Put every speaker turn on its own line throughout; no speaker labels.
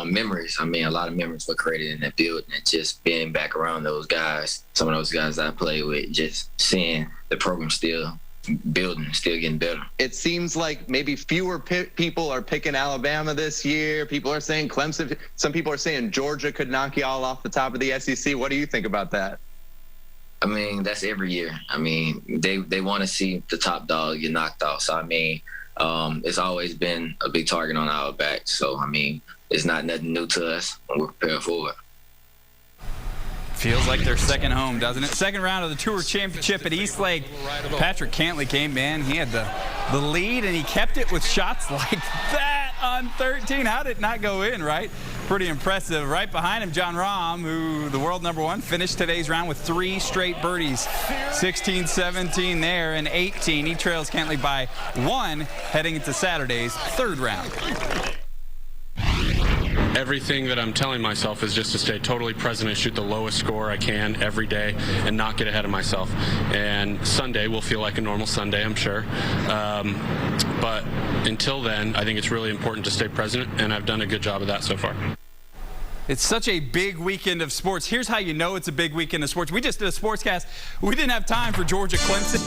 memories. I mean, a lot of memories were created in that building, and just being back around those guys, some of those guys I played with, just seeing the program still building, still getting better.
It seems like maybe fewer people are picking Alabama this year. People are saying Clemson. Some people are saying Georgia could knock y'all off the top of the SEC. What do you think about that?
I mean, that's every year. I mean, they want to see the top dog get knocked off. So, I mean, it's always been a big target on our back. So, I mean, it's not nothing new to us, and we're prepared for it.
Feels like their second home, doesn't it? Second round of the Tour Championship at Eastlake. Patrick Cantley came in. He had the lead, and he kept it with shots like that on 13. How did it not go in, right? Pretty impressive. Right behind him, John Rahm, who the world number one, finished today's round with 3 straight birdies. 16, 17 there, and 18. He trails Cantley by 1 heading into Saturday's third round.
Everything that I'm telling myself is just to stay totally present and shoot the lowest score I can every day and not get ahead of myself. And Sunday will feel like a normal Sunday, I'm sure. But until then, I think it's really important to stay present, and I've done a good job of that so far.
It's such a big weekend of sports. Here's how you know it's a big weekend of sports. We just did a sportscast. We didn't have time for Georgia Clemson.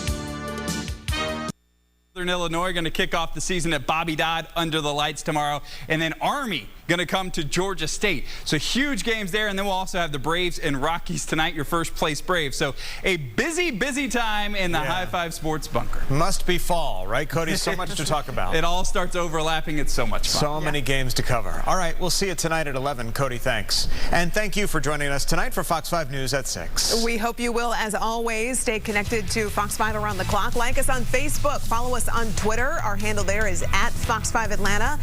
Northern Illinois going to kick off the season at Bobby Dodd under the lights tomorrow. And then Army going to come to Georgia State. So huge games there. And then we'll also have the Braves and Rockies tonight, your first place Braves. So a busy, busy time in the High Five Sports Bunker.
Must be fall, right, Cody? So much to talk about.
It all starts overlapping. It's so much fun.
So many games to cover. All right, we'll see you tonight at 11. Cody, thanks. And thank you for joining us tonight for Fox 5 News at 6.
We hope you will, as always. Stay connected to Fox 5 around the clock. Like us on Facebook. Follow us on Twitter. Our handle there is @Fox5Atlanta.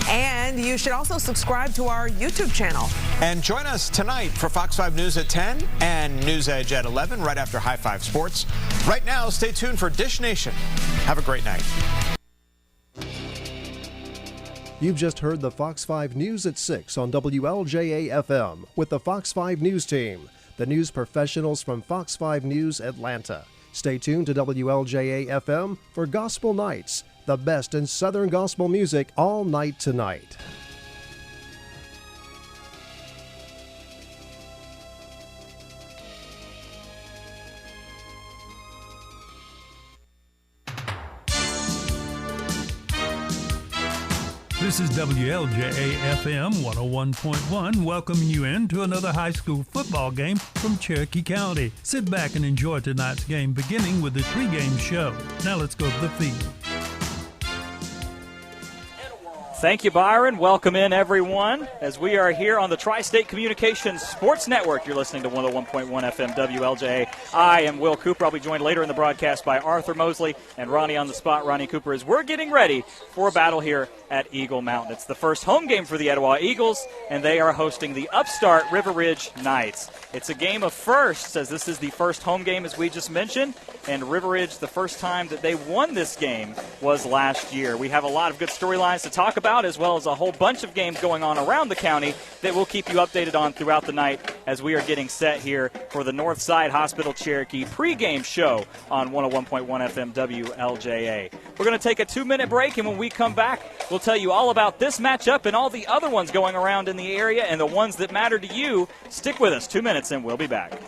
And you should also subscribe to our YouTube channel.
And join us tonight for Fox 5 News at 10 and News Edge at 11, right after High Five Sports. Right now, stay tuned for Dish Nation. Have a great night.
You've just heard the Fox 5 News at 6 on WLJA FM with the Fox 5 News team, the news professionals from Fox 5 News Atlanta. Stay tuned to WLJA FM for Gospel Nights, the best in Southern gospel music all night tonight.
This is WLJA FM 101.1, welcoming you in to another high school football game from Cherokee County. Sit back and enjoy tonight's game, beginning with the pregame show. Now let's go to the field.
Thank you, Byron. Welcome in, everyone, as we are here on the Tri-State Communications Sports Network. You're listening to 101.1 FM WLJA. I am Will Cooper. I'll be joined later in the broadcast by Arthur Mosley and Ronnie on the spot. Ronnie Cooper, as we're getting ready for a battle here at Eagle Mountain. It's the first home game for the Etowah Eagles, and they are hosting the upstart River Ridge Knights. It's a game of firsts, as this is the first home game, as we just mentioned, and River Ridge, the first time that they won this game was last year. We have a lot of good storylines to talk about, as well as a whole bunch of games going on around the county that we'll keep you updated on throughout the night as we are getting set here for the Northside Hospital Cherokee pregame show on 101.1 FM WLJA. We're going to take a 2-minute break, and when we come back, we'll tell you all about this matchup and all the other ones going around in the area and the ones that matter to you. Stick with us. 2 minutes, and we'll be back.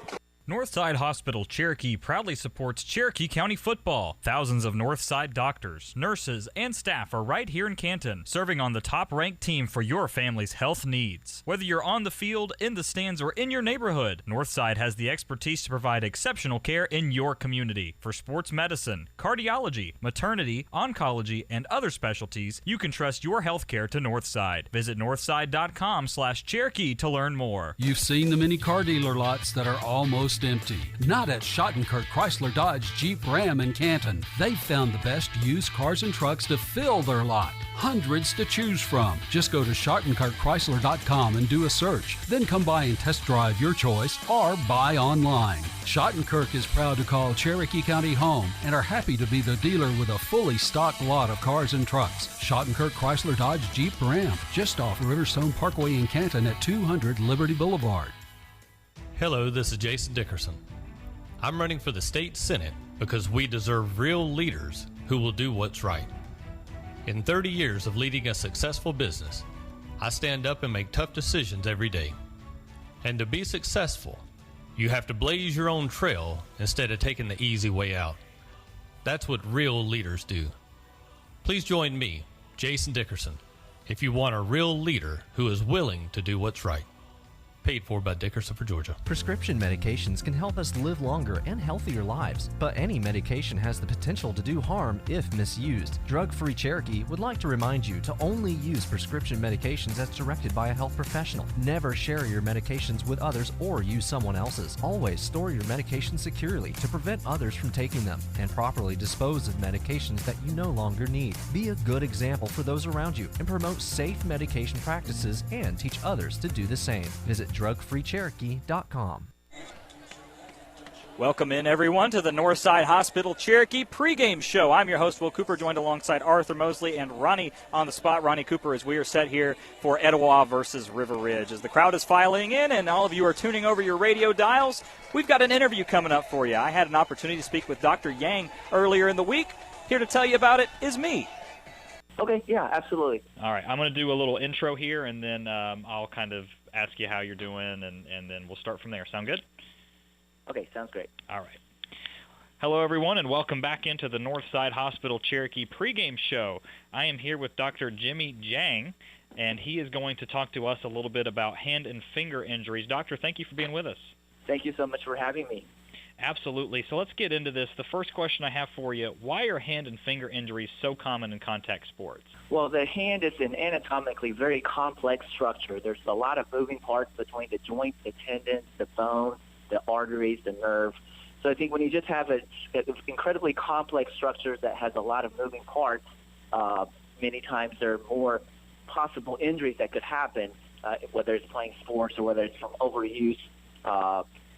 Northside Hospital Cherokee proudly supports Cherokee County football. Thousands of Northside doctors, nurses, and staff are right here in Canton, serving on the top-ranked team for your family's health needs. Whether you're on the field, in the stands, or in your neighborhood, Northside has the expertise to provide exceptional care in your community. For sports medicine, cardiology, maternity, oncology, and other specialties, you can trust your health care to Northside. Visit northside.com/Cherokee to learn more.
You've seen the many car dealer lots that are almost empty. Not at Schottenkirk Chrysler Dodge Jeep Ram in Canton. They've found the best used cars and trucks to fill their lot. Hundreds to choose from. Just go to SchottenkirkChrysler.com and do a search. Then come by and test drive your choice or buy online. Schottenkirk is proud to call Cherokee County home and are happy to be the dealer with a fully stocked lot of cars and trucks. Schottenkirk Chrysler Dodge Jeep Ram, just off Riverstone Parkway in Canton at 200 Liberty Boulevard.
Hello, this is Jason Dickerson. I'm running for the state senate because we deserve real leaders who will do what's right. In 30 years of leading a successful business, I stand up and make tough decisions every day. And to be successful, you have to blaze your own trail instead of taking the easy way out. That's what real leaders do. Please join me, Jason Dickerson, if you want a real leader who is willing to do what's right. Paid for by Dickerson for Georgia.
Prescription medications can help us live longer and healthier lives, but any medication has the potential to do harm if misused. Drug-Free Cherokee would like to remind you to only use prescription medications as directed by a health professional. Never share your medications with others or use someone else's. Always store your medications securely to prevent others from taking them, and properly dispose of medications that you no longer need. Be a good example for those around you and promote safe medication practices and teach others to do the same. Visit drugfreecherokee.com.
Welcome in, everyone, to the Northside Hospital Cherokee pregame show. I'm your host, Will Cooper, joined alongside Arthur Mosley and Ronnie on the spot. Ronnie Cooper, as we are set here for Etowah versus River Ridge. As the crowd is filing in and all of you are tuning over your radio dials, we've got an interview coming up for you. I had an opportunity to speak with Dr. Yang earlier in the week. Here to tell you about it is me.
Okay, yeah, absolutely.
All right, I'm going to do a little intro here, and then I'll kind of ask you how you're doing, and then we'll start from there. Sound good?
Okay, sounds great.
All right. Hello, everyone, and welcome back into the Northside Hospital Cherokee pregame show. I am here with Dr. Jimmy Jang, and he is going to talk to us a little bit about hand and finger injuries. Doctor, thank you for being with us.
Thank you so much for having me.
Absolutely. So let's get into this. The first question I have for you, why are hand and finger injuries so common in contact sports?
Well, the hand is an anatomically very complex structure. There's a lot of moving parts between the joints, the tendons, the bone, the arteries, the nerve. So I think when you just have an incredibly complex structure that has a lot of moving parts, many times there are more possible injuries that could happen, whether it's playing sports or whether it's from overuse,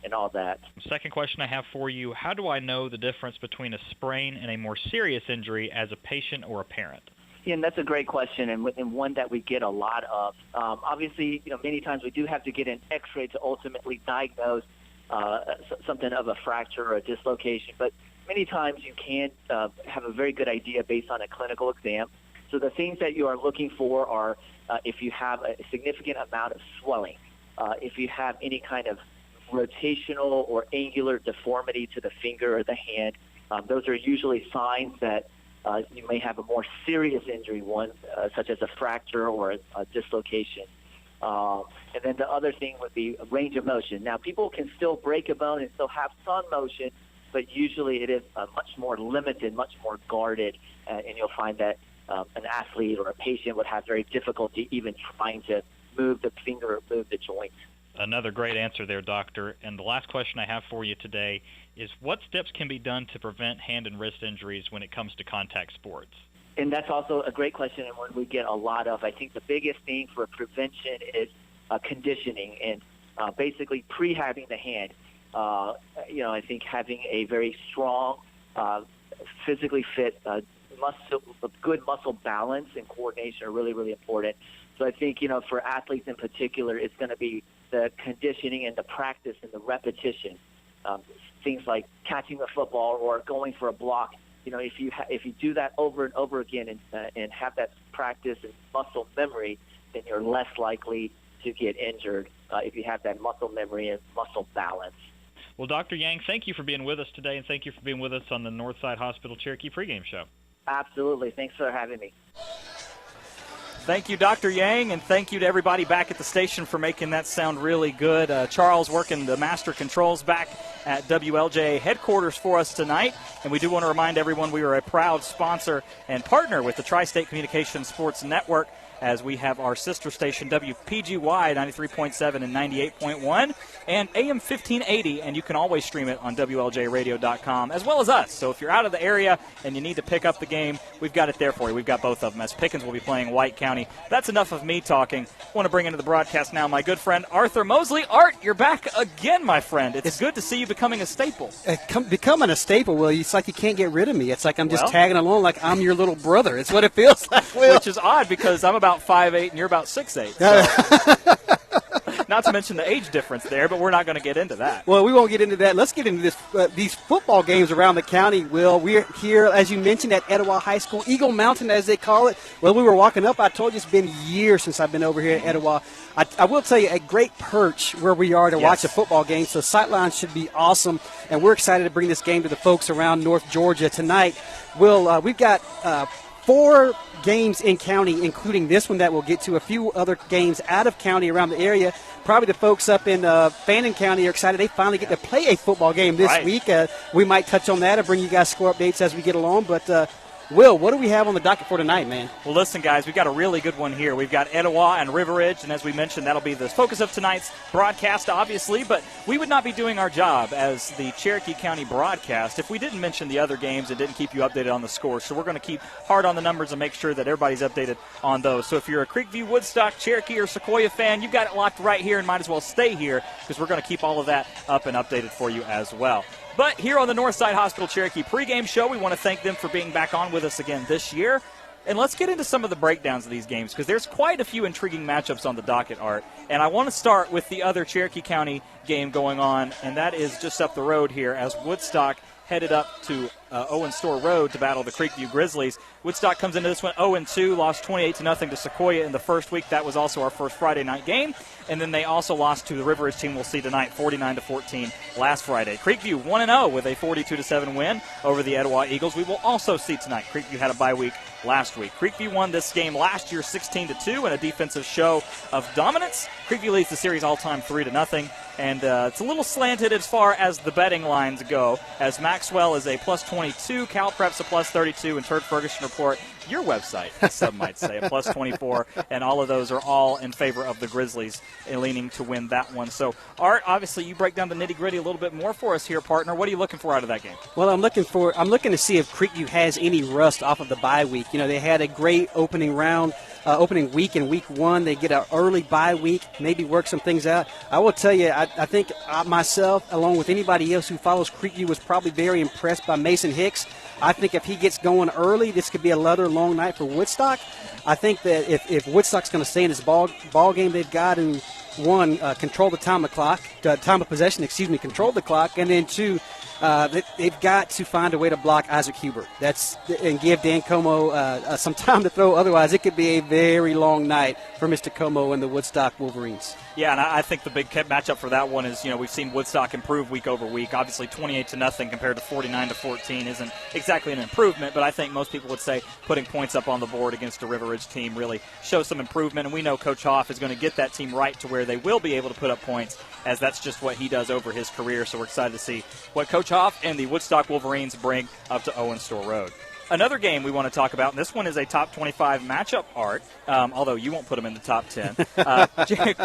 and all that.
Second question I have for you, how do I know the difference between a sprain and a more serious injury as a patient or a parent?
Yeah, and that's a great question, and one that we get a lot of. Obviously, many times we do have to get an X-ray to ultimately diagnose something of a fracture or a dislocation, but many times you can have a very good idea based on a clinical exam. So the things that you are looking for are if you have a significant amount of swelling, if you have any kind of rotational or angular deformity to the finger or the hand. Those are usually signs that you may have a more serious injury, one such as a fracture or a dislocation. And then the other thing would be a range of motion. Now, people can still break a bone and still have some motion, but usually it is much more limited, much more guarded, and you'll find that an athlete or a patient would have very difficulty even trying to move the finger or move the joint.
Another great answer there, Doctor. And the last question I have for you today is what steps can be done to prevent hand and wrist injuries when it comes to contact sports?
And that's also a great question and one we get a lot of. I think the biggest thing for prevention is conditioning and basically prehabbing the hand. I think having a very strong, physically fit, good muscle balance and coordination are really, really important. So I think, for athletes in particular, it's going to be the conditioning and the practice and the repetition. Things like catching a football or going for a block. If you do that over and over again and have that practice and muscle memory, then you're less likely to get injured if you have that muscle memory and muscle balance.
Well, Dr. Yang, thank you for being with us today, and thank you for being with us on the Northside Hospital Cherokee pregame show.
Absolutely. Thanks for having me.
Thank you, Dr. Yang, and thank you to everybody back at the station for making that sound really good. Charles working the master controls back at WLJA headquarters for us tonight. And we do want to remind everyone we are a proud sponsor and partner with the Tri-State Communications Sports Network, as we have our sister station WPGY 93.7 and 98.1 and AM 1580, and you can always stream it on WLJRadio.com as well as us. So if you're out of the area and you need to pick up the game, we've got it there for you. We've got both of them, as Pickens will be playing White County. That's enough of me talking. I want to bring into the broadcast now my good friend Arthur Mosley. Art, you're back again, my friend. It's good to see you becoming a staple.
Becoming a staple, Will. It's like you can't get rid of me. It's like I'm just tagging along like I'm your little brother. It's what it feels like, Will.
Which is odd because I'm about 5'8" and you're about 6'8". So. Not to mention the age difference there, but we're not going to get into that.
Well, we won't get into that. Let's get into this these football games around the county, Will. We're here, as you mentioned, at Etowah High School, Eagle Mountain, as they call it. Well, we were walking up. I told you it's been years since I've been over here at Etowah. I will tell you, a great perch where we are to watch a football game, so sightlines should be awesome, and we're excited to bring this game to the folks around North Georgia tonight. Will, we've got 4 games in county, including this one that we'll get to, a few other games out of county around the area. Probably the folks up in Fannin County are excited. They finally get to play a football game this week. We might touch on that and bring you guys score updates as we get along, but Will, what do we have on the docket for tonight, man?
Well, listen, guys, we've got a really good one here. We've got Etowah and River Ridge, and as we mentioned, that'll be the focus of tonight's broadcast, obviously, but we would not be doing our job as the Cherokee County broadcast if we didn't mention the other games and didn't keep you updated on the score. So we're going to keep hard on the numbers and make sure that everybody's updated on those. So if you're a Creekview, Woodstock, Cherokee, or Sequoia fan, you've got it locked right here and might as well stay here because we're going to keep all of that up and updated for you as well. But here on the Northside Hospital Cherokee pregame show, we want to thank them for being back on with us again this year. And let's get into some of the breakdowns of these games because there's quite a few intriguing matchups on the docket, Art. And I want to start with the other Cherokee County game going on, and that is just up the road here as Woodstock headed up to Owen Store Road to battle the Creekview Grizzlies. Woodstock comes into this one 0-2, lost 28-0 to Sequoia in the first week. That was also our first Friday night game. And then they also lost to the River Ridge team we'll see tonight, 49-14 last Friday. Creekview 1-0 with a 42-7 win over the Etowah Eagles. We will also see tonight. Creekview had a bye week last week. Creekview won this game last year 16-2 in a defensive show of dominance. Creekview leads the series all-time 3-0. And it's a little slanted as far as the betting lines go, as Maxwell is a +22, Cal Prep's a +32, and Turd Ferguson Report, your website, some might say, a +24, and all of those are all in favor of the Grizzlies, leaning to win that one. So, Art, obviously you break down the nitty-gritty a little bit more for us here, partner. What are you looking for out of that game?
Well, I'm looking to see if Creekview has any rust off of the bye week. You know, they had a great opening round, opening week in week 1. They get an early bye week, maybe work some things out. I will tell you, I think myself, along with anybody else who follows Creekview, was probably very impressed by Mason Hicks. I think if he gets going early, this could be another long night for Woodstock. I think that if Woodstock's going to stay in this ball game, they've got to, one, control the time of possession, control the clock, and then 2, they've got to find a way to block Isaac Huber. And give Dan Como some time to throw. Otherwise, it could be a very long night for Mr. Como and the Woodstock Wolverines.
Yeah, and I think the big matchup for that one is, we've seen Woodstock improve week over week. Obviously, 28-0 compared to 49-14 isn't exactly an improvement, but I think most people would say putting points up on the board against a River Ridge team really shows some improvement, and we know Coach Hoff is going to get that team right to where they will be able to put up points, as that's just what he does over his career. So we're excited to see what Coach Hoff and the Woodstock Wolverines bring up to Owen Store Road. Another game we want to talk about, and this one is a top 25 matchup, Art, although you won't put them in the top 10.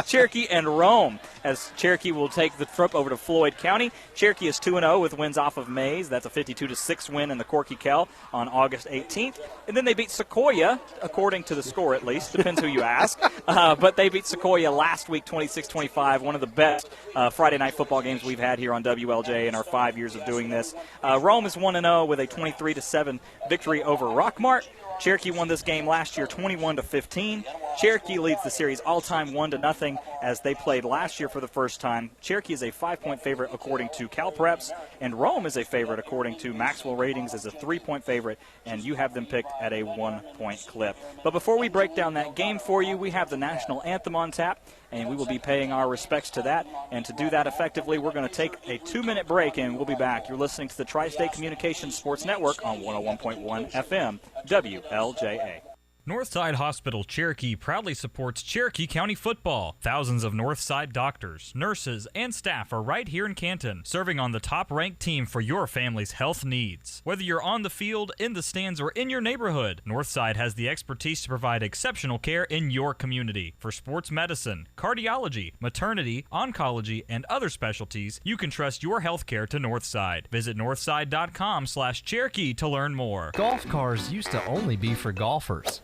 Cherokee and Rome, as Cherokee will take the trip over to Floyd County. Cherokee is 2-0 with wins off of Mays. That's a 52-6 win in the Corky Kell on August 18th. And then they beat Sequoia, according to the score at least, depends who you ask. But they beat Sequoia last week, 26-25, one of the best Friday night football games we've had here on WLJA in our 5 years of doing this. Rome is 1-0 with a 23-7 victory over Rockmart. Cherokee won this game last year 21-15. Cherokee leads the series all-time 1-0 as they played last year for the first time. Cherokee is a 5-point favorite according to Cal Preps, and Rome is a favorite according to Maxwell Ratings as a 3-point favorite, and you have them picked at a 1-point clip. But before we break down that game for you, we have the national anthem on tap, and we will be paying our respects to that. And to do that effectively, we're going to take a 2-minute break, and we'll be back. You're listening to the Tri-State Communications Sports Network on 101.1 FM, WLJA.
Northside Hospital Cherokee proudly supports Cherokee County football. Thousands of Northside doctors, nurses, and staff are right here in Canton, serving on the top-ranked team for your family's health needs. Whether you're on the field, in the stands, or in your neighborhood, Northside has the expertise to provide exceptional care in your community. For sports medicine, cardiology, maternity, oncology, and other specialties, you can trust your health care to Northside. Visit northside.com/Cherokee to learn more.
Golf cars used to only be for golfers.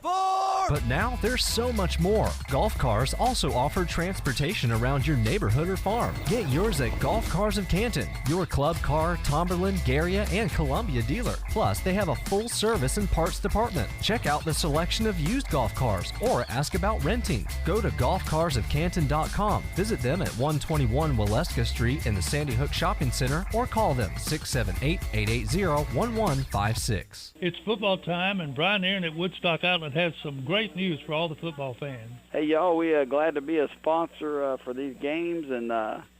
But now there's so much more. Golf Cars also offer transportation around your neighborhood or farm. Get yours at Golf Cars of Canton, your Club Car, Tomberlin, Garia, and Columbia dealer. Plus, they have a full service and parts department. Check out the selection of used golf cars or ask about renting. Go to golfcarsofcanton.com. Visit them at 121 Waleska Street in the Sandy Hook Shopping Center or call them 678-880-1156.
It's football time, and Brian Aaron at Woodstock Outlet has some great news for all the football fans.
Hey, y'all, we are glad to be a sponsor for these games and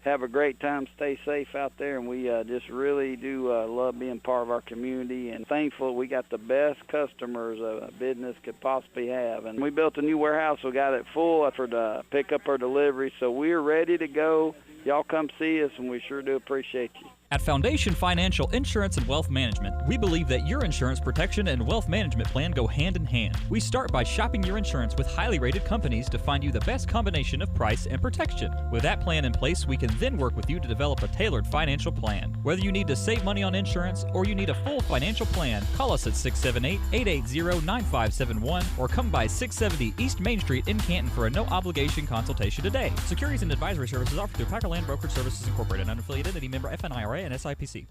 have a great time. Stay safe out there, and we just really do love being part of our community, and thankful we got the best customers a business could possibly have. And we built a new warehouse. We got it full for the pickup or delivery, so we're ready to go. Y'all come see us, and we sure do appreciate you.
At Foundation Financial Insurance and Wealth Management, we believe that your insurance protection and wealth management plan go hand in hand. We start by shopping your insurance with highly rated companies to find you the best combination of price and protection. With that plan in place, we can then work with you to develop a tailored financial plan. Whether you need to save money on insurance or you need a full financial plan, call us at 678-880-9571 or come by 670 East Main Street in Canton for a no-obligation consultation today. Securities and advisory services offered through Packer Land Brokerage Services Incorporated, an unaffiliated entity, member FNIRA and SIPC.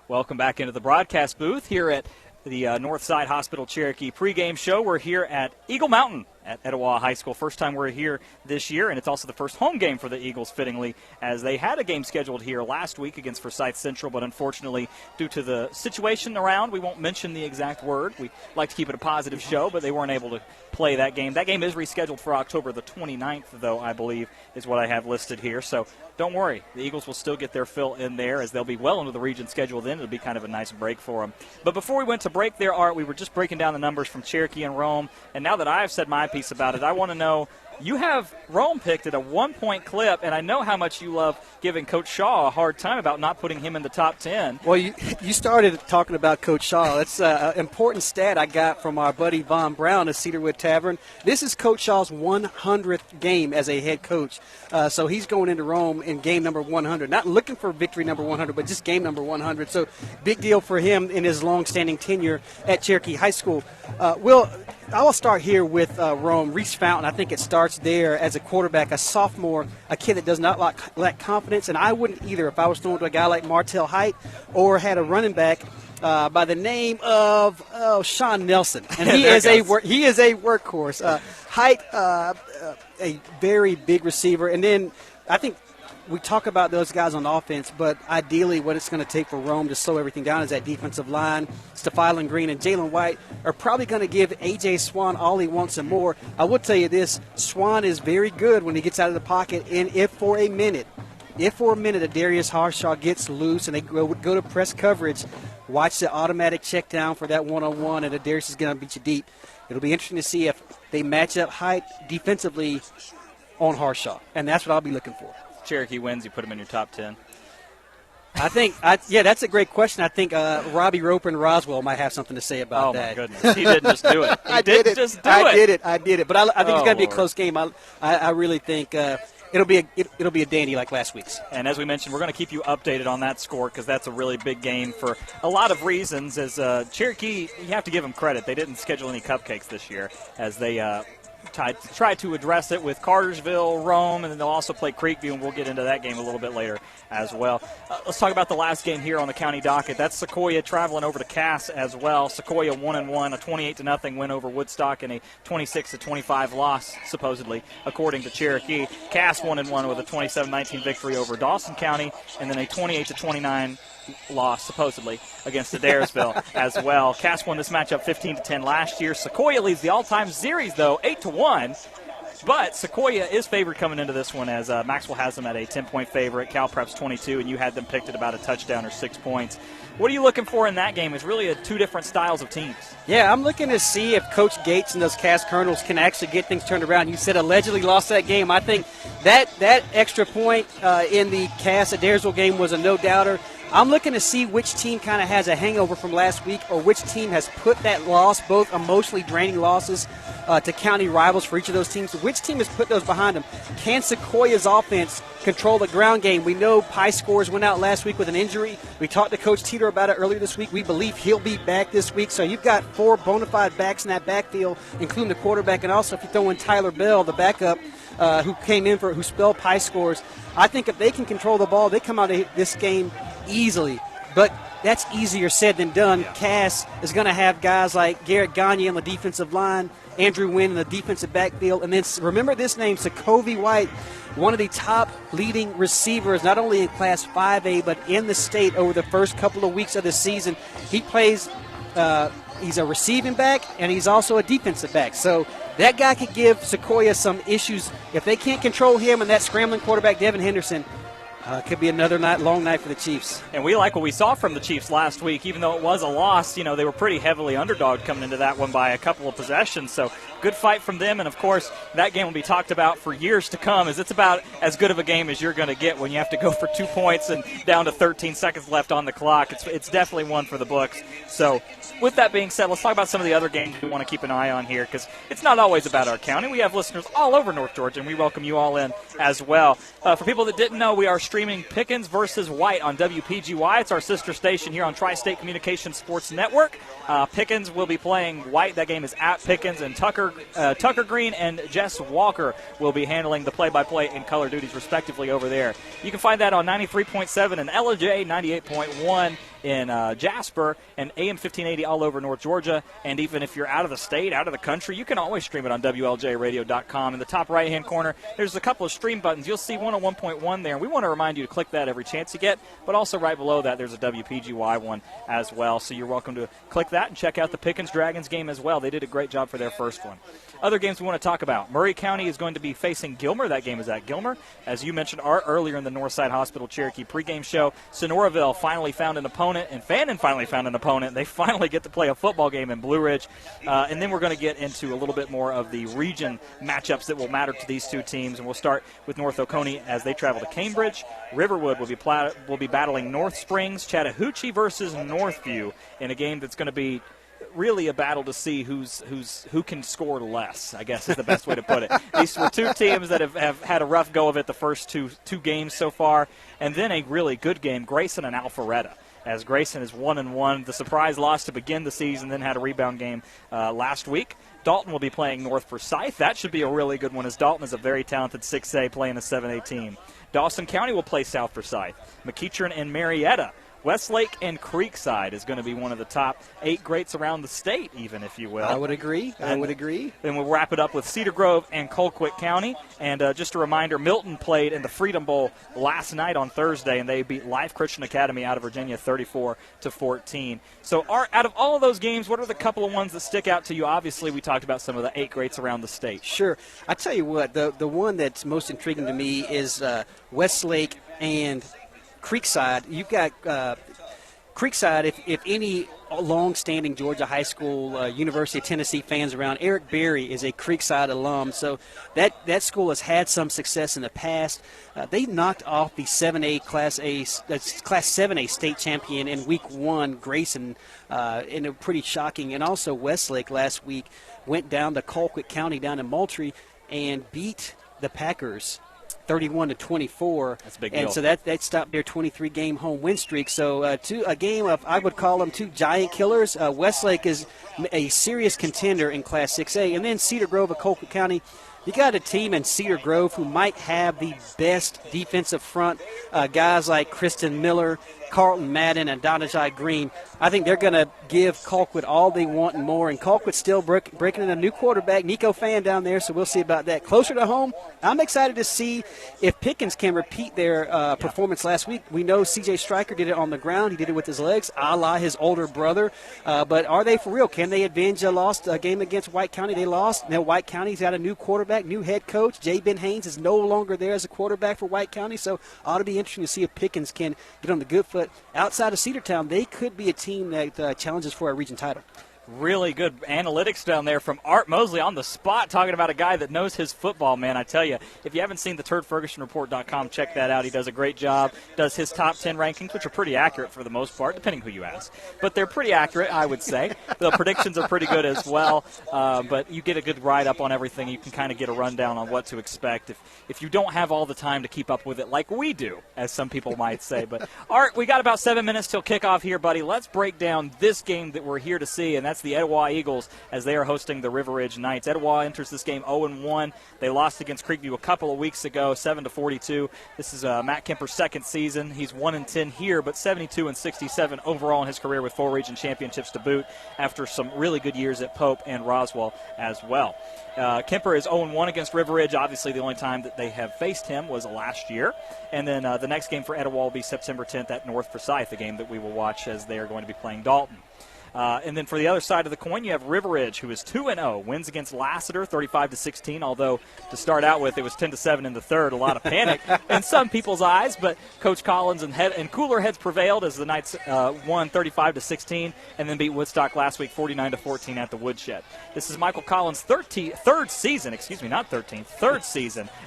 Welcome back into the broadcast booth here at the Northside Hospital Cherokee pregame show. We're here at Eagle Mountain at Etowah High School. First time we're here this year, and it's also the first home game for the Eagles, fittingly, as they had a game scheduled here last week against Forsyth Central, but unfortunately, due to the situation around, we won't mention the exact word. We like to keep it a positive show, but they weren't able to play that game. That game is rescheduled for October the 29th, though, I believe, is what I have listed here. So don't worry. The Eagles will still get their fill in there, as they'll be well into the region schedule then. It'll be kind of a nice break for them. But before we went to break there, Art, we were just breaking down the numbers from Cherokee and Rome, and now that I've said my piece about it, I want to know, you have Rome picked at a 1-point clip, and I know how much you love giving Coach Shaw a hard time about not putting him in the top 10.
Well, you started talking about Coach Shaw. That's an important stat I got from our buddy Von Brown at Cedarwood Tavern. This is Coach Shaw's 100th game as a head coach. So he's going into Rome in game number 100. Not looking for victory number 100, but just game number 100. So big deal for him in his long-standing tenure at Cherokee High School. I will start here with Rome. Reese Fountain, I think it starts there as a quarterback, a sophomore, a kid that does not lack confidence, and I wouldn't either if I was throwing to a guy like Martell Height or had a running back by the name of Sean Nelson. And he is a workhorse. Height, a very big receiver. And then I think we talk about those guys on offense, but ideally what it's going to take for Rome to slow everything down is that defensive line. Stephylan Green and Jalen White are probably going to give A.J. Swan all he wants and more. I will tell you this, Swan is very good when he gets out of the pocket, and if for a minute a Darius Harshaw gets loose and they go to press coverage, watch the automatic check down for that one-on-one, and Darius is going to beat you deep. It'll be interesting to see if they match up Height defensively on Harshaw, and that's what I'll be looking for.
Cherokee wins, you put him in your top 10.
I think, that's a great question. I think Robbie Roper and Roswell might have something to say about that.
Oh, my goodness. He didn't just do it.
I did it. But I think it's going to be a close game. I really think it'll be a dandy like last week's.
And as we mentioned, we're going to keep you updated on that score because that's a really big game for a lot of reasons. As Cherokee, you have to give them credit. They didn't schedule any cupcakes this year as they try to address it with Cartersville, Rome, and then they'll also play Creekview, and we'll get into that game a little bit later as well. Let's talk about the last game here on the county docket. That's Sequoia traveling over to Cass as well. Sequoia 1-1, a 28-0 win over Woodstock, and a 26-25 loss, supposedly, according to Cherokee. Cass 1-1 with a 27-19 victory over Dawson County, and then a 28-29 loss, supposedly, against Adairsville as well. Cass won this matchup 15-10 last year. Sequoia leads the all-time series, though, 8-1. But Sequoia is favored coming into this one as Maxwell has them at a 10-point favorite. Cal Prep's 22, and you had them picked at about a touchdown or 6 points. What are you looking for in that game? It's really two different styles of teams.
Yeah, I'm looking to see if Coach Gates and those Cass Colonels can actually get things turned around. You said allegedly lost that game. I think that extra point in the Cass-Adairsville game was a no-doubter. I'm looking to see which team kind of has a hangover from last week or which team has put that loss, both emotionally draining losses, to county rivals for each of those teams. Which team has put those behind them? Can Sequoia's offense control the ground game? We know Pie Scores went out last week with an injury. We talked to Coach Teeter about it earlier this week. We believe he'll be back this week. So you've got 4 bona fide backs in that backfield, including the quarterback, and also if you throw in Tyler Bell, the backup, who came in who spelled Pie Scores. I think if they can control the ball, they come out of this game easily. But that's easier said than done. Cass is going to have guys like Garrett Gagne on the defensive line, Andrew Wynn in the defensive backfield, and then remember this name, Sokovie White, one of the top leading receivers, not only in Class 5A, but in the state over the first couple of weeks of the season. He plays, he's a receiving back, and he's also a defensive back. So that guy could give Sequoia some issues. If they can't control him and that scrambling quarterback, Devin Henderson, could be another long night for the Chiefs.
And we like what we saw from the Chiefs last week. Even though it was a loss, they were pretty heavily underdog coming into that one by a couple of possessions. So good fight from them. And, of course, that game will be talked about for years to come, as it's about as good of a game as you're going to get when you have to go for 2 points and down to 13 seconds left on the clock. It's definitely one for the books. So with that being said, let's talk about some of the other games we want to keep an eye on here, because it's not always about our county. We have listeners all over North Georgia, and we welcome you all in as well. For people that didn't know, we are streaming Pickens versus White on WPGY. It's our sister station here on Tri-State Communications Sports Network. Pickens will be playing White. That game is at Pickens, and Tucker Green and Jess Walker will be handling the play-by-play and color duties respectively over there. You can find that on 93.7 and LJ 98.1 in Jasper, and AM 1580 all over North Georgia. And even if you're out of the state, out of the country, you can always stream it on WLJRadio.com. In the top right-hand corner, there's a couple of stream buttons. You'll see 101.1 there, and we want to remind you to click that every chance you get. But also right below that, there's a WPGY one as well. So you're welcome to click that and check out the Pickens-Dragons game as well. They did a great job for their first one. Other games we want to talk about. Murray County is going to be facing Gilmer. That game is at Gilmer. As you mentioned earlier in the Northside Hospital Cherokee pregame show, Sonoraville finally found an opponent, and Fannin finally found an opponent. They finally get to play a football game in Blue Ridge. And then we're going to get into a little bit more of the region matchups that will matter to these two teams. And we'll start with North Oconee as they travel to Cambridge. Riverwood will be battling North Springs. Chattahoochee versus Northview in a game that's going to be really a battle to see who can score less, I guess is the best way to put it. These were two teams that have had a rough go of it the first two games so far, and then a really good game, Grayson and Alpharetta, as Grayson is 1-1. The surprise loss to begin the season, then had a rebound game last week. Dalton will be playing North Forsyth. That should be a really good one, as Dalton is a very talented 6A playing a 7A team. Dawson County will play South Forsyth. McEachern and Marietta. Westlake and Creekside is going to be one of the top 8 greats around the state, even, if you will.
I would agree.
Then we'll wrap it up with Cedar Grove and Colquitt County. And just a reminder, Milton played in the Freedom Bowl last night on Thursday, and they beat Life Christian Academy out of Virginia 34-14. So out of all of those games, what are the couple of ones that stick out to you? Obviously, we talked about some of the 8 greats around the state.
Sure. I tell you what, the one that's most intriguing to me is Westlake and Creekside. You've got Creekside, if any long-standing Georgia high school, University of Tennessee fans around, Eric Berry is a Creekside alum, so that school has had some success in the past. They knocked off the 7A Class 7A state champion in Week 1, Grayson, in a pretty shocking. And also Westlake last week went down to Colquitt County down in Moultrie and beat the Packers 31-24.
That's a big
deal. And so that stopped their 23-game home win streak. So a game of, I would call them 2 giant killers. Westlake is a serious contender in Class 6A. And then Cedar Grove of Colquitt County. You got a team in Cedar Grove who might have the best defensive front. Guys like Kristen Miller, Carlton Madden, and Donajai Green. I think they're going to give Colquitt all they want and more. And Colquitt's still breaking in a new quarterback, Nico Fan, down there, so we'll see about that. Closer to home, I'm excited to see if Pickens can repeat their performance last week. We know C.J. Stryker did it on the ground. He did it with his legs, a la his older brother. But are they for real? Can they avenge a lost game against White County? They lost. Now White County's got a new quarterback, new head coach. J. Ben Haynes is no longer there as a quarterback for White County, so ought to be interesting to see if Pickens can get on the good foot. Outside of Cedartown, they could be a team that challenges for a region title.
Really good analytics down there from Art Mosley on the spot, talking about a guy that knows his football, man. I tell you, if you haven't seen the TurdFergusonReport.com, check that out. He does a great job, does his top 10 rankings, which are pretty accurate for the most part, depending who you ask. But they're pretty accurate, I would say. The predictions are pretty good as well, but you get a good write-up on everything. You can kind of get a rundown on what to expect if you don't have all the time to keep up with it like we do, as some people might say. But, Art, we got about 7 minutes till kickoff here, buddy. Let's break down this game that we're here to see, and that's the Etowah Eagles as they are hosting the River Ridge Knights. Etowah enters this game 0-1. They lost against Creekview a couple of weeks ago, 7-42. This is Matt Kemper's second season. He's 1-10 here, but 72-67 overall in his career with 4 region championships to boot after some really good years at Pope and Roswell as well. Kemper is 0-1 against River Ridge. Obviously, the only time that they have faced him was last year. And then the next game for Etowah will be September 10th at North Forsyth, a game that we will watch as they are going to be playing Dalton. And then for the other side of the coin, you have River Ridge, who is 2-0, wins against Lassiter 35-16, although to start out with, it was 10-7 in the third. A lot of panic in some people's eyes, but Coach Collins and cooler heads prevailed as the Knights won 35-16 and then beat Woodstock last week 49-14 at the Woodshed. This is Michael Collins' third season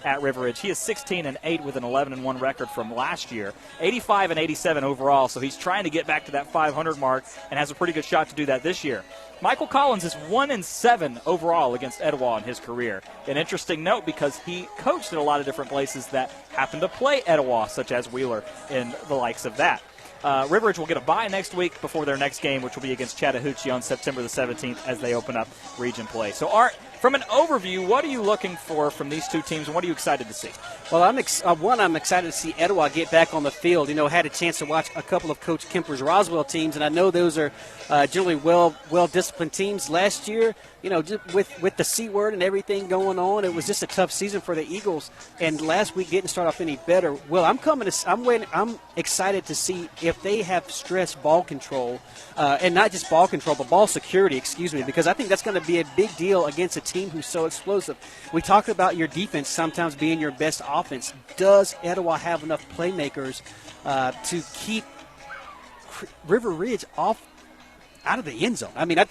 at River Ridge. He is 16-8 with an 11-1 record from last year, 85-87 overall, so he's trying to get back to that 500 mark and has a pretty good shot to do that this year. Michael Collins is 1-7 overall against Etowah in his career. An interesting note because he coached at a lot of different places that happen to play Etowah, such as Wheeler and the likes of that. River Ridge will get a bye next week before their next game, which will be against Chattahoochee on September the 17th as they open up region play. So, Art, from an overview, what are you looking for from these two teams, and what are you excited to see?
Well, I'm excited to see Etowah get back on the field. You know, had a chance to watch a couple of Coach Kemper's Roswell teams, and I know those are generally well-disciplined teams. Last year, you know, just with the C word and everything going on, it was just a tough season for the Eagles. And last week didn't start off any better. Well, I'm excited to see if they have stressed ball control, and not just ball control, but ball security. Because I think that's going to be a big deal against a team who's so explosive. We talked about your defense sometimes being your best offense. Does Etowah have enough playmakers to keep River Ridge out of the end zone? I mean, I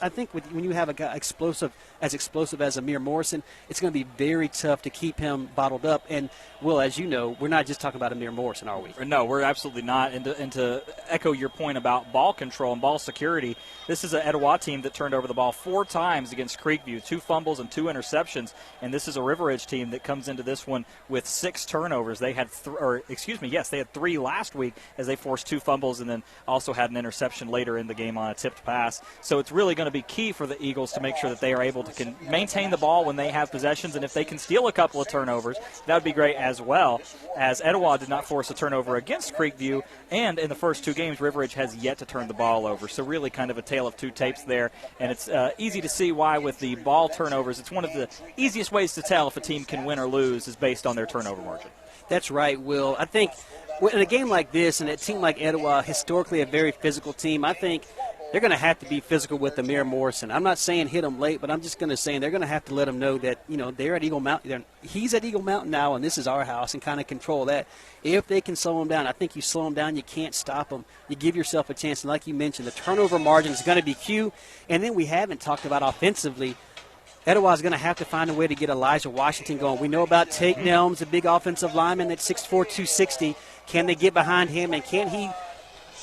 think when you have a guy explosive as Amir Morrison, it's going to be very tough to keep him bottled up. And, Will, as you know, we're not just talking about Amir Morrison, are we?
No, we're absolutely not. And to echo your point about ball control and ball security, this is an Etowah team that turned over the ball 4 times against Creekview, 2 fumbles and 2 interceptions. And this is a River Ridge team that comes into this one with 6 turnovers. They had they had 3 last week as they forced 2 fumbles and then also had an interception later in the game on a tipped pass. So it's really going to be key for the Eagles to make sure that they are able to maintain the ball when they have possessions, and if they can steal a couple of turnovers, that would be great as well, as Etowah did not force a turnover against Creekview, and in the first 2 games, River Ridge has yet to turn the ball over. So really kind of a tale of 2 tapes there, and it's easy to see why with the ball turnovers, it's one of the easiest ways to tell if a team can win or lose is based on their turnover margin.
That's right, Will. I think in a game like this and a team like Etowah, historically a very physical team, I think they're going to have to be physical with Amir Morrison. I'm not saying hit him late, but I'm just going to say they're going to have to let him know that, you know, they're at Eagle Mountain. He's at Eagle Mountain now, and this is our house, and kind of control that. If they can slow him down, I think you slow him down, you can't stop him. You give yourself a chance, and like you mentioned, the turnover margin is going to be key. And then we haven't talked about offensively. Etowah is going to have to find a way to get Elijah Washington going. We know about Tate Nelms, a big offensive lineman at 6'4", 260. Can they get behind him, and can he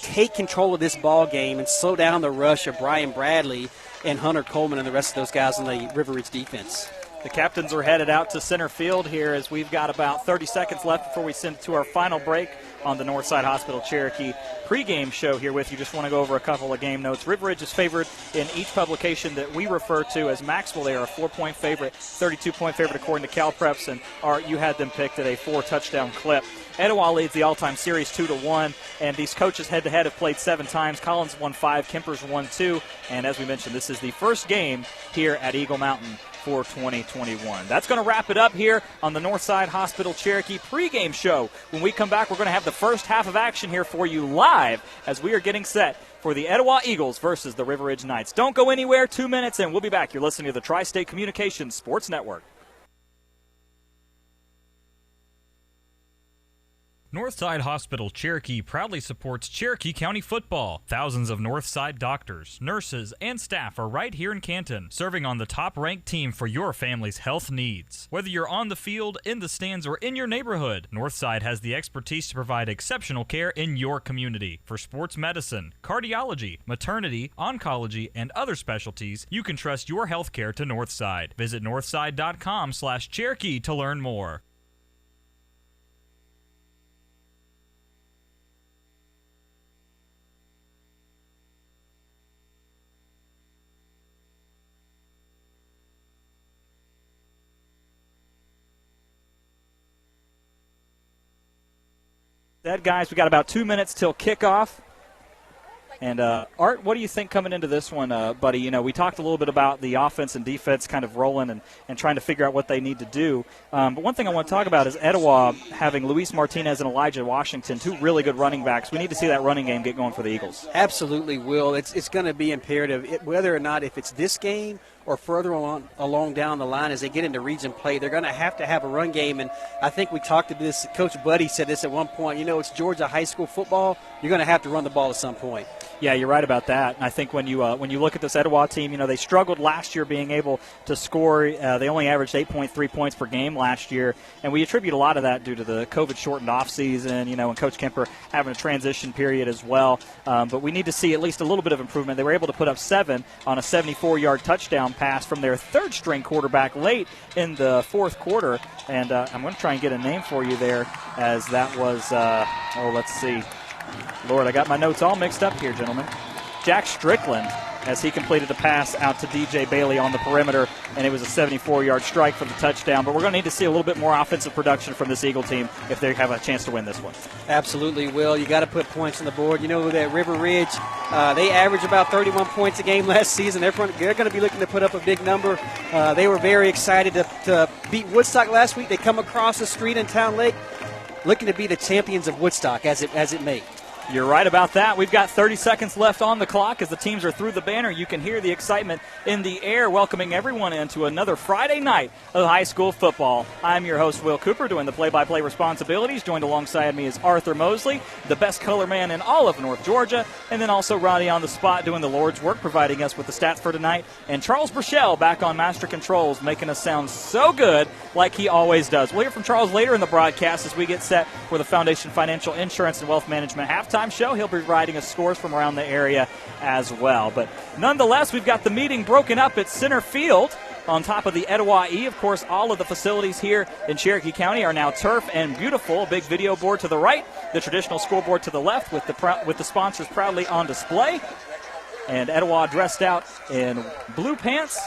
take control of this ball game and slow down the rush of Brian Bradley and Hunter Coleman and the rest of those guys on the River Ridge defense?
The captains are headed out to center field here as we've got about 30 seconds left before we send to our final break on the Northside Hospital Cherokee pregame show here with you. Just want to go over a couple of game notes. River Ridge is favored in each publication that we refer to as Maxwell. They are a 4-point favorite, 32-point favorite according to CalPreps, and Art, you had them picked at a 4-touchdown clip. Etowah leads the all-time series 2-1, and these coaches head-to-head have played 7 times. Collins won 5, Kemper's won 2, and as we mentioned, this is the first game here at Eagle Mountain for 2021. That's going to wrap it up here on the Northside Hospital Cherokee pregame show. When we come back, we're going to have the first half of action here for you live as we are getting set for the Etowah Eagles versus the River Ridge Knights. Don't go anywhere. 2 minutes, and we'll be back. You're listening to the Tri-State Communications Sports Network.
Northside Hospital Cherokee proudly supports Cherokee County football. Thousands of Northside doctors, nurses, and staff are right here in Canton, serving on the top-ranked team for your family's health needs. Whether you're on the field, in the stands, or in your neighborhood, Northside has the expertise to provide exceptional care in your community. For sports medicine, cardiology, maternity, oncology, and other specialties, you can trust your health care to Northside. Visit northside.com/Cherokee to learn more.
Guys, we got about 2 minutes till kickoff. And Art, what do you think coming into this one, buddy? You know, we talked a little bit about the offense and defense kind of rolling and trying to figure out what they need to do. But one thing I want to talk about is Etowah having Luis Martinez and Elijah Washington, two really good running backs. We need to see that running game get going for the Eagles.
Absolutely, Will. It's going to be imperative, whether or not if it's this game or further along down the line as they get into region play, they're going to have a run game. And I think we talked about this. Coach Buddy said this at one point. You know, it's Georgia high school football. You're going to have to run the ball at some point.
Yeah, you're right about that. And I think when you look at this Etowah team, you know, they struggled last year being able to score. They only averaged 8.3 points per game last year, and we attribute a lot of that due to the COVID-shortened offseason, you know, and Coach Kemper having a transition period as well. But we need to see at least a little bit of improvement. They were able to put up 7 on a 74-yard touchdown pass from their third-string quarterback late in the fourth quarter. And I'm going to try and get a name for you there, as that was, let's see. Lord, I got my notes all mixed up here, gentlemen. Jack Strickland, as he completed a pass out to DJ Bailey on the perimeter, and it was a 74-yard strike for the touchdown. But we're going to need to see a little bit more offensive production from this Eagle team if they have a chance to win this one.
Absolutely, Will. You got to put points on the board. You know that River Ridge, they averaged about 31 points a game last season. They're going to be looking to put up a big number. They were very excited to beat Woodstock last week. They come across the street in Town Lake, looking to be the champions of Woodstock as it may.
You're right about that. We've got 30 seconds left on the clock as the teams are through the banner. You can hear the excitement in the air, welcoming everyone into another Friday night of high school football. I'm your host, Will Cooper, doing the play-by-play responsibilities. Joined alongside me is Arthur Mosley, the best color man in all of North Georgia, and then also Ronnie on the spot doing the Lord's work, providing us with the stats for tonight, and Charles Burchell back on Master Controls, making us sound so good like he always does. We'll hear from Charles later in the broadcast as we get set for the Foundation Financial Insurance and Wealth Management halftime show. He'll be providing us scores from around the area as well. But nonetheless, we've got the meeting broken up at center field on top of the Etowah E. Of course, all of the facilities here in Cherokee County are now turf and beautiful. A big video board to the right, the traditional scoreboard to the left with the sponsors proudly on display. And Etowah dressed out in blue pants,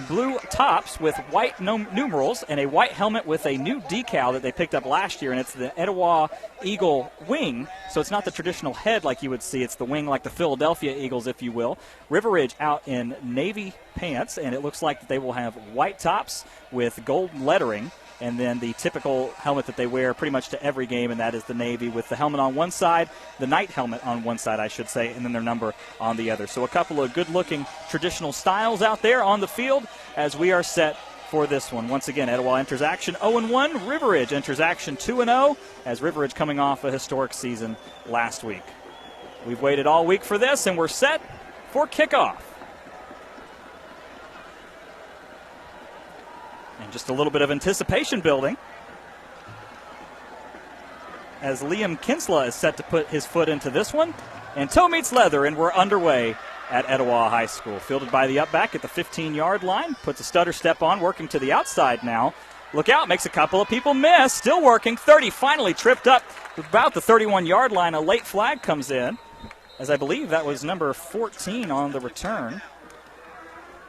blue tops with white numerals, and a white helmet with a new decal that they picked up last year, and it's the Etowah Eagle wing. So it's not the traditional head like you would see. It's the wing like the Philadelphia Eagles, if you will. River Ridge out in navy pants, and it looks like they will have white tops with gold lettering, and then the typical helmet that they wear pretty much to every game, and that is the navy with the helmet on one side, the night helmet on one side, I should say, and then their number on the other. So a couple of good-looking traditional styles out there on the field as we are set for this one. Once again, Etowah enters action 0-1. River Ridge enters action 2-0, as River Ridge coming off a historic season last week. We've waited all week for this, and we're set for kickoff. And just a little bit of anticipation building as Liam Kinsella is set to put his foot into this one. And toe meets leather, and we're underway at Etowah High School. Fielded by the up-back at the 15-yard line. Puts a stutter step on, working to the outside now. Look out, makes a couple of people miss. Still working. 30 finally tripped up about the 31-yard line. A late flag comes in, as I believe that was number 14 on the return.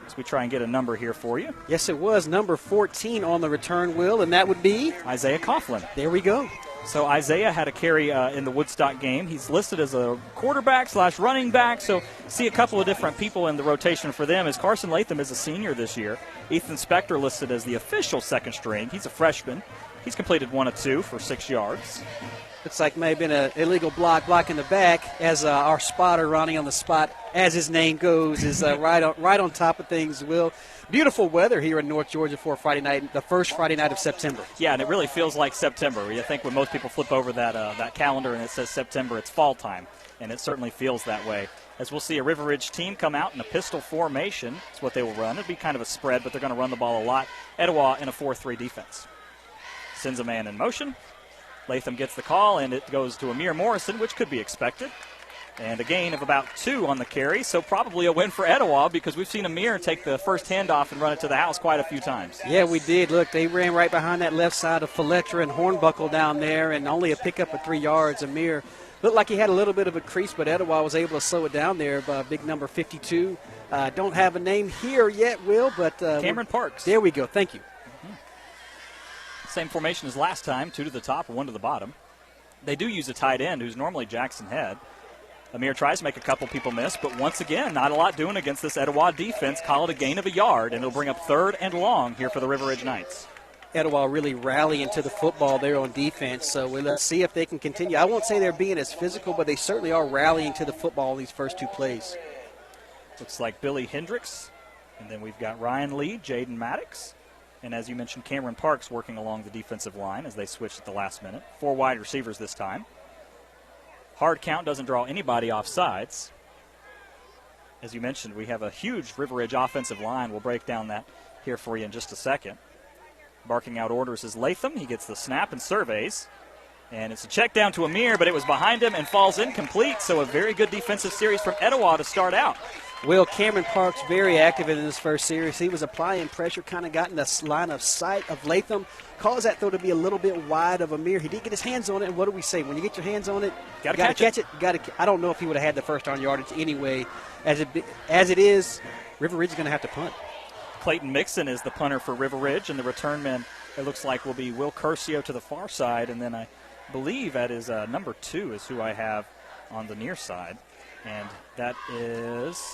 As we try and get a number here for you.
Yes, it was number 14 on the return, Will, and that would be
Isaiah Coughlin.
There we go.
So Isaiah had a carry in the Woodstock game. He's listed as a quarterback/running back, so see a couple of different people in the rotation for them, as Carson Latham is a senior this year. Ethan Spector listed as the official second string. He's a freshman. He's completed 1 of 2 for 6 yards.
Looks like may have been an illegal block in the back, as our spotter, Ronnie, on the spot as his name goes, is right on top of things, Will. Beautiful weather here in North Georgia for Friday night, the first Friday night of September.
Yeah, and it really feels like September. You think when most people flip over that calendar and it says September, it's fall time, and it certainly feels that way. As we'll see a River Ridge team come out in a pistol formation. That's what they will run. It'll be kind of a spread, but they're going to run the ball a lot. Etowah in a 4-3 defense. Sends a man in motion. Latham gets the call, and it goes to Amir Morrison, which could be expected. And a gain of about 2 on the carry, so probably a win for Etowah because we've seen Amir take the first handoff and run it to the house quite a few times.
Yeah, we did. Look, they ran right behind that left side of Fletcher and Hornbuckle down there, and only a pickup of 3 yards. Amir looked like he had a little bit of a crease, but Etowah was able to slow it down there by big number 52. Don't have a name here yet, Will, but
Cameron Parks.
There we go. Thank you.
Same formation as last time, 2 to the top and 1 to the bottom. They do use a tight end who's normally Jackson Head. Amir tries to make a couple people miss, but once again, not a lot doing against this Etowah defense. Call it a gain of a yard, and it'll bring up 3rd and long here for the River Ridge Knights.
Etowah really rallying to the football there on defense, so let's see if they can continue. I won't say they're being as physical, but they certainly are rallying to the football these first 2 plays.
Looks like Billy Hendricks, and then we've got Ryan Lee, Jaden Maddox, and as you mentioned, Cameron Parks working along the defensive line as they switched at the last minute. 4 wide receivers this time. Hard count doesn't draw anybody off sides. As you mentioned, we have a huge River Ridge offensive line. We'll break down that here for you in just a second. Barking out orders is Latham. He gets the snap and surveys. And it's a check down to Amir, but it was behind him and falls incomplete. So a very good defensive series from Etowah to start out.
Will, Cameron Parks very active in this first series. He was applying pressure, kind of got in the line of sight of Latham. Caused that throw to be a little bit wide of Amir. He did get his hands on it, and what do we say? When you get your hands on it, you got to catch it. I don't know if he would have had the first down yardage anyway. As it is, River Ridge is going to have to punt.
Clayton Mixon is the punter for River Ridge, and the return man, it looks like, will be Will Curcio to the far side, and then I believe that is number 2 is who I have on the near side, and that is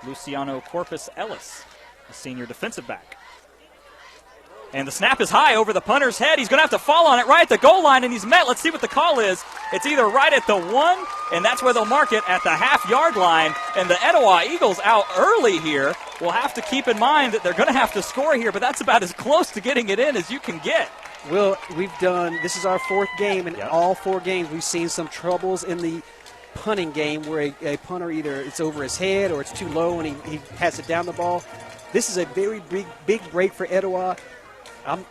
Luciano Corpus Ellis, a senior defensive back. And the snap is high over the punter's head. He's going to have to fall on it right at the goal line, and he's met. Let's see what the call is. It's either right at the 1, and that's where they'll mark it at the half-yard line. And the Etowah Eagles out early here. We'll have to keep in mind that they're going to have to score here, but that's about as close to getting it in as you can get.
Will, this is our 4th game, and all 4 games we've seen some troubles in the punting game where a punter either it's over his head or it's too low and he has it down the ball. This is a very big break for Etowah. I'm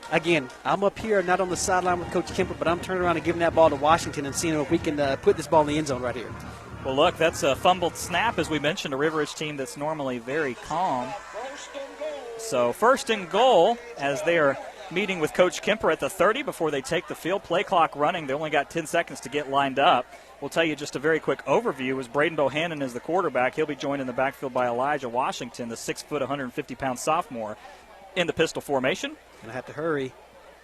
up here, not on the sideline with Coach Kemper, but I'm turning around and giving that ball to Washington and seeing if we can put this ball in the end zone right here.
Well, look, that's a fumbled snap, as we mentioned, a River Ridge team that's normally very calm. So 1st and goal as they are meeting with Coach Kemper at the 30 before they take the field. Play clock running. They only got 10 seconds to get lined up. We'll tell you just a very quick overview. As Braden Bohannon is the quarterback, he'll be joined in the backfield by Elijah Washington, the 6', 150-pound sophomore, in the pistol formation.
Gonna have to hurry.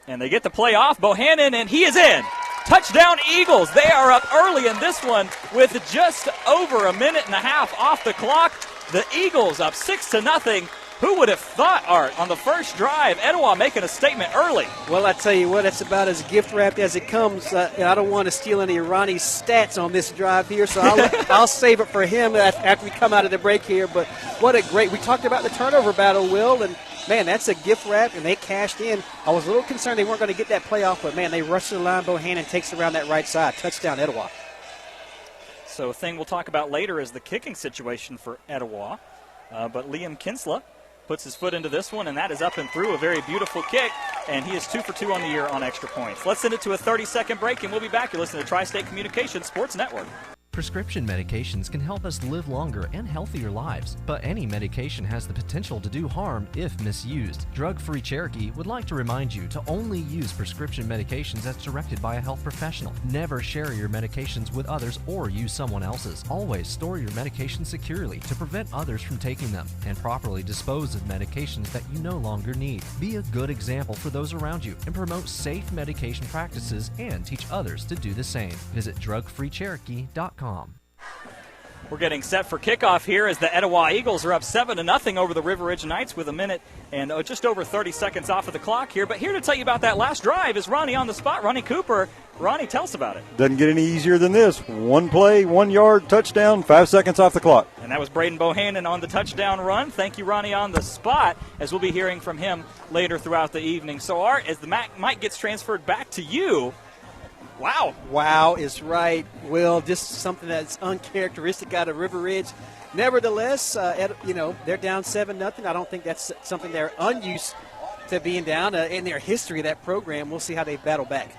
And they get the play off. Bohannon, and he is in. Touchdown Eagles. They are up early in this one with just over a minute and a half off the clock. The Eagles up 6-0. Who would have thought, Art, on the first drive, Etowah making a statement early?
Well, I tell you what, it's about as gift-wrapped as it comes. I don't want to steal any of Ronnie's stats on this drive here, so I'll save it for him after we come out of the break here. But what a great – we talked about the turnover battle, Will, and, man, that's a gift-wrap, and they cashed in. I was a little concerned they weren't going to get that play off, but, man, they rushed to the line. Bohannon takes around that right side. Touchdown, Etowah.
So a thing we'll talk about later is the kicking situation for Etowah. But Liam Kinsella puts his foot into this one, and that is up and through. A very beautiful kick, and he is 2 for 2 on the year on extra points. Let's send it to a 30-second break, and we'll be back. You're listening to Tri-State Communications Sports Network.
Prescription medications can help us live longer and healthier lives, but any medication has the potential to do harm if misused. Drug-Free Cherokee would like to remind you to only use prescription medications as directed by a health professional. Never share your medications with others or use someone else's. Always store your medications securely to prevent others from taking them, and properly dispose of medications that you no longer need. Be a good example for those around you and promote safe medication practices and teach others to do the same. Visit drugfreecherokee.com.
We're getting set for kickoff here as the Etowah Eagles are up 7-0 over the River Ridge Knights with a minute and just over 30 seconds off of the clock here. But here to tell you about that last drive is Ronnie on the spot. Ronnie Cooper. Ronnie, tell us about it.
Doesn't get any easier than this. One play, 1 yard, touchdown, 5 seconds off the clock.
And that was Braden Bohannon on the touchdown run. Thank you, Ronnie, on the spot, as we'll be hearing from him later throughout the evening. So, Art, as the mic gets transferred back to you, wow.
Wow is right, Will. Just something that's uncharacteristic out of River Ridge. Nevertheless, they're down 7-0. I don't think that's something they're unused to being down in their history of that program. We'll see how they battle back.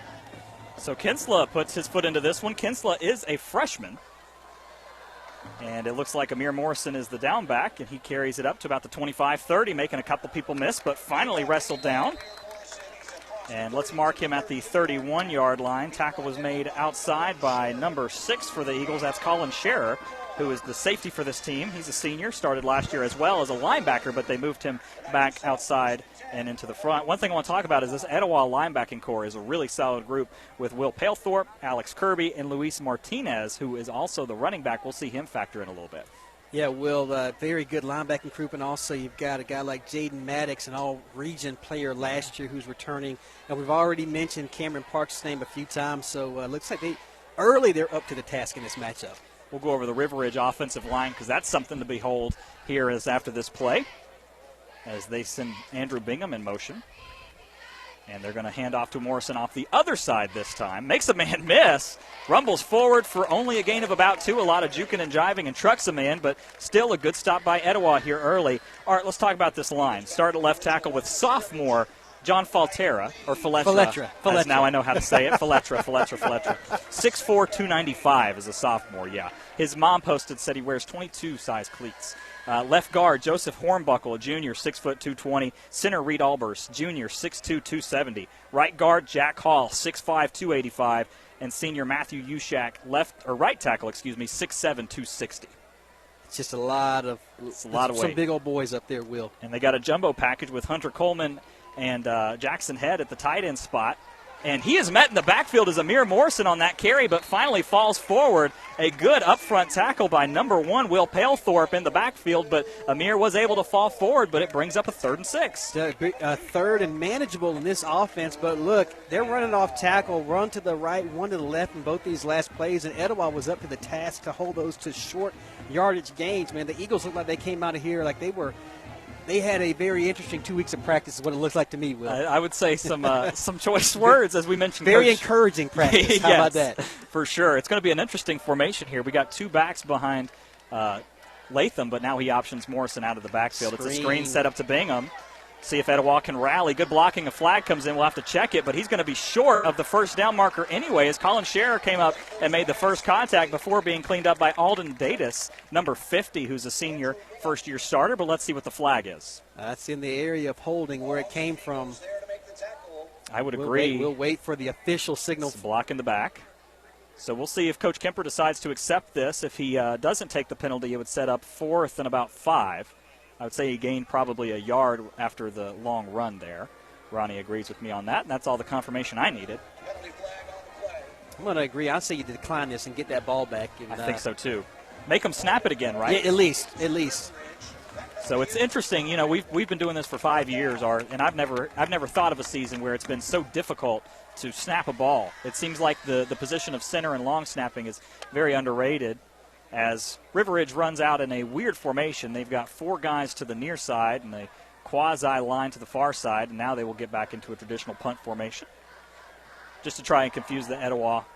So Kinsella puts his foot into this one. Kinsella is a freshman. And it looks like Amir Morrison is the down back, and he carries it up to about the 25-30, making a couple people miss, but finally wrestled down. And let's mark him at the 31-yard line. Tackle was made outside by number 6 for the Eagles. That's Colin Shearer, who is the safety for this team. He's a senior, started last year as well as a linebacker, but they moved him back outside and into the front. One thing I want to talk about is this Etowah linebacking core is a really solid group with Will Palethorpe, Alex Kirby, and Luis Martinez, who is also the running back. We'll see him factor in a little bit.
Yeah, Will, very good linebacking group, and also you've got a guy like Jaden Maddox, an all-region player last year who's returning. And we've already mentioned Cameron Parks' name a few times, so it looks like they're up to the task in this matchup.
We'll go over the River Ridge offensive line because that's something to behold here as after this play as they send Andrew Bingham in motion. And they're going to hand off to Morrison off the other side this time. Makes a man miss. Rumbles forward for only a gain of about 2. A lot of juking and jiving and trucks a man, but still a good stop by Etowah here early. All right, let's talk about this line. Start at left tackle with sophomore John Falterra, or Faletra. As now I know how to say it. Faletra. 6'4", 295 as a sophomore, yeah. His mom posted, said he wears 22 size cleats. Left guard, Joseph Hornbuckle, a junior, 6', 220. Center, Reed Albers, junior, 6'2", 270. Right guard, Jack Hall, 6'5", 285. And senior Matthew Ushak, right tackle, 6'7", 260.
It's just a lot of weight. Some big old boys up there, Will.
And they got a jumbo package with Hunter Coleman and Jackson Head at the tight end spot. And he is met in the backfield as Amir Morrison on that carry, but finally falls forward. A good up-front tackle by number 1, Will Palethorpe, in the backfield, but Amir was able to fall forward, but it brings up a 3rd and 6.
Third and manageable in this offense, but look, they're running off tackle, run to the right, one to the left in both these last plays, and Etowah was up to the task to hold those to short yardage gains, man. The Eagles looked like they came out of here like they had a very interesting 2 weeks of practice is what it looks like to me, Will.
I would say some choice words, as we mentioned.
Very encouraging practice. How about that?
For sure. It's going to be an interesting formation here. We got 2 backs behind Latham, but now he options Morrison out of the backfield. It's a screen set up to Bingham. See if Etowah can rally. Good blocking. A flag comes in. We'll have to check it, but he's going to be short of the first down marker anyway, as Colin Shearer came up and made the first contact before being cleaned up by Alden Datis, number 50, who's a senior first-year starter. But let's see what the flag is.
That's in the area of holding where it came from.
I would agree.
We'll wait for the official signal.
It's a block in the back. So we'll see if Coach Kemper decides to accept this. If he doesn't take the penalty, it would set up 4th and about 5. I would say he gained probably a yard after the long run there. Ronnie agrees with me on that, and that's all the confirmation I needed.
I'm going to agree. I'd say you decline this and get that ball back. And,
I think so, too. Make them snap it again, right?
Yeah, at least.
So it's interesting. You know, we've been doing this for 5 years, and I've never thought of a season where it's been so difficult to snap a ball. It seems like the position of center and long snapping is very underrated. As River Ridge runs out in a weird formation, they've got 4 guys to the near side and a quasi-line to the far side, and now they will get back into a traditional punt formation just to try and confuse the Etowah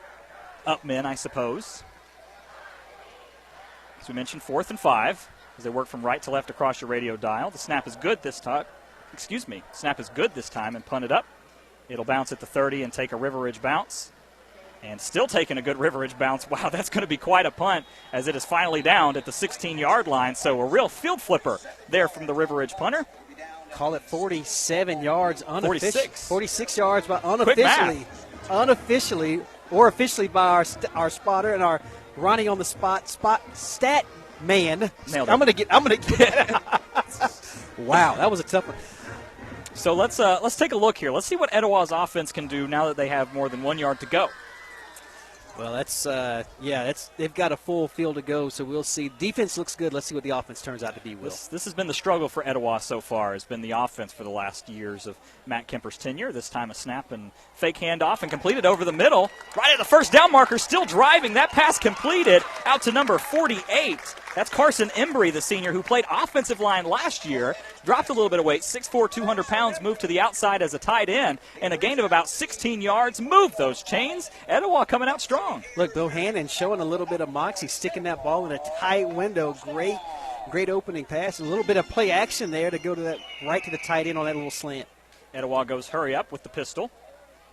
up men, I suppose. As we mentioned, 4th and 5 as they work from right to left across your radio dial. The snap is good this time. Snap is good this time and punted up. It'll bounce at the 30 and take a River Ridge bounce. And still taking a good River Ridge bounce. Wow, that's going to be quite a punt as it is finally downed at the 16-yard line. So a real field flipper there from the River Ridge punter.
Call it 47 yards. 46 yards, but unofficially or officially by our spotter and our Ronnie on the spot stat man.
Nailed it.
I'm gonna get Wow, that was a tough one.
So let's take a look here. Let's see what Etowah's offense can do now that they have more than 1 yard to go.
Well, they've got a full field to go, so we'll see. Defense looks good. Let's see what the offense turns out to be, Will.
This has been the struggle for Etowah so far, has been the offense for the last years of Matt Kemper's tenure. This time a snap and fake handoff and completed over the middle. Right at the first down marker, still driving. That pass completed out to number 48. That's Carson Embry, the senior, who played offensive line last year. Dropped a little bit of weight, 6'4", 200 pounds, moved to the outside as a tight end, and a gain of about 16 yards. Moved those chains. Etowah coming out strong.
Look, Bohannon showing a little bit of moxie, sticking that ball in a tight window. Great opening pass. A little bit of play action there to go to that right to the tight end on that little slant.
Etowah goes hurry up with the pistol.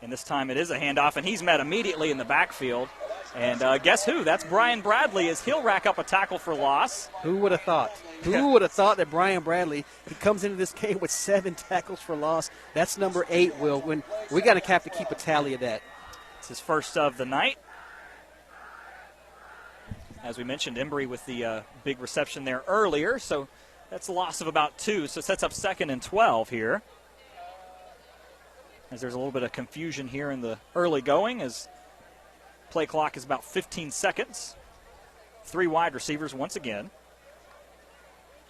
And this time it is a handoff, and he's met immediately in the backfield. And guess who? That's Brian Bradley as he'll rack up a tackle for loss.
Who would have thought? Who would have thought that Brian Bradley, he comes into this game with 7 tackles for loss? That's number 8, Will. When we got to have to keep a tally of that.
It's his first of the night. As we mentioned, Embry with the big reception there earlier, so that's a loss of about 2. So it sets up 2nd and 12 here. As there's a little bit of confusion here in the early going as play clock is about 15 seconds. 3 wide receivers once again.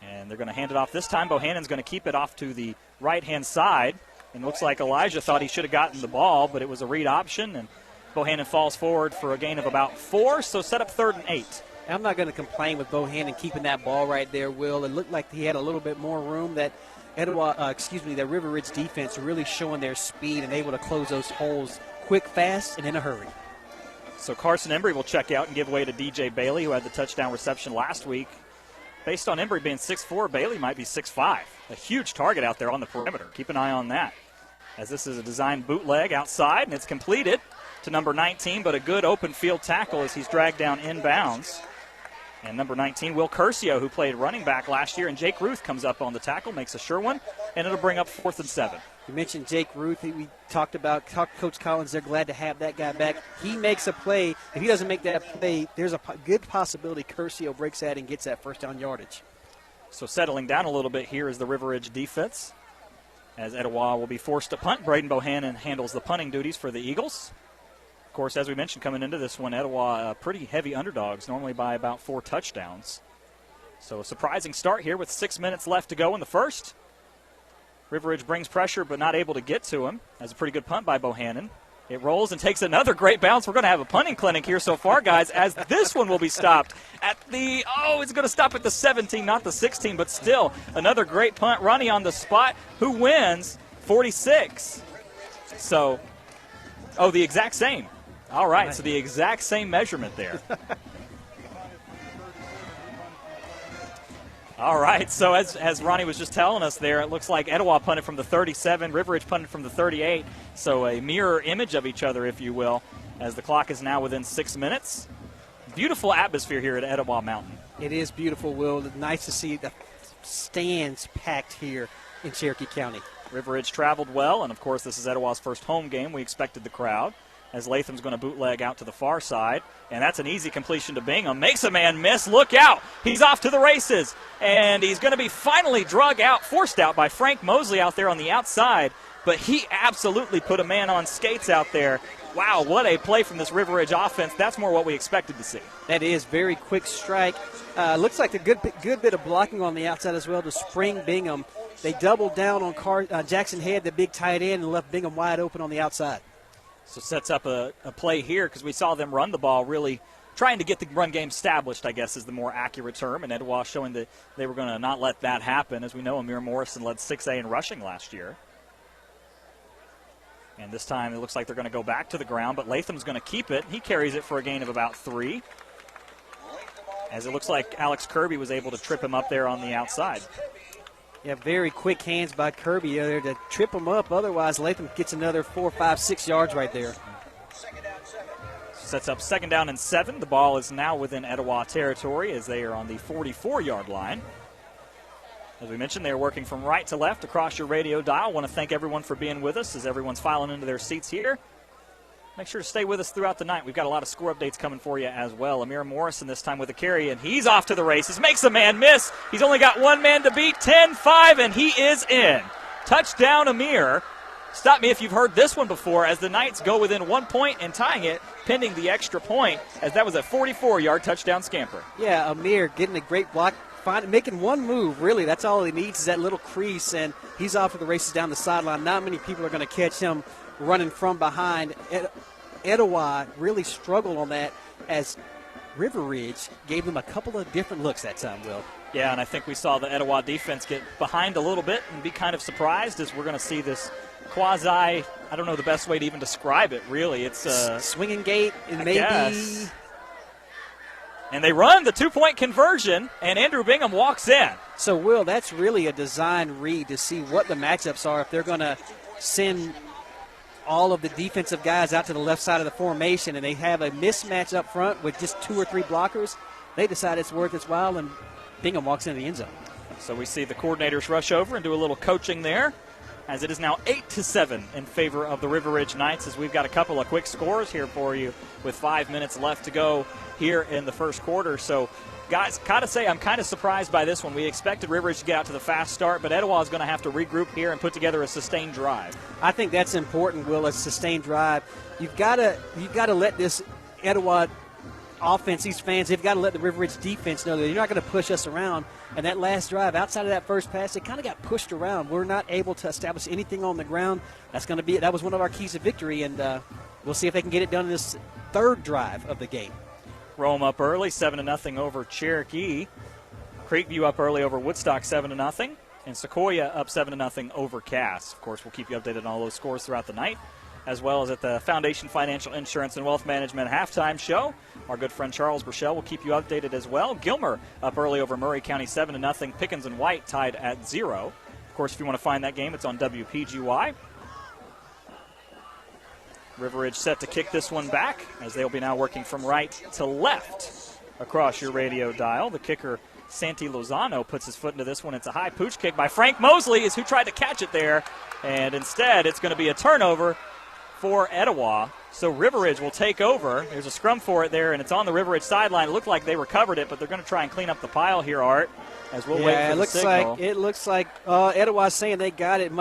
And they're going to hand it off this time. Bohannon's going to keep it off to the right-hand side. And looks like Elijah thought he should have gotten the ball, but it was a read option. And Bohannon falls forward for a gain of about 4, so set up 3rd and 8.
I'm not going to complain with Bohannon keeping that ball right there, Will. It looked like he had a little bit more room. That that River Ridge defense really showing their speed and able to close those holes quick, fast, and in a hurry.
So Carson Embry will check out and give way to DJ Bailey, who had the touchdown reception last week. Based on Embry being 6'4", Bailey might be 6'5". A huge target out there on the perimeter. Keep an eye on that. As this is a designed bootleg outside, and it's completed to number 19, but a good open field tackle as he's dragged down inbounds. And number 19, Will Curcio, who played running back last year, and Jake Ruth comes up on the tackle, makes a sure one, and it'll bring up 4th and 7.
You mentioned Jake Ruth. We talked about Coach Collins. They're glad to have that guy back. He makes a play. If he doesn't make that play, there's a good possibility Curcio breaks that and gets that first down yardage.
So settling down a little bit here is the River Ridge defense, as Etowah will be forced to punt. Braden Bohannon handles the punting duties for the Eagles. Of course, as we mentioned coming into this one, Etowah pretty heavy underdogs, normally by about 4 touchdowns. So a surprising start here with 6 minutes left to go in the first. River Ridge brings pressure but not able to get to him. That's a pretty good punt by Bohannon. It rolls and takes another great bounce. We're going to have a punting clinic here so far, guys, as this one will be stopped at the, it's going to stop at the 17, not the 16, but still another great punt. Ronnie on the spot, who wins 46. So, the exact same. All right, so the exact same measurement there. All right, so as Ronnie was just telling us there, it looks like Etowah punted from the 37, River Ridge punted from the 38, so a mirror image of each other, if you will, as the clock is now within 6 minutes. Beautiful atmosphere here at Etowah Mountain.
It is beautiful, Will. Nice to see the stands packed here in Cherokee County.
River Ridge traveled well, and, of course, this is Etowah's first home game. We expected the crowd, as Latham's going to bootleg out to the far side. And that's an easy completion to Bingham. Makes a man miss. Look out. He's off to the races. And he's going to be finally forced out by Frank Mosley out there on the outside. But he absolutely put a man on skates out there. Wow, what a play from this River Ridge offense. That's more what we expected to see.
That is very quick strike. Looks like a good bit of blocking on the outside as well to spring Bingham. They doubled down on Jackson Head, the big tight end, and left Bingham wide open on the outside.
So sets up a play here because we saw them run the ball, really trying to get the run game established, I guess is the more accurate term. And Etowah showing that they were going to not let that happen. As we know, Amir Morrison led 6A in rushing last year. And this time it looks like they're going to go back to the ground, but Latham's going to keep it. He carries it for a gain of about 3. As it looks like Alex Kirby was able to trip him up there on the outside.
Yeah, very quick hands by Kirby there to trip him up. Otherwise, Latham gets another 4, 5, 6 yards right there.
Sets up 2nd down and 7. The ball is now within Etowah territory as they are on the 44-yard line. As we mentioned, they are working from right to left across your radio dial. I want to thank everyone for being with us as everyone's filing into their seats here. Make sure to stay with us throughout the night. We've got a lot of score updates coming for you as well. Amir Morrison this time with a carry, and he's off to the races. Makes a man miss. He's only got one man to beat. 10-5, and he is in. Touchdown, Amir. Stop me if you've heard this one before, as the Knights go within 1 point and tying it, pending the extra point, as that was a 44-yard touchdown scamper.
Yeah, Amir getting a great block, making one move, really. That's all he needs is that little crease, and he's off to the races down the sideline. Not many people are going to catch him running from behind. Etowah really struggled on that, as River Ridge gave them a couple of different looks that time, Will.
Yeah, and I think we saw the Etowah defense get behind a little bit and be kind of surprised, as we're going to see this quasi, I don't know the best way to even describe it, really. It's a
swinging gate, and maybe.
Guess. And they run the 2-point conversion, and Andrew Bingham walks in.
So, Will, that's really a design read to see what the matchups are. If they're going to send all of the defensive guys out to the left side of the formation and they have a mismatch up front with just 2 or 3 blockers, they decide it's worth its while, and Bingham walks into the end zone.
So we see the coordinators rush over and do a little coaching there, as it is now 8-7 in favor of the River Ridge Knights, as we've got a couple of quick scores here for you with 5 minutes left to go here in the first quarter. So, guys, gotta say I'm kind of surprised by this one. We expected River Ridge to get out to the fast start, but Etowah is going to have to regroup here and put together a sustained drive.
I think that's important, Will, a sustained drive. You've got to let this Etowah offense, these fans, they've got to let the River Ridge defense know that you're not going to push us around. And that last drive, outside of that first pass, it kind of got pushed around. We're not able to establish anything on the ground. That was one of our keys to victory, and we'll see if they can get it done in this third drive of the game.
Rome up early, 7-0 over Cherokee. Creekview up early over Woodstock, 7-0. And Sequoia up 7-0 over Cass. Of course, we'll keep you updated on all those scores throughout the night, as well as at the Foundation Financial Insurance and Wealth Management halftime show. Our good friend Charles Burchell will keep you updated as well. Gilmer up early over Murray County, 7-0. Pickens and White tied at 0. Of course, if you want to find that game, it's on WPGY. River Ridge set to kick this one back, as they'll be now working from right to left across your radio dial. The kicker, Santi Lozano, puts his foot into this one. It's a high pooch kick by Frank Mosley, is who tried to catch it there. And instead, it's going to be a turnover for Etowah. So River Ridge will take over. There's a scrum for it there, and it's on the River Ridge sideline. It looked like they recovered it, but they're going to try and clean up the pile here, Art, as we'll wait for the signal.
It looks like Etowah's saying they got it.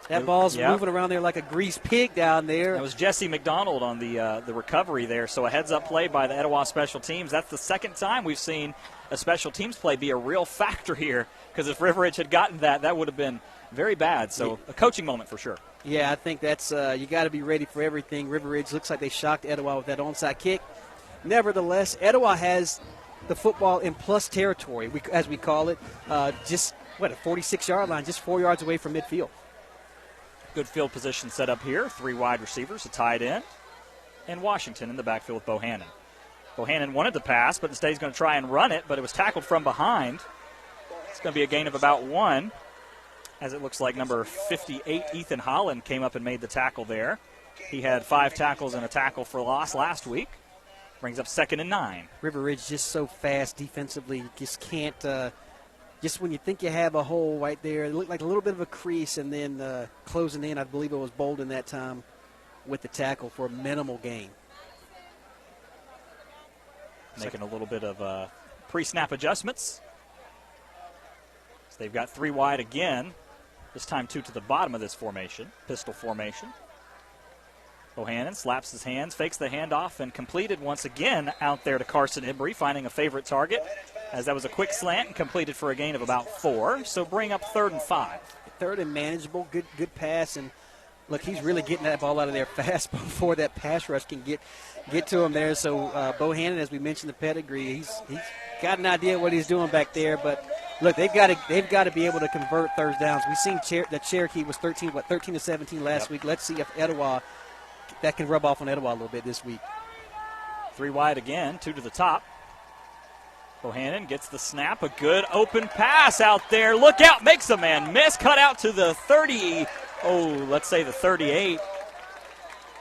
That ball's moving around there like a greased pig down there.
That was Jesse McDonald on the recovery there. So a heads-up play by the Etowah special teams. That's the second time we've seen a special teams play be a real factor here, because if River Ridge had gotten that would have been very bad. So a coaching moment for sure.
Yeah, I think that's you got to be ready for everything. River Ridge looks like they shocked Etowah with that onside kick. Nevertheless, Etowah has the football in plus territory, as we call it, just a 46-yard line, just 4 yards away from midfield.
Good field position set up here. 3 wide receivers, a tight end, and Washington in the backfield with Bohannon. Bohannon wanted to pass, but instead he's going to try and run it, but it was tackled from behind. It's going to be a gain of about 1, as it looks like number 58, Ethan Holland, came up and made the tackle there. He had 5 tackles and a tackle for loss last week. Brings up 2nd and 9.
River Ridge just so fast defensively, just can't just when you think you have a hole right there, it looked like a little bit of a crease, and then closing in, I believe it was Bolden that time with the tackle for a minimal gain.
Making a little bit of pre-snap adjustments. So they've got 3 wide again, this time 2 to the bottom of this formation, pistol formation. Bohannon slaps his hands, fakes the handoff, and completed once again out there to Carson Embry, finding a favorite target, as that was a quick slant and completed for a gain of about 4. So bring up 3rd and 5.
3rd and manageable, good pass, and look, he's really getting that ball out of there fast before that pass rush can get to him there. So Bohannon, as we mentioned the pedigree, he's got an idea what he's doing back there, but look, they've got to be able to convert third downs. We've seen that Cherokee was 13 to 17 last week. Let's see if Etowah, that can rub off on Etowah a little bit this week.
3 wide again, 2 to the top. Bohannon gets the snap, a good open pass out there. Look out, makes a man miss, cut out to the 30, let's say the 38.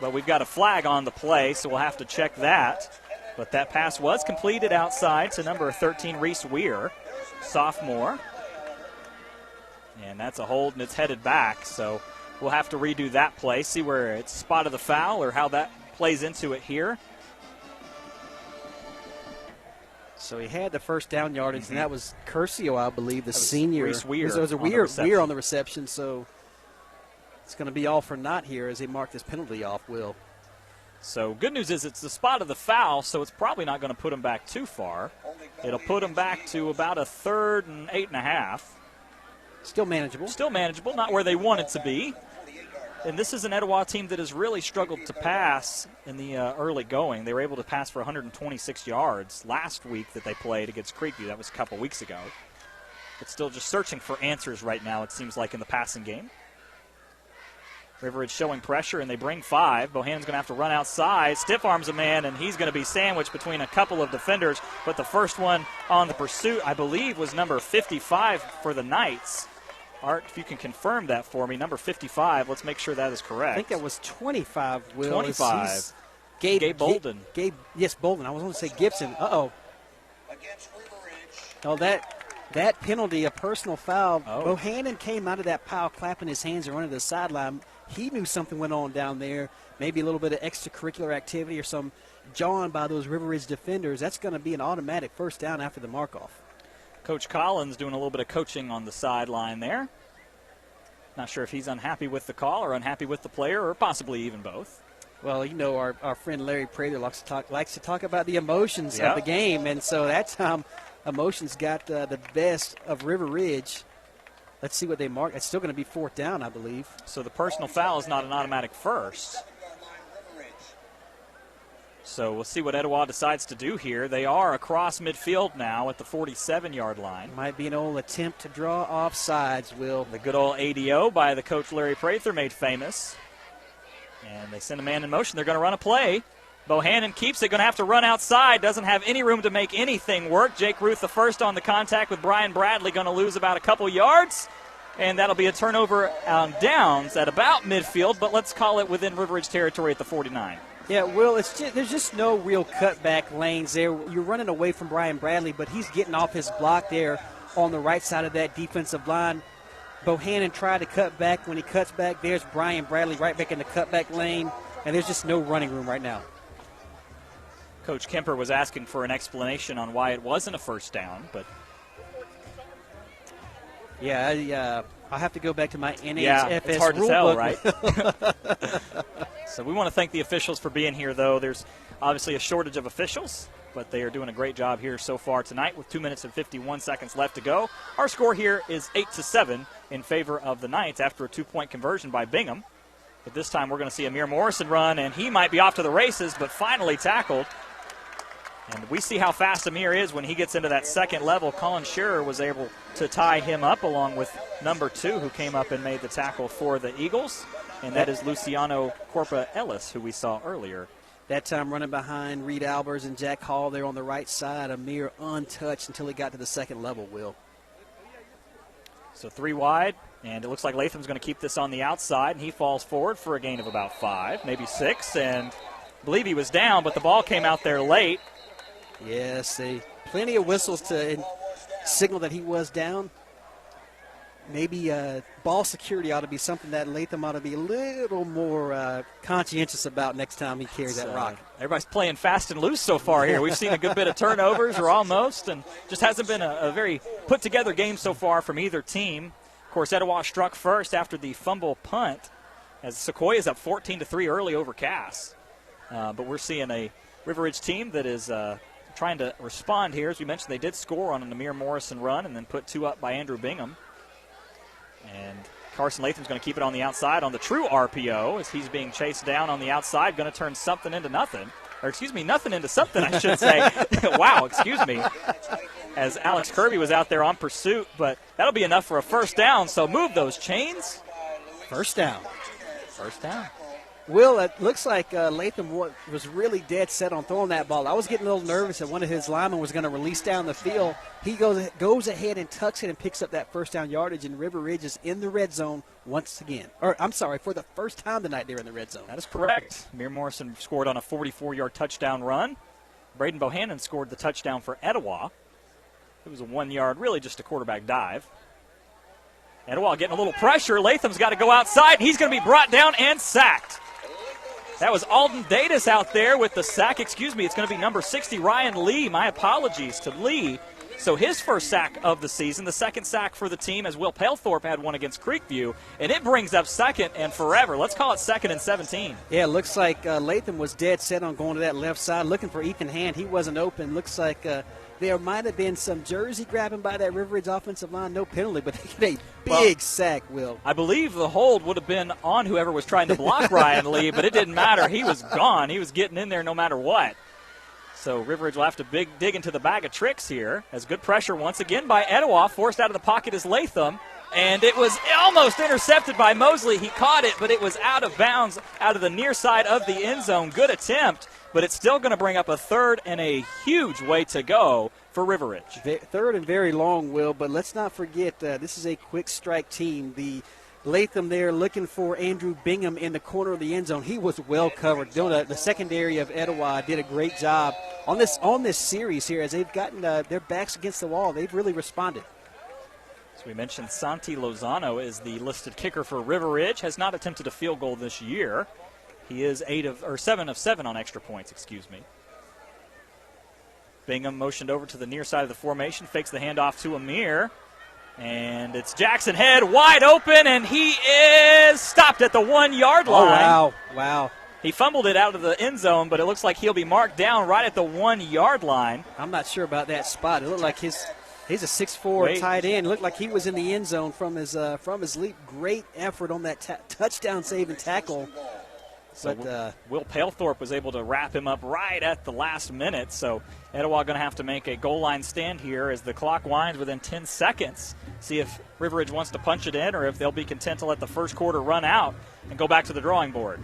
But we've got a flag on the play, so we'll have to check that. But that pass was completed outside to number 13, Reese Weir, sophomore. And that's a hold, and it's headed back, so we'll have to redo that play, see where it's spotted the foul or how that plays into it here.
So he had the first down yardage, and that was Curcio, I believe, the senior.
Reese Weir.
It was a Weir on the reception. So It's going to be all for naught here as they mark this penalty off, Will.
So good news is it's the spot of the foul, so it's probably not going to put them back too far. It'll put them back to about a 3rd and 8.5.
Still manageable.
Still manageable, not where they want it to be. And this is an Etowah team that has really struggled to pass in the early going. They were able to pass for 126 yards last week that they played against Creekview. That was a couple weeks ago. But still just searching for answers right now, it seems like, in the passing game. River Ridge showing pressure, and they bring 5. Bohannon's going to have to run outside, stiff arms a man, and he's going to be sandwiched between a couple of defenders. But the first one on the pursuit, I believe, was number 55 for the Knights. Art, if you can confirm that for me, number 55. Let's make sure that is correct.
I think that was 25, Will.
25.
Gabe
Bolden.
Yes, Bolden. I was going to say Gibson. Uh-oh. Oh, that penalty, a personal foul.
Oh.
Bohannon came out of that pile clapping his hands and running to the sideline. He knew something went on down there, maybe a little bit of extracurricular activity or some jawing by those River Ridge defenders. That's going to be an automatic first down after the mark-off.
Coach Collins doing a little bit of coaching on the sideline there. Not sure if he's unhappy with the call or unhappy with the player or possibly even both.
Well, you know, our friend Larry Prather likes to talk about the emotions of the game, and so that time emotions got the best of River Ridge. Let's see what they mark. It's still going to be 4th down, I believe.
So the personal foul is not an automatic first. So we'll see what Etowah decides to do here. They are across midfield now at the 47-yard line.
Might be an old attempt to draw offsides, Will.
The good old ADO by the coach Larry Prather made famous. And they send a man in motion. They're going to run a play. Bohannon keeps it, going to have to run outside. Doesn't have any room to make anything work. Jake Ruth the first on the contact with Brian Bradley, going to lose about a couple yards. And that'll be a turnover on downs at about midfield, but let's call it within River Ridge territory at the 49.
Yeah, Will, there's just no real cutback lanes there. You're running away from Brian Bradley, but he's getting off his block there on the right side of that defensive line. Bohannon tried to cut back. When he cuts back, there's Brian Bradley right back in the cutback lane, and there's just no running room right now.
Coach Kemper was asking for an explanation on why it wasn't a first down, but
yeah, I'll have to go back to my NHFS
it's hard to tell,
book.
Right? So we want to thank the officials for being here, though. There's obviously a shortage of officials, but they are doing a great job here so far tonight with 2 minutes and 51 seconds left to go. Our score here is 8-7 in favor of the Knights after a 2-point conversion by Bingham. But this time we're going to see Amir Morrison run, and he might be off to the races, but finally tackled. And we see how fast Amir is when he gets into that second level. Colin Shearer was able to tie him up along with number 2, who came up and made the tackle for the Eagles. And that is Luciano Corpa Ellis, who we saw earlier.
That time running behind Reed Albers and Jack Hall there on the right side. Amir untouched until he got to the second level, Will.
So 3 wide, and it looks like Latham's going to keep this on the outside, and he falls forward for a gain of about 5, maybe 6, and I believe he was down, but the ball came out there late.
Yes, plenty of whistles to signal that he was down. Maybe ball security ought to be something that Latham ought to be a little more conscientious about next time he carries that rock.
Everybody's playing fast and loose so far here. We've seen a good bit of turnovers, or almost, and just hasn't been a very put-together game so far from either team. Of course, Etowah struck first after the fumble punt, as Sequoia's up 14-3 early over Cass. But we're seeing a River Ridge team that is trying to respond here. As we mentioned, they did score on an Amir Morrison run and then put 2 up by Andrew Bingham. And Carson Latham's going to keep it on the outside on the true RPO as he's being chased down on the outside, going to turn something into nothing. Or, excuse me, nothing into something, I should say. Wow, excuse me. As Alex Kirby was out there on pursuit, but that'll be enough for a first down, so move those chains.
First down.
First down.
Will, it looks like Latham was really dead set on throwing that ball. I was getting a little nervous that one of his linemen was going to release down the field. He goes ahead and tucks it and picks up that first down yardage, and River Ridge is in the red zone once again. Or, I'm sorry, for the first time tonight they're in the red zone.
That is correct. Amir Morrison scored on a 44-yard touchdown run. Braden Bohannon scored the touchdown for Etowah. It was a 1-yard, really just a quarterback dive. Etowah getting a little pressure. Latham's got to go outside, and he's going to be brought down and sacked. That was Alden Datus out there with the sack. Excuse me, it's going to be number 60, Ryan Lee. My apologies to Lee. So his first sack of the season, the second sack for the team, as Will Palethorpe had one against Creekview, and it brings up second and forever. Let's call it 2nd and 17.
Yeah, it looks like Latham was dead set on going to that left side, looking for Ethan Hand. He wasn't open. Looks like there might have been some jersey grabbing by that River Ridge offensive line. No penalty, but they get a big sack, Will.
I believe the hold would have been on whoever was trying to block Ryan Lee, but it didn't matter. He was gone. He was getting in there no matter what. So River Ridge will have to dig into the bag of tricks here. As good pressure once again by Etowah, forced out of the pocket is Latham. And it was almost intercepted by Mosley. He caught it, but it was out of bounds, out of the near side of the end zone. Good attempt, but it's still going to bring up a third and a huge way to go for River Ridge.
Third and very long, Will, but let's not forget this is a quick strike team. The Latham there looking for Andrew Bingham in the corner of the end zone. He was well covered. The secondary of Etowah did a great job on this series here as they've gotten their backs against the wall. They've really responded.
As we mentioned, Santi Lozano is the listed kicker for River Ridge. Has not attempted a field goal this year. He is 7 of 7 on extra points, excuse me. Bingham motioned over to the near side of the formation, fakes the handoff to Amir. And it's Jackson Head wide open, and he is stopped at the 1-yard line.
Oh, wow.
He fumbled it out of the end zone, but it looks like he'll be marked down right at the 1-yard line.
I'm not sure about that spot. It looked like he's a 6'4" tight end. It looked like he was in the end zone from his leap. Great effort on that touchdown save and tackle.
So Will Palethorpe was able to wrap him up right at the last minute. So Etowah going to have to make a goal line stand here as the clock winds within 10 seconds. See if River Ridge wants to punch it in or if they'll be content to let the first quarter run out and go back to the drawing board.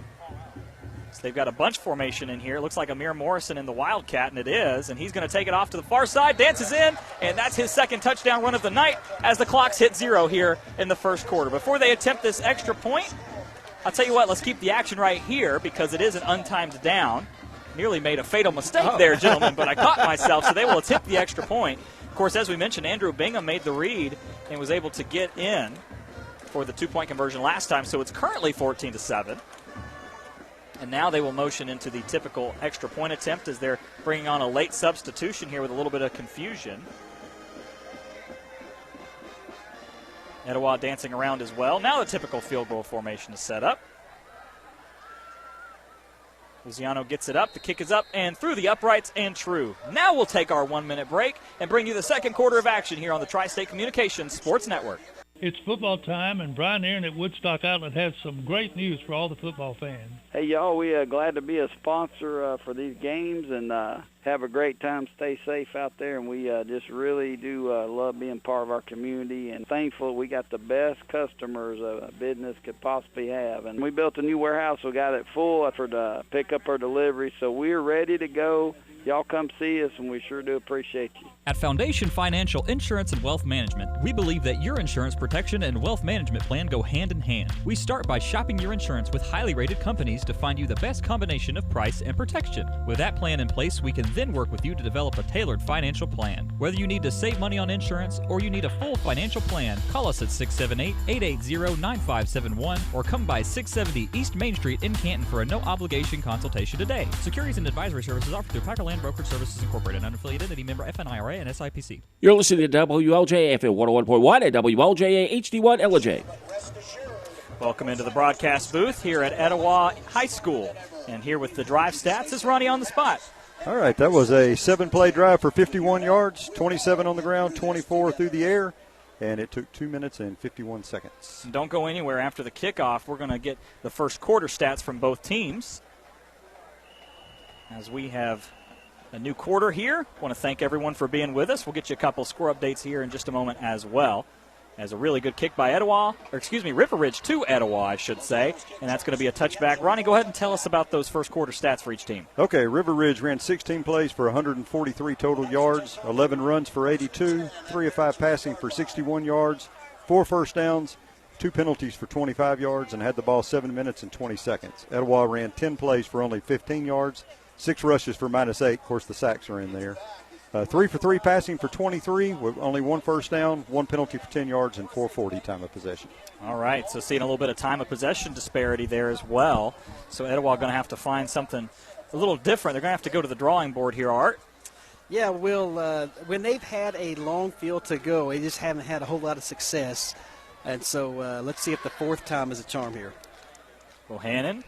So they've got a bunch formation in here. It looks like Amir Morrison in the Wildcat, and it is. And he's going to take it off to the far side, dances in, and that's his second touchdown run of the night as the clocks hit 0 here in the first quarter. Before they attempt this extra point, I'll tell you what, let's keep the action right here because it is an untimed down. Nearly made a fatal mistake there, gentlemen, but I caught myself, so they will attempt the extra point. Of course, as we mentioned, Andrew Bingham made the read and was able to get in for the 2-point conversion last time, so it's currently 14-7. And now they will motion into the typical extra point attempt as they're bringing on a late substitution here with a little bit of confusion. Etowah dancing around as well. Now the typical field goal formation is set up. Luciano gets it up. The kick is up and through the uprights and true. Now we'll take our 1-minute break and bring you the second quarter of action here on the Tri-State Communications Sports Network.
It's football time, and Brian Aaron at Woodstock Outlet has some great news for all the football fans.
Hey, y'all, we are glad to be a sponsor for these games and have a great time. Stay safe out there, and we just really do love being part of our community. And thankful we got the best customers a business could possibly have. And we built a new warehouse. We got it full for the pickup or delivery, so we're ready to go. Y'all come see us, and we sure do appreciate you.
At Foundation Financial Insurance and Wealth Management, we believe that your insurance protection and wealth management plan go hand in hand. We start by shopping your insurance with highly rated companies to find you the best combination of price and protection. With that plan in place, we can then work with you to develop a tailored financial plan. Whether you need to save money on insurance or you need a full financial plan, call us at 678-880-9571 or come by 670 East Main Street in Canton for a no-obligation consultation today. Securities and advisory services offered through Packerland Brokerage Services Incorporated, an unaffiliated entity, member FNIRA and SIPC.
You're listening to WLJA FM 101.1 at WLJA HD1 LJ.
Welcome into the broadcast booth here at Etowah High School. And here with the drive stats is Ronnie on the spot.
All right, that was a 7-play drive for 51 yards, 27 on the ground, 24 through the air, and it took 2 minutes and 51 seconds.
And don't go anywhere after the kickoff. We're going to get the first quarter stats from both teams. As we have a new quarter here. Want to thank everyone for being with us. We'll get you a couple score updates here in just a moment as well. As a really good kick by River Ridge to Etowah, I should say. And that's going to be a touchback. Ronnie, go ahead and tell us about those first quarter stats for each team.
Okay, River Ridge ran 16 plays for 143 total yards, 11 runs for 82, 3 of 5 passing for 61 yards, 4 first downs, 2 penalties for 25 yards, and had the ball 7 minutes and 20 seconds. Etowah ran 10 plays for only 15 yards, 6 rushes for -8. Of course, the sacks are in there. 3 for 3 passing for 23 with only 1 first down, 1 penalty for 10 yards, and 4:40 time of possession.
All right, so seeing a little bit of time of possession disparity there as well. So Etowah going to have to find something a little different. They're going to have to go to the drawing board here, Art.
Yeah, Will, when they've had a long field to go, they just haven't had a whole lot of success. And so let's see if the fourth time is a charm here.
Bohannon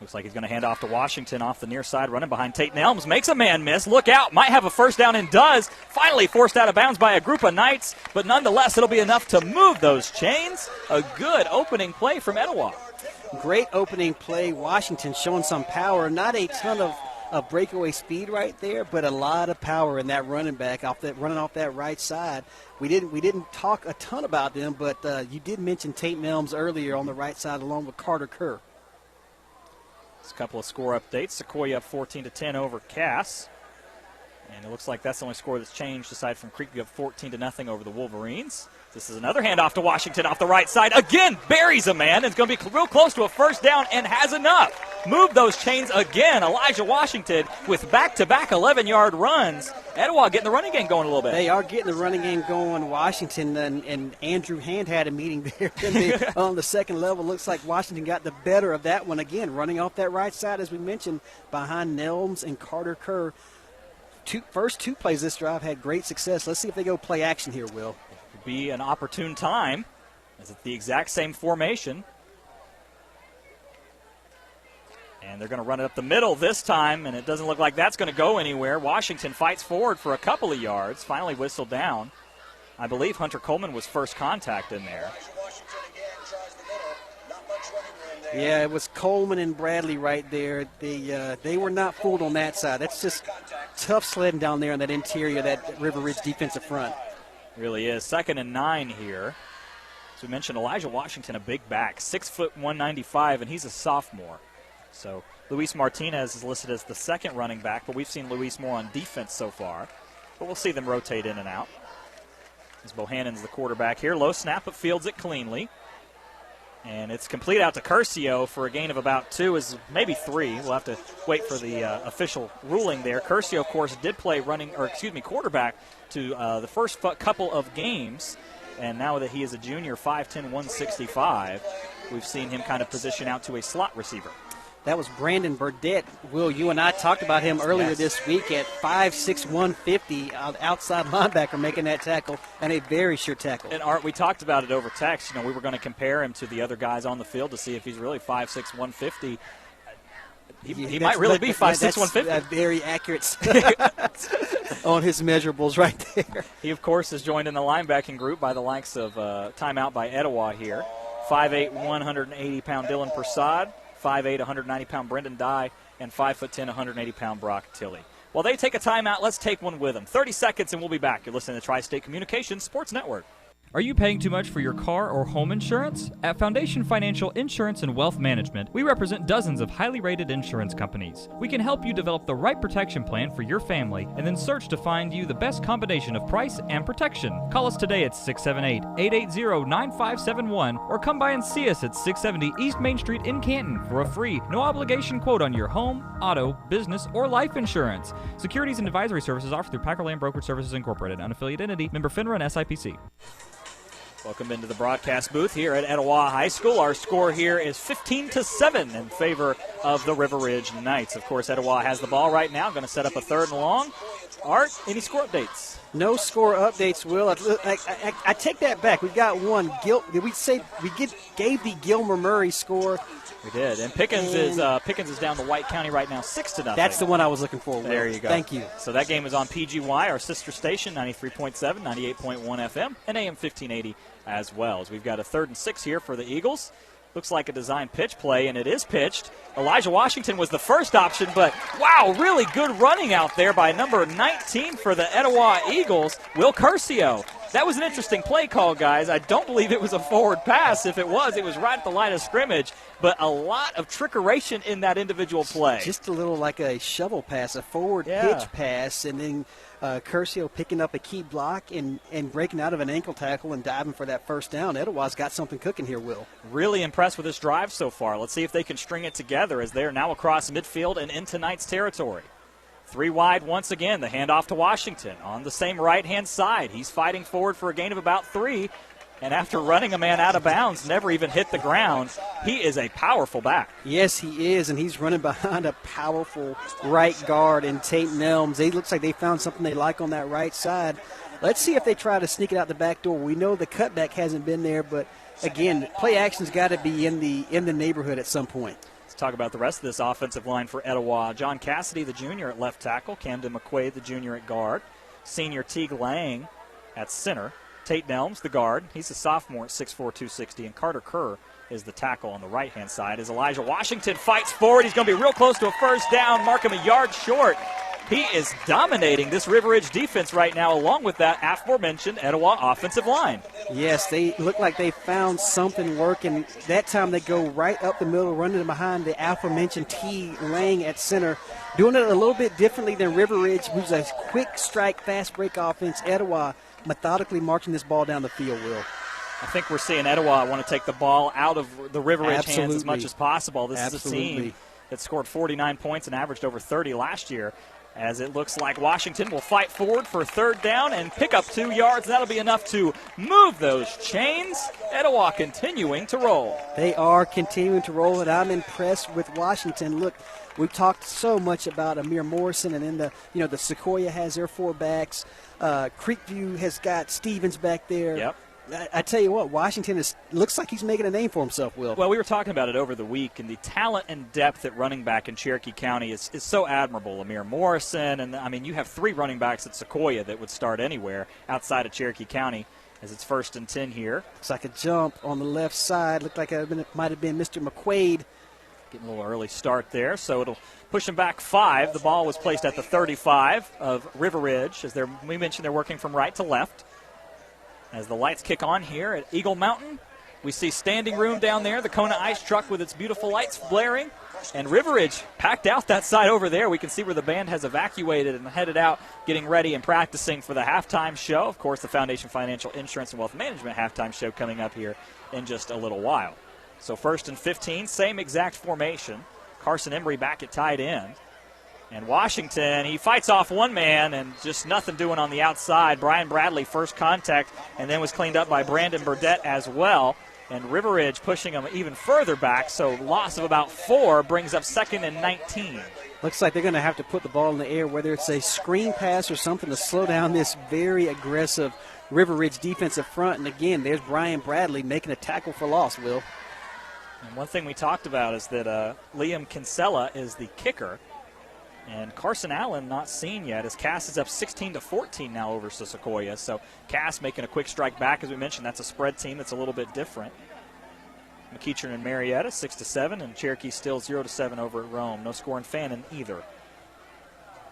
looks like he's going to hand off to Washington off the near side, running behind Tate Nelms. Makes a man miss. Look out. Might have a first down and does. Finally forced out of bounds by a group of Knights. But nonetheless, it'll be enough to move those chains. A good opening play from Etowah.
Great opening play. Washington showing some power. Not a ton of breakaway speed right there, but a lot of power in that running back running off that right side. We didn't talk a ton about them, but you did mention Tate Nelms earlier on the right side along with Carter Kerr.
Just a couple of score updates. Sequoia up 14-10 over Cass. And it looks like that's the only score that's changed aside from Creekview up 14-0 over the Wolverines. This is another handoff to Washington off the right side. Again, buries a man. It's going to be real close to a first down and has enough. Move those chains again. Elijah Washington with back-to-back 11-yard runs. Etowah getting the running game going a little bit.
They are getting the running game going. Washington and Andrew Hand had a meeting there on the second level. Looks like Washington got the better of that one again, running off that right side, as we mentioned, behind Nelms and Carter Kerr. First two plays this drive had great success. Let's see if they go play action here, Will.
Be an opportune time, as it's the exact same formation. And they're going to run it up the middle this time, and it doesn't look like that's going to go anywhere. Washington fights forward for a couple of yards, finally whistled down. I believe Hunter Coleman was first contact in there.
Yeah, it was Coleman and Bradley right there. They were not fooled on that side. That's just tough sledding down there in that interior, that River Ridge defensive front.
Really is. 2nd and 9 here. As we mentioned, Elijah Washington, a big back, 6 foot 195, and he's a sophomore. So Luis Martinez is listed as the second running back, but we've seen Luis more on defense so far. But we'll see them rotate in and out. As Bohannon's the quarterback here. Low snap, but fields it cleanly. And it's complete out to Curcio for a gain of about 2, is maybe 3. We'll have to wait for the official ruling there. Curcio, of course, did play quarterback to the first couple of games. And now that he is a junior, 5'10", 165, we've seen him kind of position out to a slot receiver.
That was Brandon Burdette. Will, you and I talked about him earlier this week at 5'6", 150, outside linebacker making that tackle, and a very sure tackle.
And Art, we talked about it over text. We were going to compare him to the other guys on the field to see if he's really 5'6", 150. He might really be 5'6", 150.
Very accurate on his measurables right there.
He, of course, is joined in the linebacking group by the likes of timeout by Etowah here. 5'8", 180-pound Dylan Prasad. 5'8", 190-pound Brendan Dye, and 5'10", 180-pound Brock Tilley. While they take a timeout, let's take one with them. 30 seconds and we'll be back. You're listening to Tri-State Communications Sports Network.
Are you paying too much for your car or home insurance? At Foundation Financial Insurance and Wealth Management, we represent dozens of highly rated insurance companies. We can help you develop the right protection plan for your family and then search to find you the best combination of price and protection. Call us today at 678-880-9571 or come by and see us at 670 East Main Street in Canton for a free, no obligation quote on your home, auto, business, or life insurance. Securities and advisory services offered through Packer Land Brokerage Services Incorporated, unaffiliated entity, member FINRA and SIPC.
Welcome into the broadcast booth here at Etowah High School. Our score here is 15-7 in favor of the River Ridge Knights. Of course, Etowah has the ball right now, going to set up a 3rd and long. Art, any score updates?
No score updates, Will. I take that back. We got one. Did we say we gave the Gilmer Murray score?
We did. And Pickens is down to White County right now, 6-0.
That's the one I was looking for, Will.
There you go.
Thank you.
So that game is on PGY, our sister station, 93.7, 98.1 FM, and AM 1580 as well. As we've got a 3rd and 6 here for the Eagles. Looks like a design pitch play, and it is pitched. Elijah Washington was the first option, but wow, really good running out there by number 19 for the Etowah Eagles, Will Curcio. That was an interesting play call, guys. I don't believe it was a forward pass. If it was right at the line of scrimmage, but a lot of trickeration in that individual play.
Just a little like a shovel pass, a forward pitch pass, and then Curcio picking up a key block and breaking out of an ankle tackle and diving for that first down. Etowah's got something cooking here, Will.
Really impressed with this drive so far. Let's see if they can string it together as they're now across midfield and into Knights territory. 3 wide once again. The handoff to Washington on the same right-hand side. He's fighting forward for a gain of about 3. And after running a man out of bounds, never even hit the ground, he is a powerful back.
Yes, he is, and he's running behind a powerful right guard in Tate Nelms. It looks like they found something they like on that right side. Let's see if they try to sneak it out the back door. We know the cutback hasn't been there, but, again, play action's got to be in the neighborhood at some point.
Let's talk about the rest of this offensive line for Etowah. John Cassidy, the junior, at left tackle. Camden McQuaid, the junior, at guard. Senior Teague Lang at center. Tate Nelms, the guard. He's a sophomore at 6'4", 260. And Carter Kerr is the tackle on the right-hand side. As Elijah Washington fights forward, he's going to be real close to a first down. Mark him a yard short. He is dominating this River Ridge defense right now, along with that aforementioned Etowah offensive line.
Yes, they look like they found something working. That time they go right up the middle, running behind the aforementioned T. Lang at center, doing it a little bit differently than River Ridge, who's a quick strike, fast break offense. Etowah methodically marching this ball down the field, Will.
I think we're seeing Etowah want to take the ball out of the River Ridge hands as much as possible. This is a team that scored 49 points and averaged over 30 last year. As it looks like Washington will fight forward for third down and pick up 2 yards. That'll be enough to move those chains. Etowah continuing to roll.
They are continuing to roll, and I'm impressed with Washington. Look, we've talked so much about Amir Morrison, and then the Sequoia has their 4 backs. Creekview has got Stevens back there.
Yep.
I tell you what, Washington looks like he's making a name for himself, Will.
Well, we were talking about it over the week, and the talent and depth at running back in Cherokee County is so admirable. Amir Morrison, and I mean, you have 3 running backs at Sequoia that would start anywhere outside of Cherokee County as it's 1st and 10 here.
Looks like a jump on the left side. Looked like it might have been Mr. McQuaid.
Getting a little early start there, so it'll push him back 5. The ball was placed at the 35 of River Ridge. As we mentioned, they're working from right to left. As the lights kick on here at Eagle Mountain, we see standing room down there, the Kona ice truck with its beautiful lights blaring, and River Ridge packed out that side over there. We can see where the band has evacuated and headed out, getting ready and practicing for the halftime show. Of course, the Foundation Financial Insurance and Wealth Management halftime show coming up here in just a little while. So 1st and 15, same exact formation. Carson Embry back at tight end. And Washington, he fights off one man and just nothing doing on the outside. Brian Bradley, first contact, and then was cleaned up by Brandon Burdette as well. And River Ridge pushing him even further back, so loss of about 4 brings up 2nd and 19.
Looks like they're going to have to put the ball in the air, whether it's a screen pass or something to slow down this very aggressive River Ridge defensive front. And again, there's Brian Bradley making a tackle for loss, Will.
And one thing we talked about is that Liam Kinsella is the kicker. And Carson Allen not seen yet, as Cass is up 16-14 now over Sequoia. So Cass making a quick strike back, as we mentioned. That's a spread team that's a little bit different. McEachern and Marietta 6-7, and Cherokee still 0-7 over at Rome. No score in Fannin either.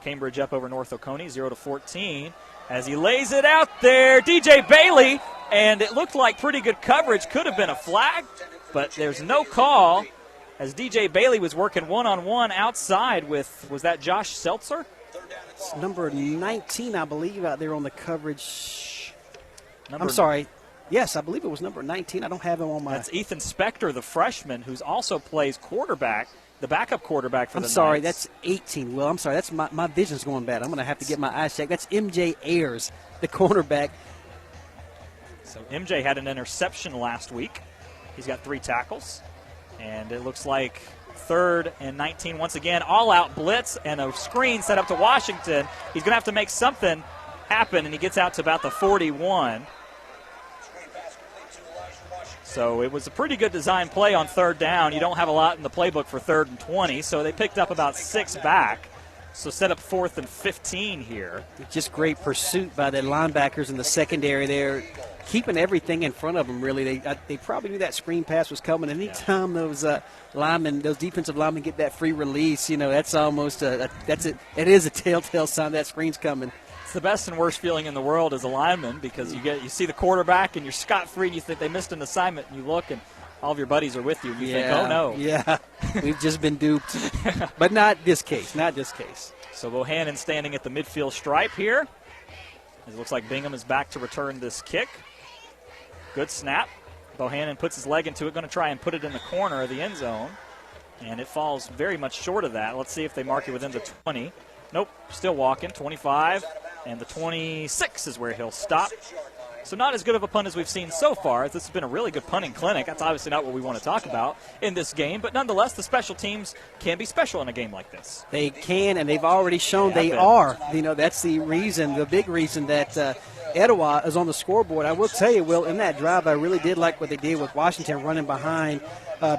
Cambridge up over North Oconee 0-14. As he lays it out there, DJ Bailey, and it looked like pretty good coverage. Could have been a flag, but there's no call. As DJ Bailey was working one-on-one outside with, was that Josh Seltzer?
It's number 19, I believe, out there on the coverage. I'm sorry. Yes, I believe it was number 19. I don't have him on my.
That's Ethan Spector, the freshman, who also plays quarterback, the backup quarterback for the Knights.
I'm sorry, that's 18, Will. I'm sorry, that's my vision's going bad. I'm going to have to get my eyes checked. That's MJ Ayers, the cornerback.
So MJ had an interception last week. He's got 3 tackles. And it looks like 3rd and 19 once again. All-out blitz and a screen set up to Washington. He's going to have to make something happen, and he gets out to about the 41. So it was a pretty good design play on 3rd down. You don't have a lot in the playbook for 3rd and 20, so they picked up about 6 back. So set up 4th and 15 here.
Just great pursuit by the linebackers in the secondary there, keeping everything in front of them, really. They probably knew that screen pass was coming. Anytime those those defensive linemen get that free release, that's almost that's it. It is a telltale sign that screen's coming.
It's the best and worst feeling in the world as a lineman, because you see the quarterback and you're scot-free and you think they missed an assignment, and you look and all of your buddies are with you. You think, oh, no.
Yeah, we've just been duped. But not this case, not this case.
So Bohannon standing at the midfield stripe here. It looks like Bingham is back to return this kick. Good snap. Bohannon puts his leg into it, going to try and put it in the corner of the end zone. And it falls very much short of that. Let's see if they mark it within the 20. Nope, still walking. 25, and the 26 is where he'll stop. So not as good of a punt as we've seen so far. This has been a really good punting clinic. That's obviously not what we want to talk about in this game. But nonetheless, the special teams can be special in a game like this.
They can, and they've already shown they are. That's the reason, the big reason that Etowah is on the scoreboard. I will tell you, Will, in that drive, I really did like what they did with Washington running behind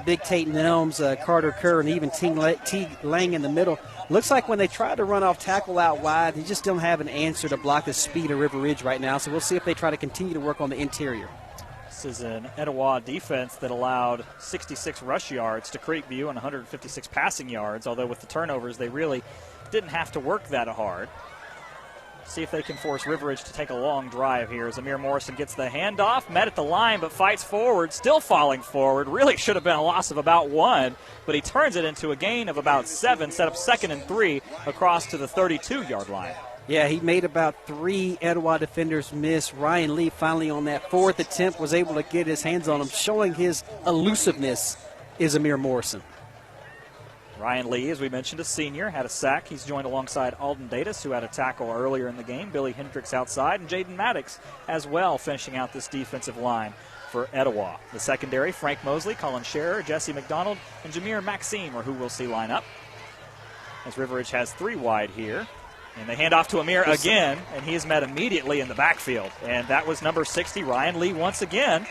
Big Tate Nelms, Carter Kerr, and even Teague Lang in the middle. Looks like when they tried to run off tackle out wide, they just don't have an answer to block the speed of River Ridge right now. So we'll see if they try to continue to work on the interior.
This is an Etowah defense that allowed 66 rush yards to Creekview and 156 passing yards, although with the turnovers, they really didn't have to work that hard. See if they can force River Ridge to take a long drive here as Amir Morrison gets the handoff, met at the line but fights forward, still falling forward. Really should have been a loss of about 1, but he turns it into a gain of about 7, set up 2nd and 3 across to the 32-yard line.
Yeah, he made about 3 Etowah defenders miss. Ryan Lee finally on that 4th attempt was able to get his hands on him, showing his elusiveness is Amir Morrison.
Ryan Lee, as we mentioned, a senior, had a sack. He's joined alongside Alden Datus, who had a tackle earlier in the game. Billy Hendricks outside, and Jaden Maddox as well, finishing out this defensive line for Etowah. The secondary, Frank Mosley, Colin Shearer, Jesse McDonald, and Jameer Maxime are who we'll see line up. As River Ridge has 3 wide here. And they hand off to Amir again, and he is met immediately in the backfield. And that was number 60, Ryan Lee, once again.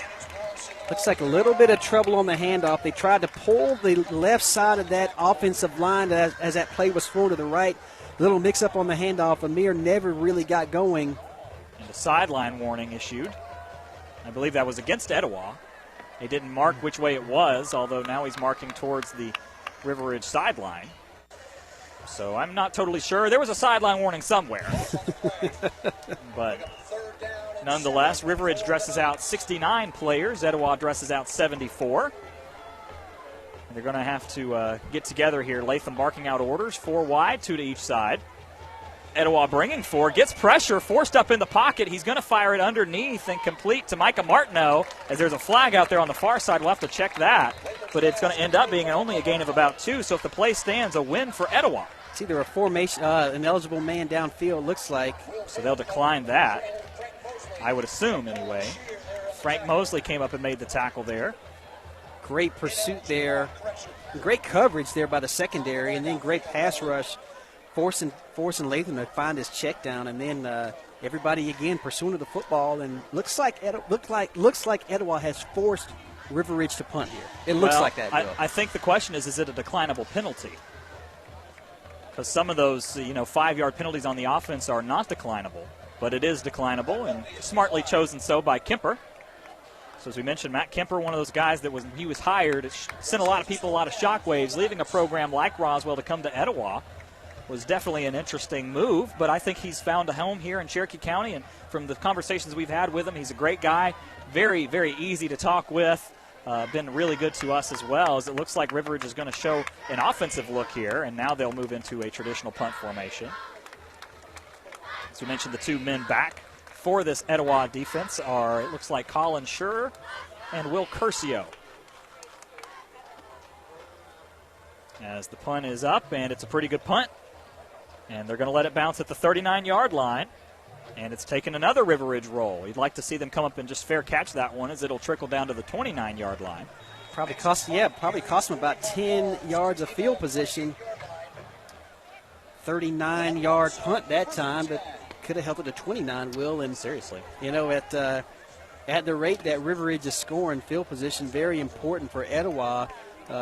Looks like a little bit of trouble on the handoff. They tried to pull the left side of that offensive line as that play was thrown to the right. Little mix-up on the handoff. Amir never really got going.
And a sideline warning issued. I believe that was against Etowah. They didn't mark which way it was, although now he's marking towards the River Ridge sideline. So I'm not totally sure. There was a sideline warning somewhere. But nonetheless, River Ridge dresses out 69 players. Etowah dresses out 74. And they're going to have to get together here. Latham barking out orders, 4 wide, 2 to each side. Etowah bringing 4, gets pressure, forced up in the pocket. He's going to fire it underneath and complete to Micah Martineau, as there's a flag out there on the far side. We'll have to check that. But it's going to end up being only a gain of about 2. So if the play stands, a win for Etowah.
It's either a formation, an eligible man downfield, looks like.
So they'll decline that, I would assume anyway. Frank Mosley came up and made the tackle there.
Great pursuit there. Great coverage there by the secondary, and then great pass rush, forcing Latham to find his check down, and then everybody again pursuing the football. And looks like Etowah has forced River Ridge to punt here. It looks like that.
I think the question is it a declinable penalty? Because some of those, 5-yard penalties on the offense are not declinable. But it is declinable, and smartly chosen so by Kemper. So as we mentioned, Matt Kemper, one of those guys that when he was hired, it sent a lot of people a lot of shockwaves. Leaving a program like Roswell to come to Etowah was definitely an interesting move. But I think he's found a home here in Cherokee County, and from the conversations we've had with him, he's a great guy. Very, very easy to talk with. Been really good to us as well, as it looks like River Ridge is going to show an offensive look here, and now they'll move into a traditional punt formation. As we mentioned, the 2 men back for this Etowah defense are, it looks like, Colin Shearer and Will Curcio. As the punt is up, and it's a pretty good punt, and they're going to let it bounce at the 39-yard line. And it's taken another River Ridge roll. You'd like to see them come up and just fair catch that one, as it'll trickle down to the 29-yard line.
Probably cost them about 10 yards of field position. 39-yard punt that time, but could have helped it to 29, Will. And
seriously,
at the rate that River Ridge is scoring, field position very important for Etowah.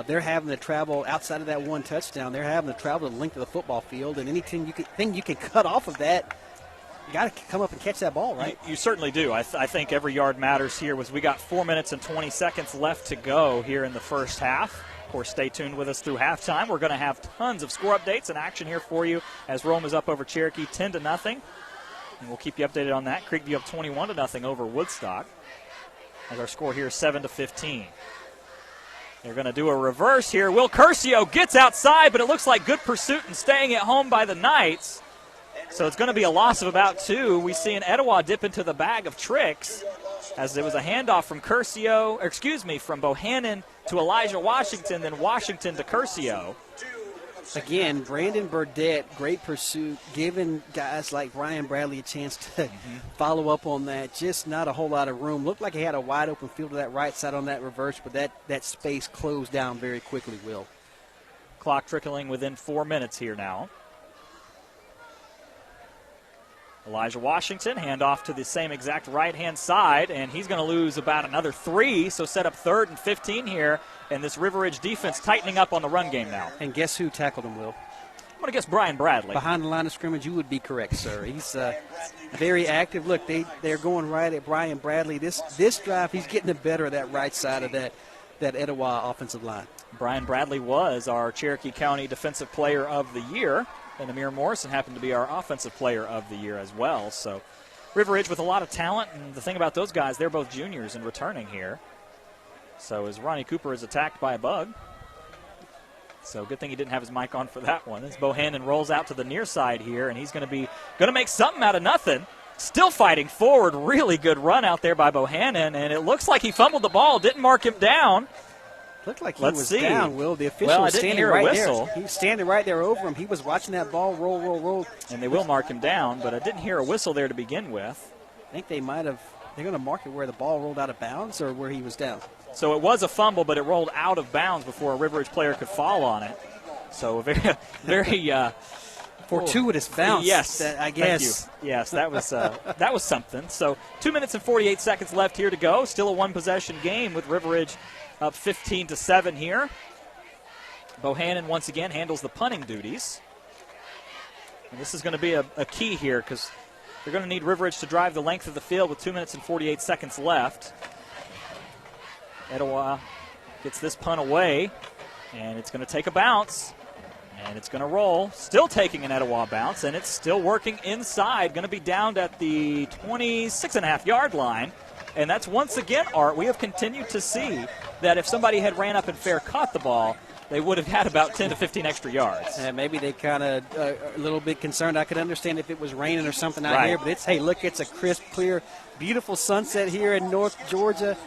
They're having to travel outside of that 1 touchdown. They're having to travel the length of the football field, and anything you can cut off of that, you got to come up and catch that ball, right?
You certainly do. I think every yard matters here. We got 4 minutes and 20 seconds left to go here in the first half. Of course, stay tuned with us through halftime. We're going to have tons of score updates and action here for you as Rome is up over Cherokee 10-0. And we'll keep you updated on that. Creekview up 21-0 over Woodstock. As our score here is 7-15. They're going to do a reverse here. Will Curcio gets outside, but it looks like good pursuit and staying at home by the Knights. So it's going to be a loss of about 2. We see an Etowah dip into the bag of tricks, as there was a handoff from from Bohannon to Elijah Washington, then Washington to Curcio.
Again, Brandon Burdette, great pursuit, giving guys like Brian Bradley a chance to follow up on that. Just not a whole lot of room. Looked like he had a wide open field to that right side on that reverse, but that space closed down very quickly, Will.
Clock trickling within 4 minutes here now. Elijah Washington, handoff to the same exact right-hand side, and he's going to lose about another 3, so set up 3rd and 15 here, and this River Ridge defense tightening up on the run game now.
And guess who tackled him, Will?
I'm going to guess Brian Bradley.
Behind the line of scrimmage, you would be correct, sir. He's very active. Look, they're going right at Brian Bradley. This drive, he's getting the better of that right side of that Etowah offensive line.
Brian Bradley was our Cherokee County Defensive Player of the Year. And Amir Morrison happened to be our Offensive Player of the Year as well. So River Ridge with a lot of talent. And the thing about those guys, they're both juniors and returning here. So as Ronnie Cooper is attacked by a bug. So good thing he didn't have his mic on for that one. As Bohannon rolls out to the near side here, and he's going to make something out of nothing. Still fighting forward. Really good run out there by Bohannon. And it looks like he fumbled the ball. Didn't mark him down.
Looked like he was down, Will. The official was standing
right there.
He was standing right there over him. He was watching that ball roll.
And they will mark him down, but I didn't hear a whistle there to begin with.
I think they're going to mark it where the ball rolled out of bounds or where he was down.
So it was a fumble, but it rolled out of bounds before a River Ridge player could fall on it. So a very, very
fortuitous bounce.
Yes,
I guess.
Thank you. Yes, that was something. So 2 minutes and 48 seconds left here to go. Still a one-possession game with River Ridge up 15-7 here. Bohannon once again handles the punting duties. And this is going to be a key here because they're going to need River Ridge to drive the length of the field with 2 minutes and 48 seconds left. Etowah gets this punt away, and it's going to take a bounce, and it's going to roll. Still taking an Etowah bounce, and it's still working inside. Going to be down at the 26.5-yard line. And that's once again, Art, we have continued to see that if somebody had ran up and fair caught the ball, they would have had about 10 to 15 extra yards.
And maybe they kind of a little bit concerned. I could understand if it was raining or something out here, but it's a crisp, clear, beautiful sunset here in North Georgia.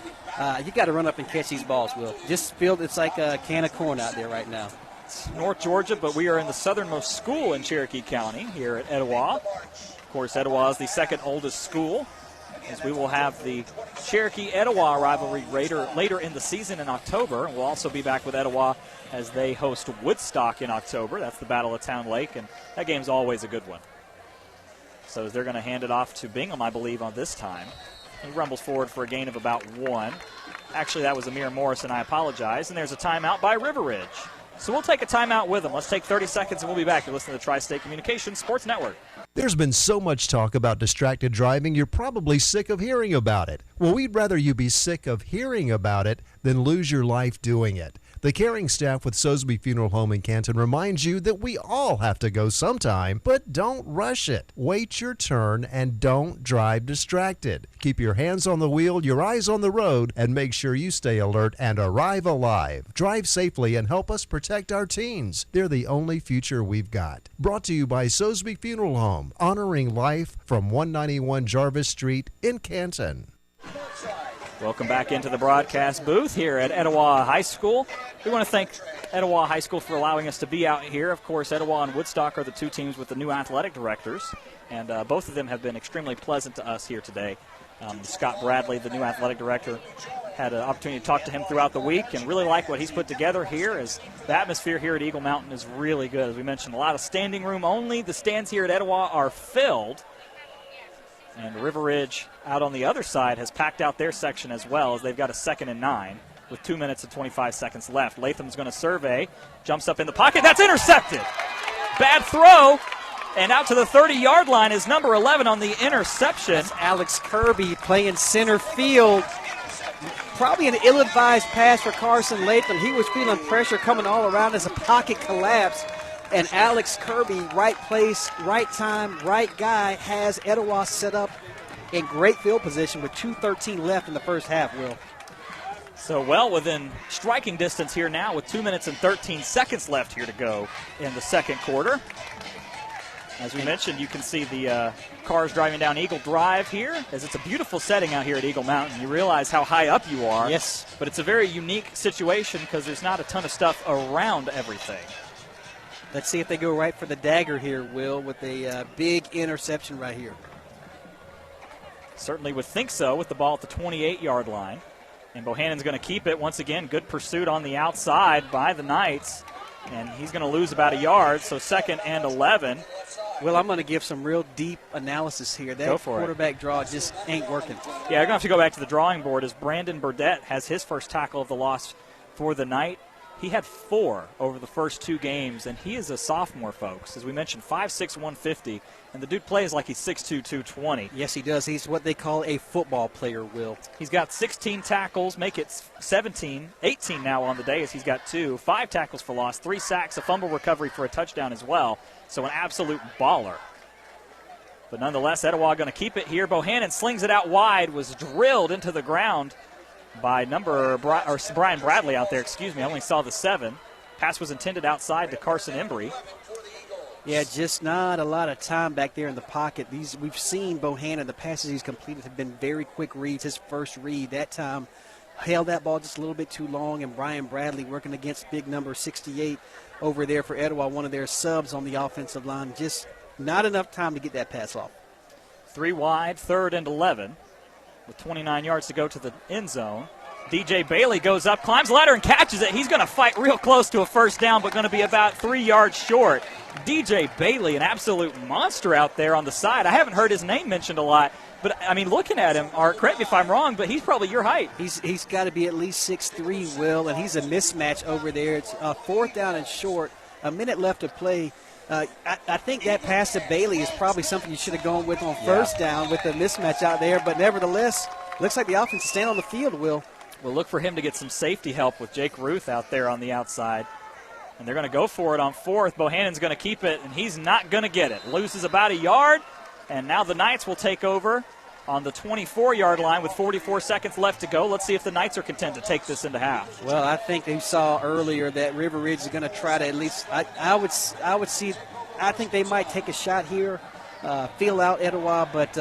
You got to run up and catch these balls, Will. Just feel it's like a can of corn out there right now.
It's North Georgia, but we are in the southernmost school in Cherokee County here at Etowah. Of course, Etowah is the second oldest school, as we will have the Cherokee-Etowah rivalry later in the season in October. And we'll also be back with Etowah as they host Woodstock in October. That's the Battle of Town Lake, and that game's always a good one. So they're going to hand it off to Bingham, I believe, on this time. He rumbles forward for a gain of about 1. Actually, that was Amir Morrison. I apologize. And there's a timeout by River Ridge. So we'll take a timeout with them. Let's take 30 seconds, and we'll be back. You're listening to the Tri-State Communications Sports Network.
There's been so much talk about distracted driving, you're probably sick of hearing about it. Well, we'd rather you be sick of hearing about it than lose your life doing it. The caring staff with Sosby Funeral Home in Canton reminds you that we all have to go sometime, but don't rush it. Wait your turn and don't drive distracted. Keep your hands on the wheel, your eyes on the road, and make sure you stay alert and arrive alive. Drive safely and help us protect our teens. They're the only future we've got. Brought to you by Sosby Funeral Home, honoring life from 191 Jarvis Street in Canton.
Welcome back into the broadcast booth here at Etowah High School. We want to thank Etowah High School for allowing us to be out here. Of course, Etowah and Woodstock are the two teams with the new athletic directors, and both of them have been extremely pleasant to us here today. Scott Bradley, the new athletic director, had an opportunity to talk to him throughout the week and really like what he's put together here, as the atmosphere here at Eagle Mountain is really good. As we mentioned, a lot of standing room only. The stands here at Etowah are filled. And River Ridge out on the other side has packed out their section as well, as they've got a 2nd and 9 with 2 minutes and 25 seconds left. Latham's going to survey, jumps up in the pocket. That's intercepted. Bad throw. And out to the 30-yard line is number 11 on the interception.
That's Alex Kirby playing center field. Probably an ill-advised pass for Carson Latham. He was feeling pressure coming all around as a pocket collapsed. And Alex Kirby, right place, right time, right guy, has Etowah set up in great field position with 2:13 left in the first half, Will.
So well within striking distance here now with 2 minutes and 13 seconds left here to go in the second quarter. As we mentioned, you can see the cars driving down Eagle Drive here, as it's a beautiful setting out here at Eagle Mountain. You realize how high up you are.
Yes.
But it's a very unique situation because there's not a ton of stuff around everything.
Let's see if they go right for the dagger here, Will, with a big interception right here.
Certainly would think so with the ball at the 28-yard line. And Bohannon's going to keep it. Once again, good pursuit on the outside by the Knights. And he's going to lose about a yard, so 2nd and 11.
Well, I'm going to give some real deep analysis here. That quarterback draw just ain't working.
Yeah, you're going to have to go back to the drawing board as Brandon Burdette has his first tackle of the loss for the night. He had 4 over the first 2 games, and he is a sophomore, folks. As we mentioned, 5'6", 150, and the dude plays like he's 6'2", 220.
Yes, he does. He's what they call a football player, Will.
He's got 16 tackles, make it 18 now on the day as he's got 2, 5 tackles for loss, 3 sacks, a fumble recovery for a touchdown as well. So an absolute baller. But nonetheless, Etowah going to keep it here. Bohannon slings it out wide, was drilled into the ground by Brian Bradley out there, I only saw the 7. Pass was intended outside to Carson Embry.
Yeah, just not a lot of time back there in the pocket. We've seen Bohannon, the passes he's completed have been very quick reads. His first read that time held that ball just a little bit too long, and Brian Bradley working against big number 68 over there for Etowah, one of their subs on the offensive line. Just not enough time to get that pass off.
3 wide, 3rd and 11. With 29 yards to go to the end zone. DJ Bailey goes up, climbs the ladder, and catches it. He's going to fight real close to a first down, but going to be about 3 yards short. DJ Bailey, an absolute monster out there on the side. I haven't heard his name mentioned a lot, but, I mean, looking at him, Art, correct me if I'm wrong, but he's probably your height.
He's got to be at least 6'3", Will, and he's a mismatch over there. It's 4th down and short, a minute left to play. I think that pass to Bailey is probably something you should have gone with on first down with the mismatch out there, but nevertheless, looks like the offense is staying on the field, Will.
We'll look for him to get some safety help with Jake Ruth out there on the outside. And they're going to go for it on 4th. Bohannon's going to keep it, and he's not going to get it. Loses about a yard, and now the Knights will take over on the 24-yard line with 44 seconds left to go. Let's see if the Knights are content to take this into half.
Well, I think you saw earlier that River Ridge is going to try to at least I would see I think they might take a shot here, feel out Etowah, but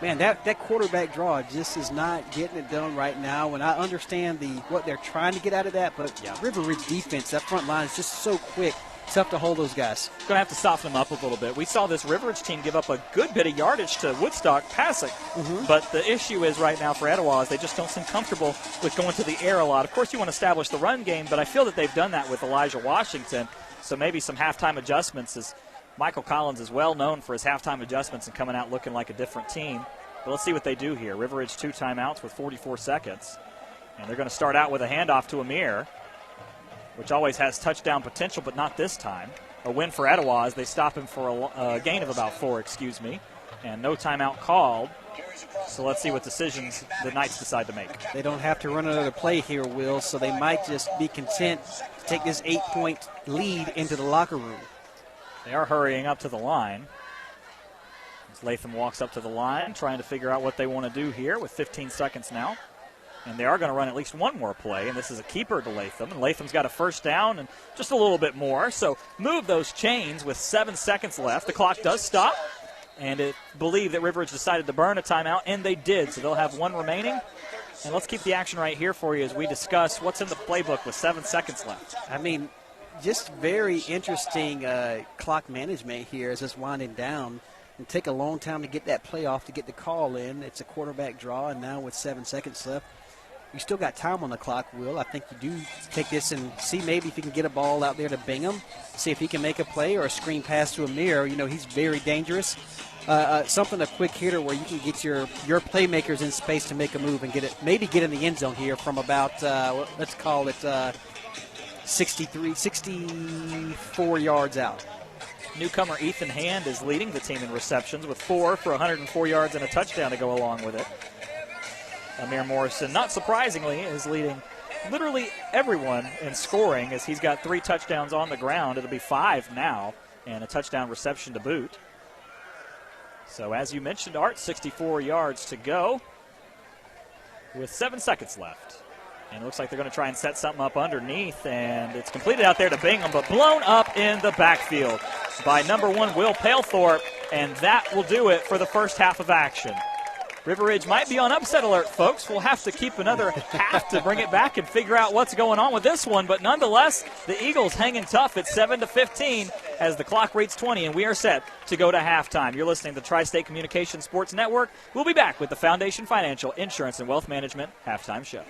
man, that quarterback draw just is not getting it done right now. And I understand what they're trying to get out of that, but River Ridge defense, that front line is just so quick. Tough to hold those guys.
Going to have to soften them up a little bit. We saw this River Ridge team give up a good bit of yardage to Woodstock passing. But the issue is right now for Etowah is they just don't seem comfortable with going to the air a lot. Of course, you want to establish the run game, but I feel that they've done that with Elijah Washington. So maybe some halftime adjustments, as Michael Collins is well known for his halftime adjustments and coming out looking like a different team. But let's see what they do here. River Ridge 2 timeouts with 44 seconds. And they're going to start out with a handoff to Amir, which always has touchdown potential, but not this time. A win for Etowah as they stop him for a gain of about 4, and no timeout called. So let's see what decisions the Knights decide to make.
They don't have to run another play here, Will, so they might just be content to take this 8-point lead into the locker room.
They are hurrying up to the line. As Latham walks up to the line, trying to figure out what they want to do here with 15 seconds now. And they are going to run at least one more play, and this is a keeper to Latham. And Latham's got a first down and just a little bit more. So move those chains with 7 seconds left. The clock does stop, and it believed that River Ridge decided to burn a timeout, and they did. So they'll have one remaining. And let's keep the action right here for you as we discuss what's in the playbook with 7 seconds left.
I mean, just very interesting clock management here as it's winding down. It'll take a long time to get that play off, to get the call in. It's a quarterback draw, and now with 7 seconds left, you still got time on the clock, Will. I think you do take this and see maybe if you can get a ball out there to Bingham, see if he can make a play or a screen pass to Amir. You know, he's very dangerous. Something, a quick hitter where you can get your playmakers in space to make a move and maybe get in the end zone here from about, let's call it 64 yards out.
Newcomer Ethan Hand is leading the team in receptions with 4 for 104 yards and a touchdown to go along with it. Amir Morrison, not surprisingly, is leading literally everyone in scoring as he's got 3 touchdowns on the ground. It'll be 5 now, and a touchdown reception to boot. So as you mentioned, Art, 64 yards to go with 7 seconds left. And it looks like they're going to try and set something up underneath, and it's completed out there to Bingham, but blown up in the backfield by number 1, Will Palethorpe, and that will do it for the first half of action. River Ridge might be on upset alert, folks. We'll have to keep another half to bring it back and figure out what's going on with this one. But nonetheless, the Eagles hanging tough at 7-15 as the clock reads 20, and we are set to go to halftime. You're listening to the Tri-State Communications Sports Network. We'll be back with the Foundation Financial Insurance and Wealth Management halftime show.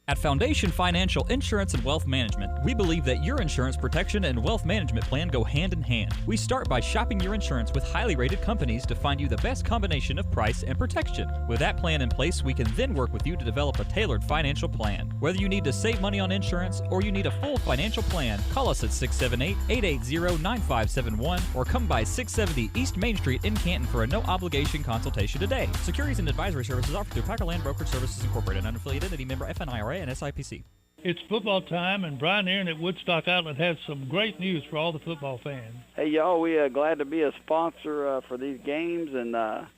At Foundation Financial Insurance and Wealth Management, we believe that your insurance protection and wealth management plan go hand in hand. We start by shopping your insurance with highly rated companies to find you the best combination of price and protection. With that plan in place, we can then work with you to develop a tailored financial plan. Whether you need to save money on insurance or you need a full financial plan, call us at 678-880-9571 or come by 670 East Main Street in Canton for a no-obligation consultation today. Securities and advisory services offered through Packer Land Brokerage Services Incorporated, an unaffiliated entity, member FNIRA and SIPC.
It's football time, and Brian Aaron at Woodstock Outlet has some great news for all the football fans.
Hey, y'all, we are glad to be a sponsor for these games and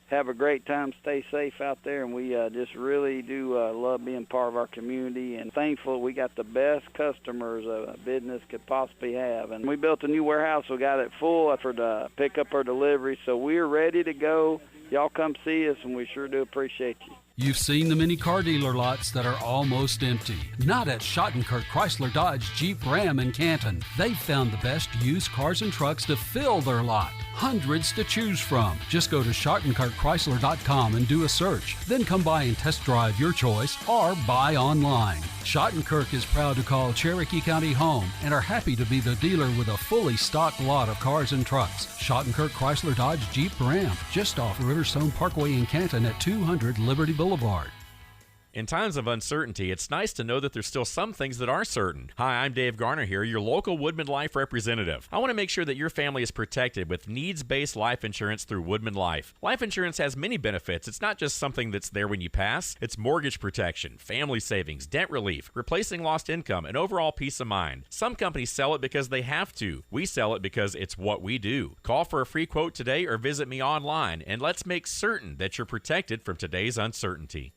have a great time. Stay safe out there, and we just really do love being part of our community, and thankful we got the best customers a business could possibly have. And we built a new warehouse. We got it full for the pickup or delivery, so we're ready to go. Y'all come see us, and we sure do appreciate you.
You've seen the many car dealer lots that are almost empty. Not at Schottenkirk Chrysler Dodge Jeep Ram in Canton. They've found the best used cars and trucks to fill their lot. Hundreds to choose from. Just go to SchottenkirkChrysler.com and do a search. Then come by and test drive your choice or buy online. Schottenkirk is proud to call Cherokee County home and are happy to be the dealer with a fully stocked lot of cars and trucks. Schottenkirk Chrysler Dodge Jeep Ram, just off Riverstone Parkway in Canton at 200 Liberty Boulevard.
In times of uncertainty, it's nice to know that there's still some things that are certain. Hi, I'm Dave Garner here, your local Woodman Life representative. I want to make sure that your family is protected with needs-based life insurance through Woodman Life. Life insurance has many benefits. It's not just something that's there when you pass. It's mortgage protection, family savings, debt relief, replacing lost income, and overall peace of mind. Some companies sell it because they have to. We sell it because it's what we do. Call for a free quote today or visit me online, and let's make certain that you're protected from today's uncertainty.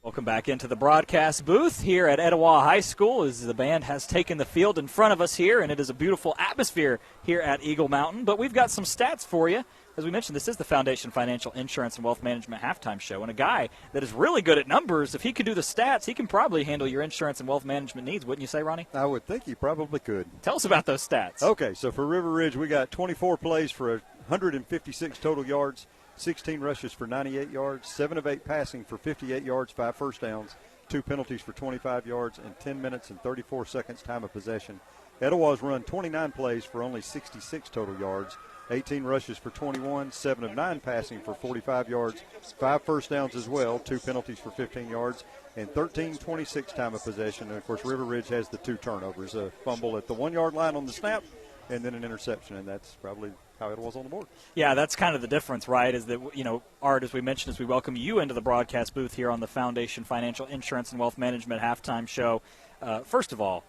Welcome back into the broadcast booth here at Etowah High School as the band has taken the field in front of us here, and it is a beautiful atmosphere here at Eagle Mountain. But we've got some stats for you. As we mentioned, this is the Foundation Financial Insurance and Wealth Management halftime show, and a guy that is really good at numbers, if he could do the stats, he can probably handle your insurance and wealth management needs, wouldn't you say, Ronnie?
I would think he probably could.
Tell us about those stats.
Okay, so for River Ridge, we got 24 plays for 156 total yards, 16 rushes for 98 yards, 7 of 8 passing for 58 yards, 5 first downs, 2 penalties for 25 yards, and 10 minutes and 34 seconds time of possession. Etowah's run 29 plays for only 66 total yards, 18 rushes for 21, 7 of 9 passing for 45 yards, 5 first downs as well, 2 penalties for 15 yards, and 13-26 time of possession. And, of course, River Ridge has the 2 turnovers, a fumble at the 1-yard line on the snap, and then an interception, and that's probably how it was on the board.
Yeah, that's kind of the difference, right, is that, you know, Art, as we mentioned, as we welcome you into the broadcast booth here on the Foundation Financial Insurance and Wealth Management halftime show. First of all,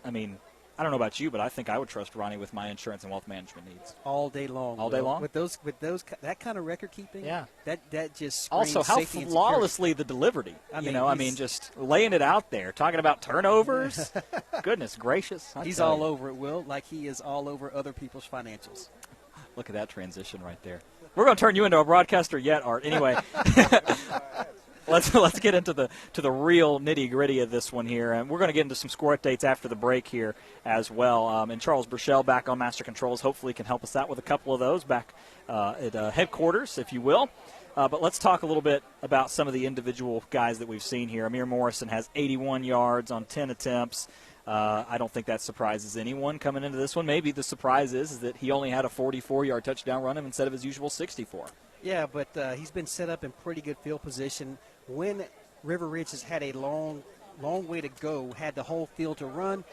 I mean, I don't know about you, but I think I would trust Ronnie with my insurance and wealth management needs.
All day long.
All day long?
With those, that kind of record keeping?
Yeah.
That just screams
also, how
safety and
flawlessly the delivery. I mean, just laying it out there, talking about turnovers. Goodness gracious.
He's all over it, Will, like he is all over other people's financials.
Look at that transition right there. We're going to turn you into a broadcaster yet, Art. Anyway, let's get into the real nitty-gritty of this one here. And we're going to get into some score updates after the break here as well. And Charles Burchell back on Master Controls hopefully can help us out with a couple of those back at headquarters, if you will. But let's talk a little bit about some of the individual guys that we've seen here. Amir Morrison has 81 yards on 10 attempts. I don't think that surprises anyone coming into this one. Maybe the surprise is that he only had a 44-yard touchdown run instead of his usual 64.
Yeah, but he's been set up in pretty good field position. When River Ridge has had a long way to go, had the whole field to run,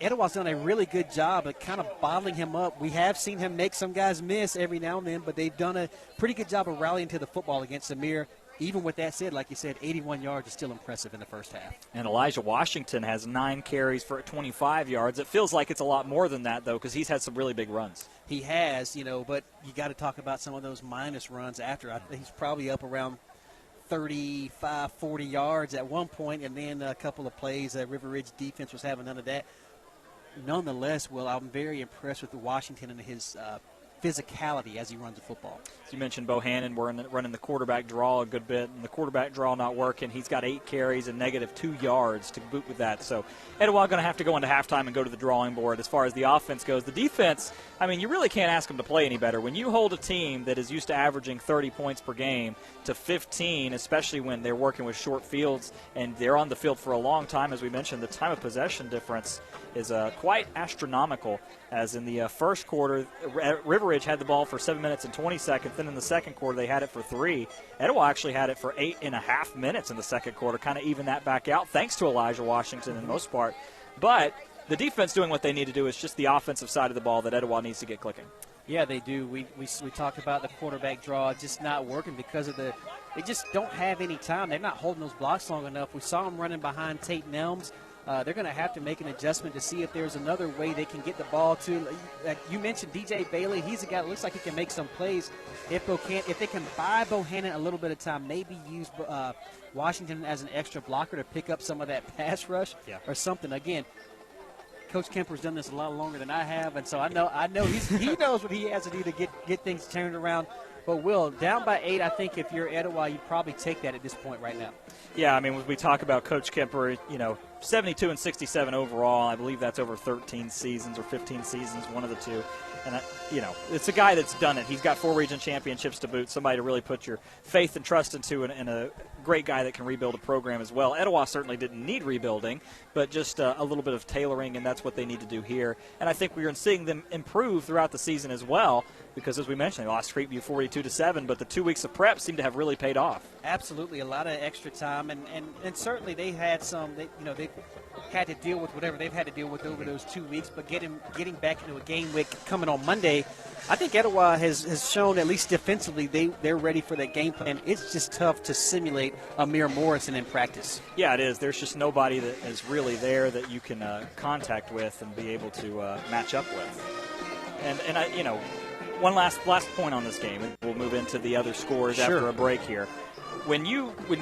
Etowah's done a really good job at kind of bottling him up. We have seen him make some guys miss every now and then, but they've done a pretty good job of rallying to the football against Amir. Even with that said, like you said, 81 yards is still impressive in the first half.
And Elijah Washington has 9 carries for 25 yards. It feels like it's a lot more than that, though, because he's had some really big runs.
He has, but you got to talk about some of those minus runs after. I think he's probably up around 35, 40 yards at one point, and then a couple of plays that River Ridge defense was having none of that. Nonetheless, Will, I'm very impressed with Washington and his physicality as he runs the football.
As you mentioned, Bohannon running the quarterback draw a good bit, and the quarterback draw not working. He's got 8 carries and -2 yards to boot with that. So Etowah going to have to go into halftime and go to the drawing board. As far as the offense goes, the defense, I mean, you really can't ask them to play any better. When you hold a team that is used to averaging 30 points per game to 15, especially when they're working with short fields and they're on the field for a long time, as we mentioned, the time of possession difference is quite astronomical. As in the first quarter, River Ridge had the ball for 7 minutes and 20 seconds. Then in the second quarter, they had it for 3. Etowah actually had it for 8.5 minutes in the second quarter, kind of even that back out, thanks to Elijah Washington in most part. But the defense doing what they need to do. Is just the offensive side of the ball that Etowah needs to get clicking.
Yeah, they do. We talked about the quarterback draw just not working because of they just don't have any time. They're not holding those blocks long enough. We saw them running behind Tate Nelms. They're going to have to make an adjustment to see if there's another way they can get the ball to. You mentioned DJ Bailey. He's a guy that looks like he can make some plays. If they can buy Bohannon a little bit of time, maybe use Washington as an extra blocker to pick up some of that pass rush or something. Again, Coach Kemper's done this a lot longer than I have, and so I know he knows what he has to do to get things turned around. But, Will, down by 8, I think if you're Etowah, you'd probably take that at this point right now.
Yeah, I mean, when we talk about Coach Kemper, 72 and 67 overall. I believe that's over 13 seasons or 15 seasons, one of the two. And, it's a guy that's done it. He's got 4 region championships to boot, somebody to really put your faith and trust into, and a great guy that can rebuild a program as well. Etowah certainly didn't need rebuilding, but just a little bit of tailoring, and that's what they need to do here. And I think we're seeing them improve throughout the season as well, because as we mentioned, they lost Creekview 42-7, but the 2 weeks of prep seem to have really paid off.
Absolutely, a lot of extra time, and certainly they had some. They had to deal with whatever they've had to deal with over those 2 weeks, but getting back into a game week coming on Monday, I think Etowah has shown, at least defensively, they're ready for that game plan. It's just tough to simulate Amir Morrison in practice.
Yeah, it is. There's just nobody that is really there that you can contact with and be able to match up with. And I, one last point on this game, and we'll move into the other scores after a break here. When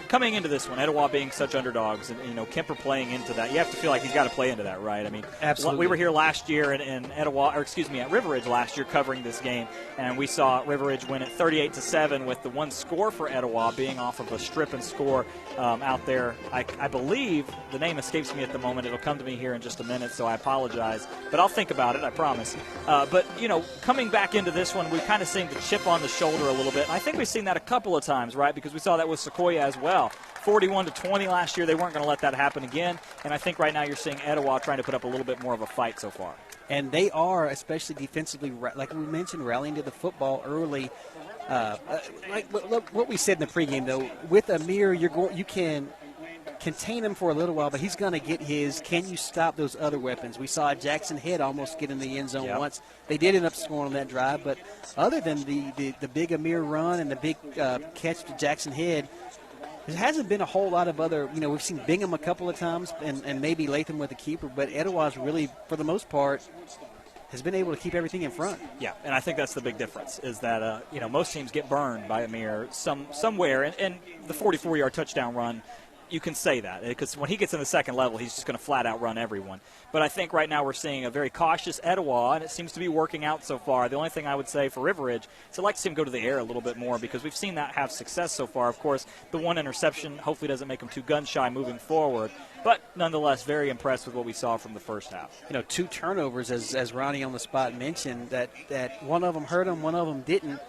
coming into this one, Etowah being such underdogs, and Kemper playing into that, you have to feel like he's got to play into that, right? I mean,
absolutely.
We were here last year in Etowah, at River Ridge last year covering this game, and we saw River Ridge win it 38-7 with the one score for Etowah being off of a strip and score out there. I believe the name escapes me at the moment. It'll come to me here in just a minute, so I apologize, but I'll think about it. I promise. But coming back into this one, we've kind of seen the chip on the shoulder a little bit. And I think we've seen that a couple of times, right? Because we saw that with Sequoia as well. 41-20 last year. They weren't going to let that happen again. And I think right now you're seeing Etowah trying to put up a little bit more of a fight so far.
And they are, especially defensively, like we mentioned, rallying to the football early. Like what we said in the pregame, though, with Amir, you can contain him for a little while, but he's going to get his. Can you stop those other weapons? We saw Jackson Head almost get in the end zone once. They did end up scoring on that drive, but other than the big Amir run and the big catch to Jackson Head, there hasn't been a whole lot of other, we've seen Bingham a couple of times and maybe Latham with the keeper, but Etowah's really, for the most part, has been able to keep everything in front.
Yeah, and I think that's the big difference is that, most teams get burned by Amir somewhere, and the 44-yard touchdown run, you can say that because when he gets in the second level, he's just going to flat out run everyone. But I think right now we're seeing a very cautious Etowah, and it seems to be working out so far. The only thing I would say for River Ridge is I'd like to see him go to the air a little bit more because we've seen that have success so far. Of course, the one interception hopefully doesn't make him too gun-shy moving forward. But nonetheless, very impressed with what we saw from the first half.
2 turnovers, as Ronnie on the spot mentioned, that one of them hurt him, one of them didn't.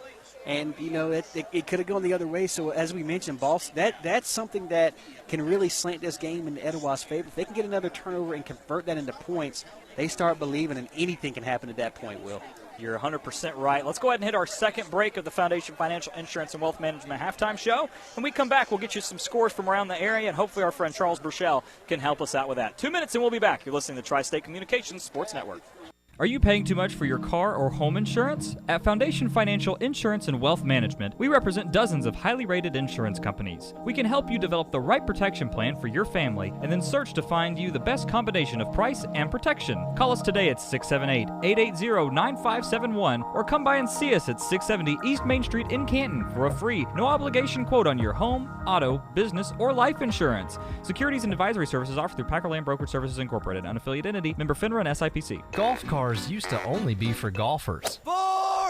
And, it could have gone the other way. So, as we mentioned, that's something that can really slant this game in Etowah's favor. If they can get another turnover and convert that into points, they start believing, and anything can happen at that point, Will.
You're 100% right. Let's go ahead and hit our second break of the Foundation Financial Insurance and Wealth Management halftime show. When we come back, we'll get you some scores from around the area, and hopefully our friend Charles Burchell can help us out with that. 2 minutes, and we'll be back. You're listening to Tri-State Communications Sports Network.
Are you paying too much for your car or home insurance? At Foundation Financial Insurance and Wealth Management, we represent dozens of highly rated insurance companies. We can help you develop the right protection plan for your family and then search to find you the best combination of price and protection. Call us today at 678-880-9571 or come by and see us at 670 East Main Street in Canton for a free, no-obligation quote on your home, auto, business, or life insurance. Securities and advisory services offered through Packer Land Brokerage Services Incorporated, unaffiliated entity, member FINRA and SIPC.
Golf cars used to only be for golfers.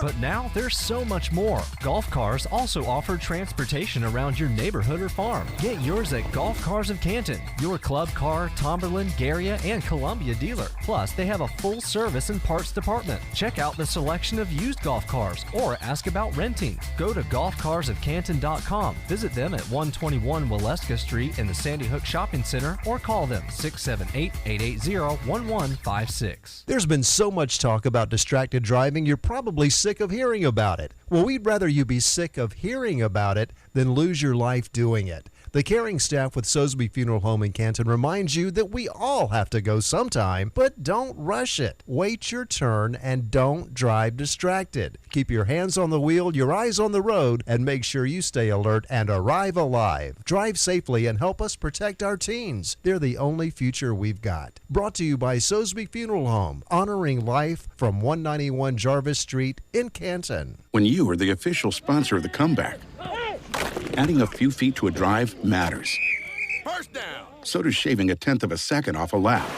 But now there's so much more. Golf Cars also offer transportation around your neighborhood or farm. Get yours at Golf Cars of Canton, your Club Car, Tomberlin, Garia, and Columbia dealer. Plus, they have a full service and parts department. Check out the selection of used golf cars or ask about renting. Go to golfcarsofcanton.com. Visit them at 121 Waleska Street in the Sandy Hook Shopping Center or call them 678-880-1156.
There's been so much talk about distracted driving, you're probably sick of hearing about it. Well, we'd rather you be sick of hearing about it than lose your life doing it. The caring staff with Sosby Funeral Home in Canton reminds you that we all have to go sometime, but don't rush it. Wait your turn and don't drive distracted. Keep your hands on the wheel, your eyes on the road, and make sure you stay alert and arrive alive. Drive safely and help us protect our teens. They're the only future we've got. Brought to you by Sosby Funeral Home, honoring life from 191 Jarvis Street in Canton.
When you are the official sponsor of the comeback, adding a few feet to a drive matters. First down. So does shaving 1/10 of a second off a lap.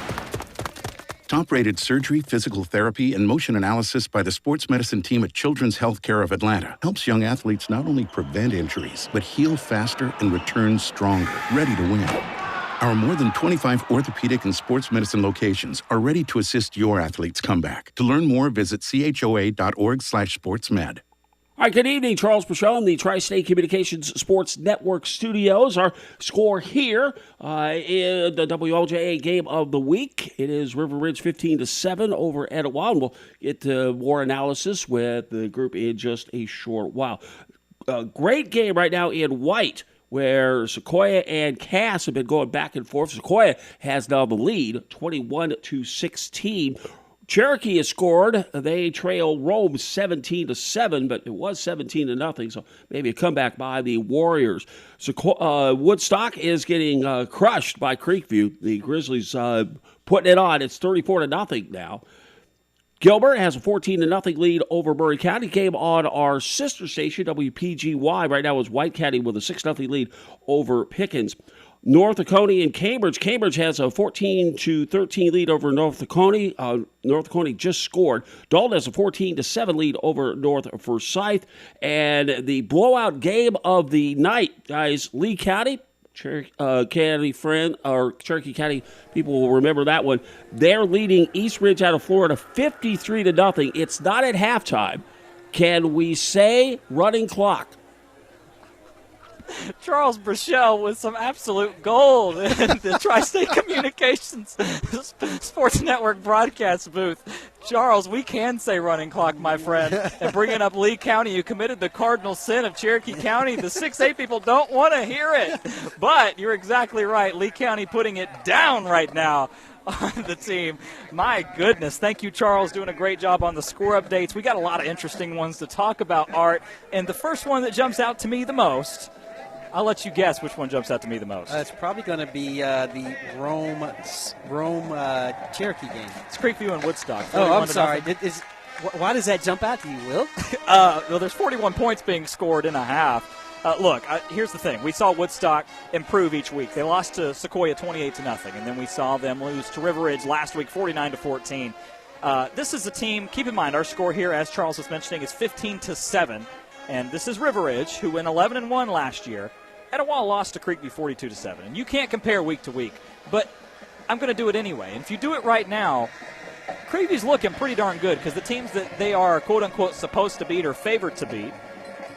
Top-rated surgery, physical therapy, and motion analysis by the sports medicine team at Children's Healthcare of Atlanta helps young athletes not only prevent injuries, but heal faster and return stronger, ready to win. Our more than 25 orthopedic and sports medicine locations are ready to assist your athlete's comeback. To learn more, visit choa.org/sportsmed.
All right, good evening. Charles Pichon in the Tri-State Communications Sports Network studios. Our score here in the WLJA game of the week. It is River Ridge 15-7 over Etowah. And we'll get to more analysis with the group in just a short while. A great game right now in White, where Sequoia and Cass have been going back and forth. Sequoia has now the lead, 21-16. Cherokee has scored. They trail Rome 17-7, but it was 17-0, so maybe a comeback by the Warriors. Woodstock is getting crushed by Creekview. The Grizzlies putting it on. It's 34-0 now. Gilbert has a 14-0 lead over Murray County. Game on our sister station, WPGY. Right now is White County with a 6-0 lead over Pickens. North Oconee and Cambridge. Cambridge has a 14-13 lead over North Oconee. North Oconee just scored. Dalton has a 14-7 lead over North Forsyth. And the blowout game of the night, guys, Lee County, Cherokee County people will remember that one. They're leading East Ridge out of Florida 53-0. It's not at halftime. Can we say running clock?
Charles Brichelle with some absolute gold in the Tri-State Communications Sports Network broadcast booth. Charles, we can say running clock, my friend. And bringing up Lee County, you committed the cardinal sin of Cherokee County. The 6A people don't want to hear it. But you're exactly right. Lee County putting it down right now on the team. My goodness. Thank you, Charles, doing a great job on the score updates. We got a lot of interesting ones to talk about, Art. And the first one that jumps out to me the most, I'll let you guess which one jumps out to me the most.
It's probably going to be the Rome Cherokee game.
It's Creekview and Woodstock.
Oh, I'm sorry. Why does that jump out to you, Will?
Well, there's 41 points being scored in a half. Look, here's the thing. We saw Woodstock improve each week. They lost to Sequoia 28-0, and then we saw them lose to River Ridge last week 49-14. This is a team, keep in mind, our score here, as Charles was mentioning, is 15-7. And this is River Ridge, who went 11-1 last year. Etowah lost to Creekview 42-7. And you can't compare week to week, but I'm going to do it anyway. And if you do it right now, Creekview's looking pretty darn good because the teams that they are, quote-unquote, supposed to beat or favored to beat,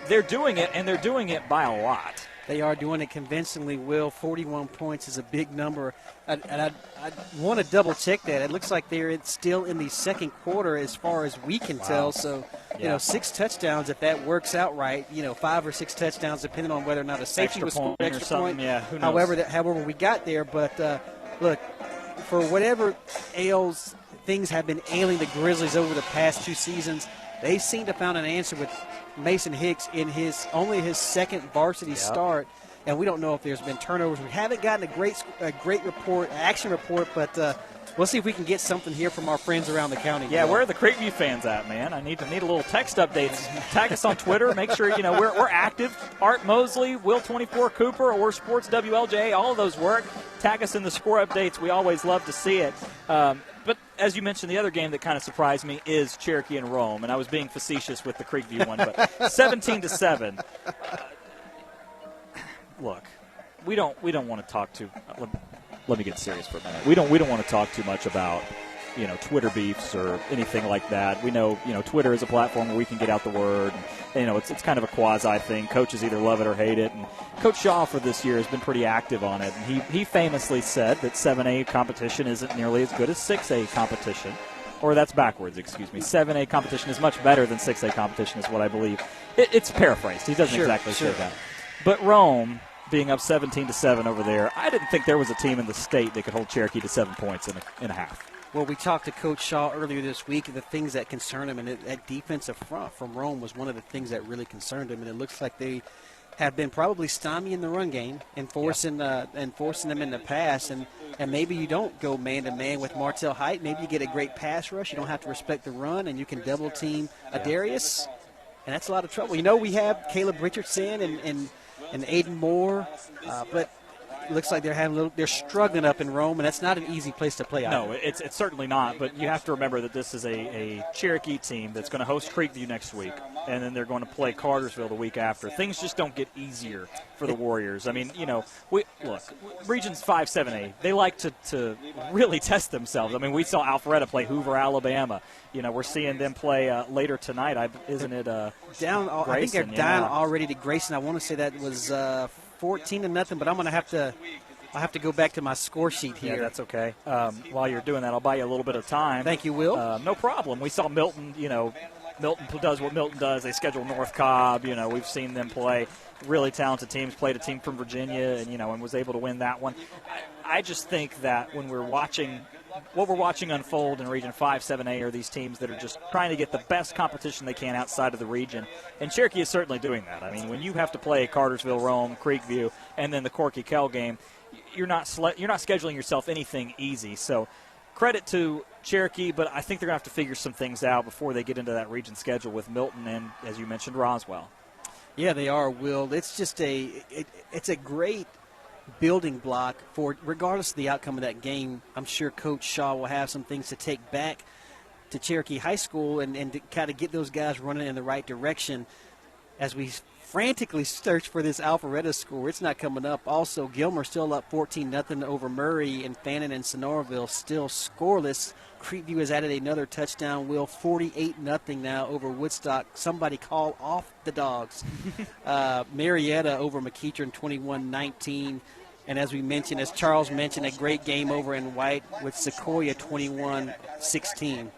they're doing it, and they're doing it by a lot.
They are doing it convincingly, Will. 41 points is a big number. I want to double-check that. It looks like they're still in the second quarter as far as we can tell. So, you know, 6 touchdowns, if that works out right, 5 or 6 touchdowns, depending on whether or not a safety was scored, extra point.
Yeah, who knows?
However we got there. But, look, for whatever ails, things have been ailing the Grizzlies over the past 2 seasons, they seem to have found an answer with Mason Hicks in only his second varsity start, and we don't know if there's been turnovers. We haven't gotten a great action report, but we'll see if we can get something here from our friends around the county.
Yeah, where are the Creekview fans at, man? I need a little text updates. Tag us on Twitter. Make sure we're active. Art Mosley, Will24 Cooper, or Sports WLJA. All of those work. Tag us in the score updates. We always love to see it. But as you mentioned, the other game that kind of surprised me is Cherokee and Rome, and I was being facetious with the Creekview one, but 17-7. Look, we don't want to talk too. Let me get serious for a minute. We don't want to talk too much about Twitter beefs or anything like that. We know Twitter is a platform where we can get out the word. And, it's kind of a quasi thing. Coaches either love it or hate it. And Coach Shaw for this year has been pretty active on it. And he famously said that 7A competition isn't nearly as good as 6A competition. Or that's backwards, excuse me. 7A competition is much better than 6A competition is what I believe. It's paraphrased. He doesn't exactly say that. But Rome, being up 17-7 over there, I didn't think there was a team in the state that could hold Cherokee to 7 points in a half.
Well, we talked to Coach Shaw earlier this week, and the things that concern him, and that defensive front from Rome was one of the things that really concerned him. And it looks like they have been probably stymieing the run game and forcing them in the pass. And maybe you don't go man-to-man with Martell Height. Maybe you get a great pass rush. You don't have to respect the run, and you can double-team Adarius. And that's a lot of trouble. We have Caleb Richardson and Aiden Moore, but it looks like they're struggling up in Rome, and that's not an easy place to play.
No, it's certainly not. But you have to remember that this is a Cherokee team that's going to host Creekview next week, and then they're going to play Cartersville the week after. Things just don't get easier for the Warriors. I mean, look, Regions 5, 7A, they like to really test themselves. I mean, we saw Alpharetta play Hoover, Alabama. We're seeing them play later tonight. Isn't it?
Down.
Grayson,
I think they're down already to Grayson. I want to say that was 14-0, but I'm going to have to go back to my score sheet here.
Yeah, that's okay. While you're doing that, I'll buy you a little bit of time.
Thank you, Will.
No problem. We saw Milton. Milton does what Milton does. They schedule North Cobb. We've seen them play really talented teams. Played a team from Virginia, and was able to win that one. I just think that when we're watching. What we're watching unfold in Region 5, 7A are these teams that are just trying to get the best competition they can outside of the region. And Cherokee is certainly doing that. I mean, when you have to play Cartersville, Rome, Creekview, and then the Corky-Kell game, you're not scheduling yourself anything easy. So credit to Cherokee, but I think they're going to have to figure some things out before they get into that region schedule with Milton and, as you mentioned, Roswell.
Yeah, they are, Will. It's just it's a great building block for regardless of the outcome of that game. I'm sure Coach Shaw will have some things to take back to Cherokee High School and to kind of get those guys running in the right direction as we frantically search for this Alpharetta score. It's not coming up. Also, Gilmer still up 14-0 over Murray, and Fannin and Sonoraville still scoreless. Creekview has added another touchdown. Will 48-0 now over Woodstock. Somebody call off the dogs. Marietta over McEachern 21-19. And as we mentioned, as Charles mentioned, a great game over in White with Sequoia 21-16.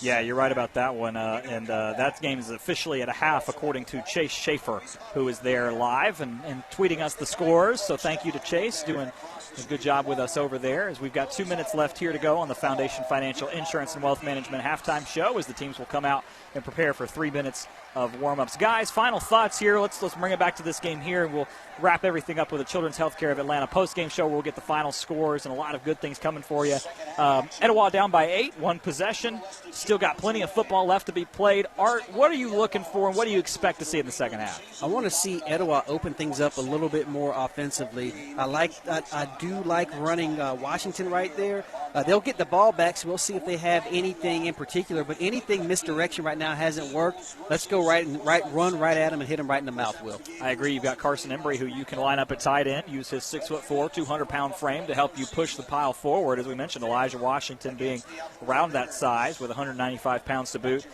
Yeah, you're right about that one. And that game is officially at a half, according to Chase Schaefer, who is there live and tweeting us the scores. So thank you to Chase, doing a good job with us over there. As we've got 2 minutes left here to go on the Foundation Financial Insurance and Wealth Management halftime show, as the teams will come out and prepare for 3 minutes of warm-ups. Guys, final thoughts here. Let's bring it back to this game here, and we'll wrap everything up with the Children's Healthcare of Atlanta post-game show where we'll get the final scores and a lot of good things coming for you. Etowah down by 8, 1 possession. Still got plenty of football left to be played. Art, what are you looking for, and what do you expect to see in the second half?
I want to see Etowah open things up a little bit more offensively. I do like running Washington right there. They'll get the ball back, so we'll see if they have anything in particular. But anything misdirection right now hasn't worked. Let's go run right at him and hit him right in the mouth, Will.
I agree. You've got Carson Embry, who you can line up at tight end, use his 6'4", 200-pound frame to help you push the pile forward. As we mentioned, Elijah Washington being around that size with 195 pounds to boot.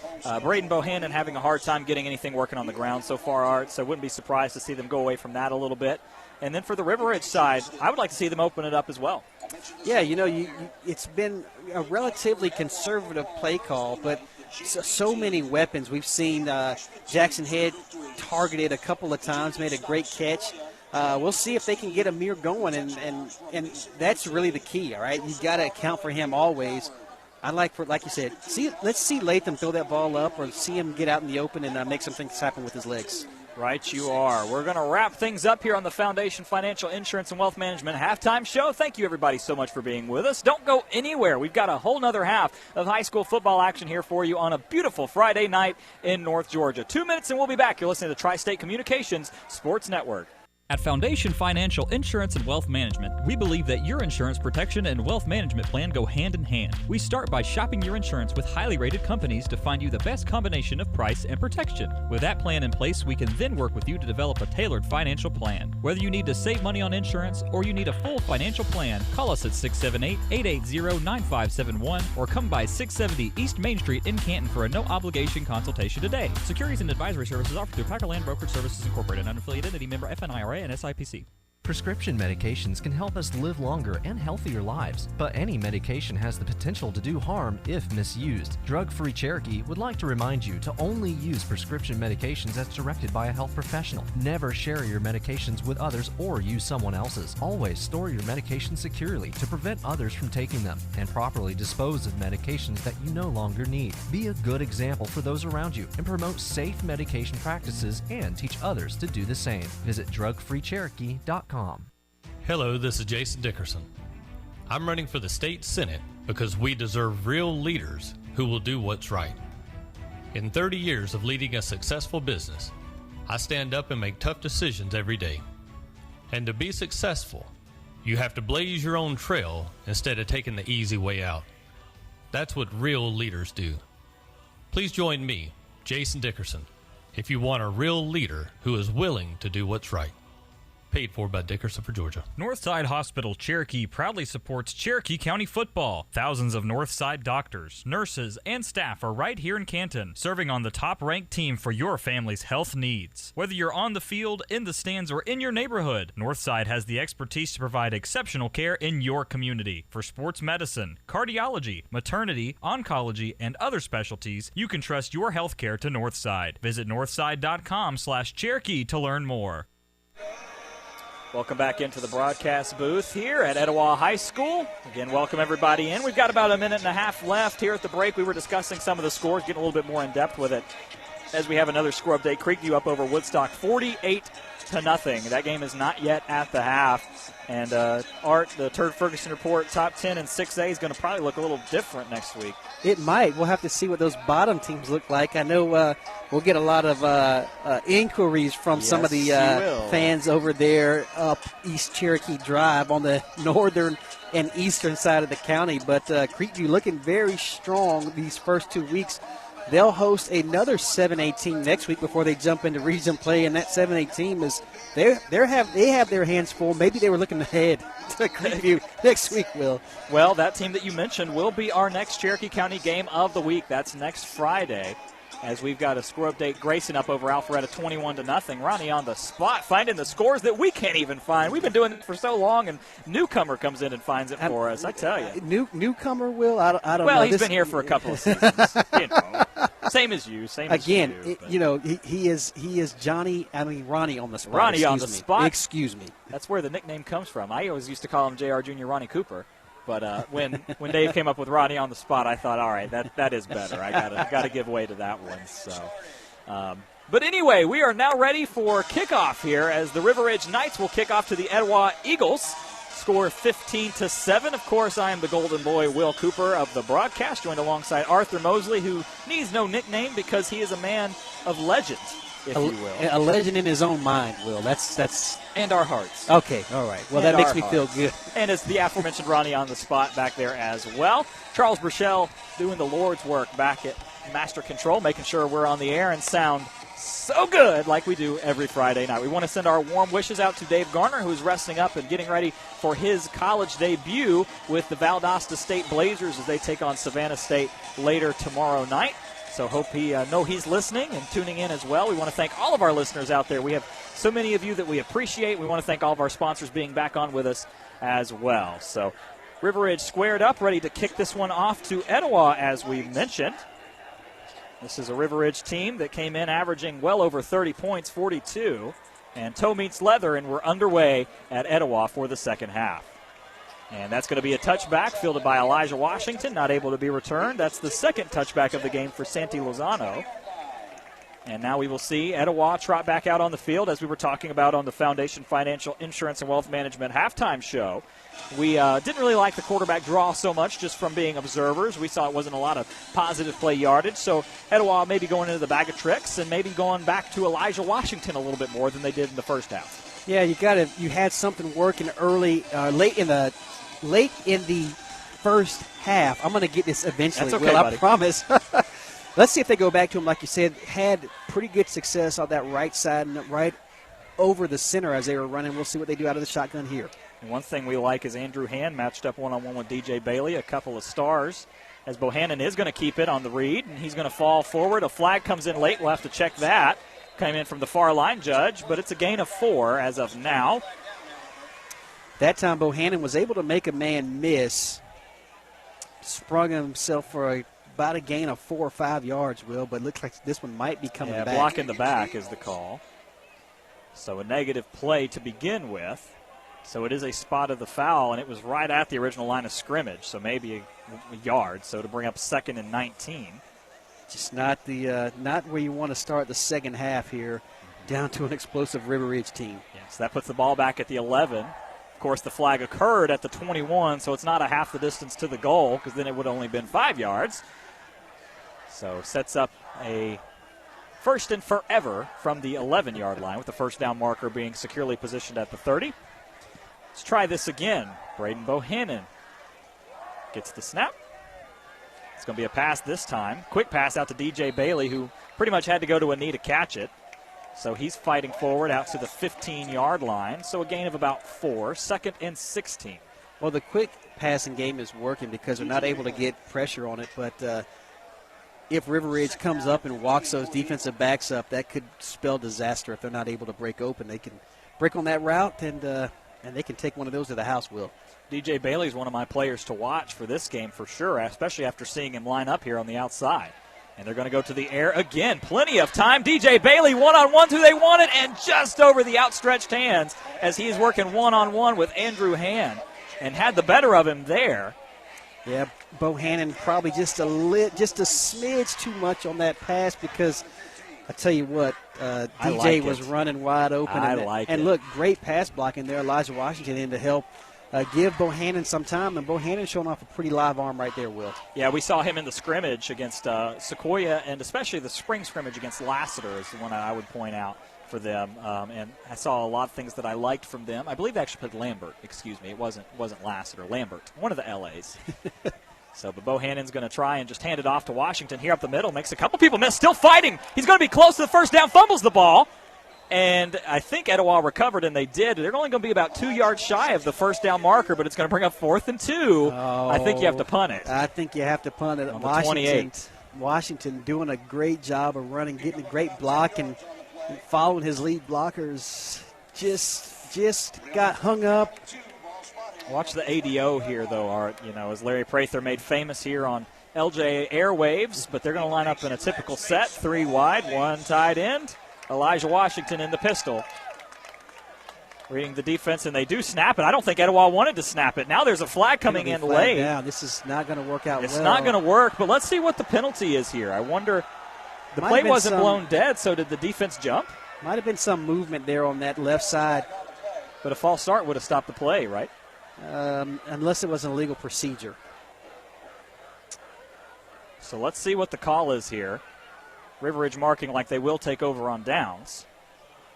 Braden Bohannon having a hard time getting anything working on the ground so far, Art, so I wouldn't be surprised to see them go away from that a little bit. And then for the River Ridge side, I would like to see them open it up as well.
Yeah, it's been a relatively conservative play call, but so many weapons. We've seen Jackson Head targeted a couple of times, made a great catch. We'll see if they can get Amir going, and that's really the key, all right? You've got to account for him always. Like you said, let's see Latham throw that ball up or see him get out in the open and make some things happen with his legs.
Right, you are. We're going to wrap things up here on the Foundation Financial Insurance and Wealth Management halftime show. Thank you, everybody, so much for being with us. Don't go anywhere. We've got a whole nother half of high school football action here for you on a beautiful Friday night in North Georgia. 2 minutes and we'll be back. You're listening to Tri-State Communications Sports Network.
At Foundation Financial Insurance and Wealth Management, we believe that your insurance protection and wealth management plan go hand in hand. We start by shopping your insurance with highly rated companies to find you the best combination of price and protection. With that plan in place, we can then work with you to develop a tailored financial plan. Whether you need to save money on insurance or you need a full financial plan, call us at 678-880-9571 or come by 670 East Main Street in Canton for a no-obligation consultation today. Securities and advisory services offered through Packer Land Brokerage Services Incorporated, an unaffiliated entity, member FNIRA and SIPC.
Prescription medications can help us live longer and healthier lives, but any medication has the potential to do harm if misused. Drug-Free Cherokee would like to remind you to only use prescription medications as directed by a health professional. Never share your medications with others or use someone else's. Always store your medications securely to prevent others from taking them, and properly dispose of medications that you no longer need. Be a good example for those around you and promote safe medication practices and teach others to do the same. Visit drugfreecherokee.com.
Hello, this is Jason Dickerson. I'm running for the state senate because we deserve real leaders who will do what's right. In 30 years of leading a successful business, I stand up and make tough decisions every day. And to be successful, you have to blaze your own trail instead of taking the easy way out. That's what real leaders do. Please join me, Jason Dickerson, if you want a real leader who is willing to do what's right. Paid for by Dickerson for Georgia.
Northside Hospital Cherokee proudly supports Cherokee County football. Thousands of Northside doctors, nurses, and staff are right here in Canton, serving on the top-ranked team for your family's health needs. Whether you're on the field, in the stands, or in your neighborhood, Northside has the expertise to provide exceptional care in your community. For sports medicine, cardiology, maternity, oncology, and other specialties, you can trust your health care to Northside. Visit northside.com/Cherokee to learn more.
Welcome back into the broadcast booth here at Etowah High School. Again, welcome everybody in. We've got about a minute and a half left here at the break. We were discussing some of the scores, getting a little bit more in depth with it as we have another score update. Creekview up over Woodstock 48-0. That game is not yet at the half. And Art, the Turd Ferguson report, top 10 in 6A is going to probably look a little different next week.
It might. We'll have to see what those bottom teams look like. I know we'll get a lot of inquiries from some of the fans over there up East Cherokee Drive on the northern and eastern side of the county. But Creekview looking very strong these first 2 weeks. They'll host another 7A team next week before they jump into region play, and that 7A team is they have their hands full. Maybe they were looking ahead to Creekview next week, Will.
Well, that team that you mentioned will be our next Cherokee County game of the week. That's next Friday, as we've got a score update. Grayson up over Alpharetta 21-0. Ronnie on the spot, finding the scores that we can't even find. We've been doing it for so long, and newcomer comes in and finds it for us. I tell you,
newcomer, Will. I don't know.
Well, he's been here for a couple of seasons. Same as you.
He is Ronnie on the spot.
Ronnie on the spot.
Excuse me.
That's where the nickname comes from. I always used to call him J.R. Jr. Ronnie Cooper. But when Dave came up with Ronnie on the spot, I thought, all right, that is better. I gotta give way to that one. So, but anyway, we are now ready for kickoff here as the River Ridge Knights will kick off to the Etowah Eagles. Score 15-7. Of course, I am the golden boy, Will Cooper, of the broadcast, joined alongside Arthur Mosley, who needs no nickname because he is a man of legend, if you will.
A legend in his own mind, Will. That's
and our hearts.
Okay, all right. Well, that makes me feel good.
And it's the aforementioned Ronnie on the spot back there as well. Charles Burchell doing the Lord's work back at Master Control, making sure we're on the air and sound so good like we do every Friday night. We want to send our warm wishes out to Dave Garner, who's resting up and getting ready for his college debut with the Valdosta State Blazers as they take on Savannah State later tomorrow night. So hope he's listening and tuning in as well. We want to thank all of our listeners out there. We have so many of you that we appreciate. We want to thank all of our sponsors being back on with us as well. So River Ridge squared up, ready to kick this one off to Etowah, as we mentioned. This is a River Ridge team that came in averaging well over 30 points, 42. And toe meets leather, and we're underway at Etowah for the second half. And that's going to be a touchback fielded by Elijah Washington, not able to be returned. That's the second touchback of the game for Santi Lozano. And now we will see Etowah trot back out on the field, as we were talking about on the Foundation Financial Insurance and Wealth Management halftime show. We didn't really like the quarterback draw so much just from being observers. We saw it wasn't a lot of positive play yardage. So Etowah maybe going into the bag of tricks and maybe going back to Elijah Washington a little bit more than they did in the first half.
Yeah, you had something working early, late in the first half. I'm going to get this eventually.
That's okay, buddy.
I promise. Let's see if they go back to him, like you said. Had pretty good success on that right side and right over the center as they were running. We'll see what they do out of the shotgun here.
And one thing we like is Andrew Hand matched up one-on-one with DJ Bailey, a couple of stars, as Bohannon is going to keep it on the read, and he's going to fall forward. A flag comes in late. We'll have to check that. Came in from the far line judge, but it's a gain of 4 as of now.
That time Bohannon was able to make a man miss. Sprung himself for about a gain of 4 or 5 yards, Will, but it looks like this one might be coming back.
Block in the back is the call. So a negative play to begin with. So it is a spot of the foul, and it was right at the original line of scrimmage, so maybe a yard. So to bring up 2nd and 19.
Just not where you want to start the second half here, down to an explosive River Ridge team.
Yes, that puts the ball back at the 11. Of course, the flag occurred at the 21, so it's not a half the distance to the goal, because then it would have only been 5 yards. So sets up a first and forever from the 11-yard line, with the first down marker being securely positioned at the 30. Let's try this again. Braden Bohannon gets the snap. It's going to be a pass this time. Quick pass out to DJ Bailey, who pretty much had to go to a knee to catch it. So he's fighting forward out to the 15-yard line. So a gain of about 4, 2nd and 16.
Well, the quick passing game is working because they're not able to get pressure on it. But if River Ridge comes up and walks those defensive backs up, that could spell disaster if they're not able to break open. They can break on that route, and they can take one of those to the house, Will.
DJ Bailey is one of my players to watch for this game for sure, especially after seeing him line up here on the outside. And they're going to go to the air again. Plenty of time. DJ Bailey one-on-one who they wanted, and just over the outstretched hands as he's working one-on-one with Andrew Hand and had the better of him there.
Yeah, Bohannon probably just a smidge too much on that pass because I tell you what, DJ was running wide open. And look, great pass blocking there. Elijah Washington in to help give Bohannon some time, and Bohannon showing off a pretty live arm right there, Will.
Yeah, we saw him in the scrimmage against Sequoia, and especially the spring scrimmage against Lassiter is the one I would point out for them. And I saw a lot of things that I liked from them. I believe they actually played Lambert. Excuse me, it wasn't Lassiter. Lambert, one of the LAs. So, but Bohannon's going to try and just hand it off to Washington here up the middle. Makes a couple people miss. Still fighting. He's going to be close to the first down. Fumbles the ball. And I think Etowah recovered, and they did. They're only going to be about 2 yards shy of the first down marker, but it's going to bring up 4th and 2. I think you have to punt it.
I think you have to punt it.
On the 28.
Washington doing a great job of running, getting a great block, and following his lead blockers. Just got hung up.
Watch the ADO here, though, Art. As Larry Prather made famous here on LJA airwaves, but they're going to line up in a typical set. 3 wide, 1 tight end. Elijah Washington in the pistol. Reading the defense, and they do snap it. I don't think Etowah wanted to snap it. Now there's a flag coming in late.
This is not going to work out well.
It's not going to work, but let's see what the penalty is here. I wonder, the play wasn't blown dead, so did the defense jump?
Might have been some movement there on that left side.
But a false start would have stopped the play, right?
Unless it was an illegal procedure.
So let's see what the call is here. River Ridge marking like they will take over on downs.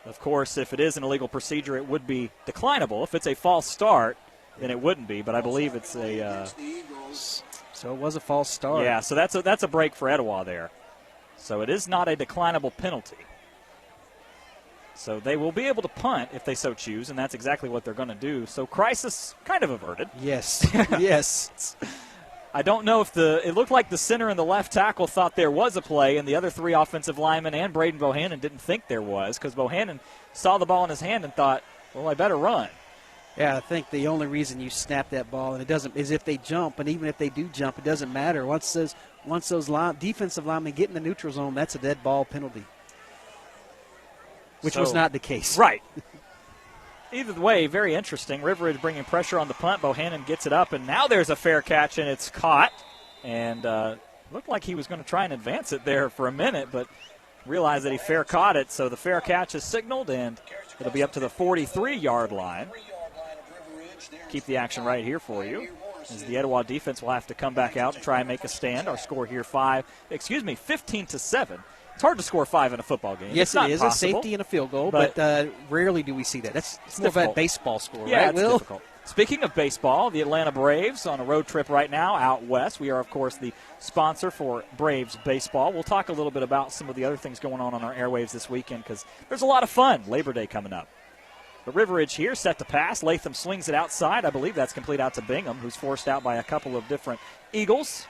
Of course, if it is an illegal procedure, it would be declinable. If it's a false start, then it wouldn't be. But I believe it's a.
So it was a false start.
Yeah. So that's a break for Etowah there. So it is not a declinable penalty. So they will be able to punt if they so choose, and that's exactly what they're going to do. So crisis kind of averted.
Yes. Yes.
I don't know if it looked like the center and the left tackle thought there was a play, and the other 3 offensive linemen and Braden Bohannon didn't think there was, because Bohannon saw the ball in his hand and thought, well, I better run.
Yeah, I think the only reason you snap that ball is if they jump, and even if they do jump, it doesn't matter. Once those defensive linemen get in the neutral zone, that's a dead ball penalty, which was not the case.
Right. Either way, very interesting. River Ridge bringing pressure on the punt. Bohannon gets it up, and now there's a fair catch, and it's caught. And looked like he was going to try and advance it there for a minute, but realized that he fair caught it. So the fair catch is signaled, and it'll be up to the 43-yard line. Keep the action right here for you, as the Etowah defense will have to come back out and try and make a stand. Our score here 15-7 It's hard to score 5 in a football game.
Yes,
it
is.
Impossible,
a safety and a field goal, but rarely do we see that. That's more
difficult.
of a baseball score,
yeah,
right,
it's
Will?
difficult. Speaking of baseball, the Atlanta Braves on a road trip right now out west. We are, of course, the sponsor for Braves baseball. We'll talk a little bit about some of the other things going on our airwaves this weekend because there's a lot of fun. Labor Day coming up. The River Ridge here set to pass. Latham swings it outside. I believe that's complete out to Bingham, who's forced out by a couple of different Eagles.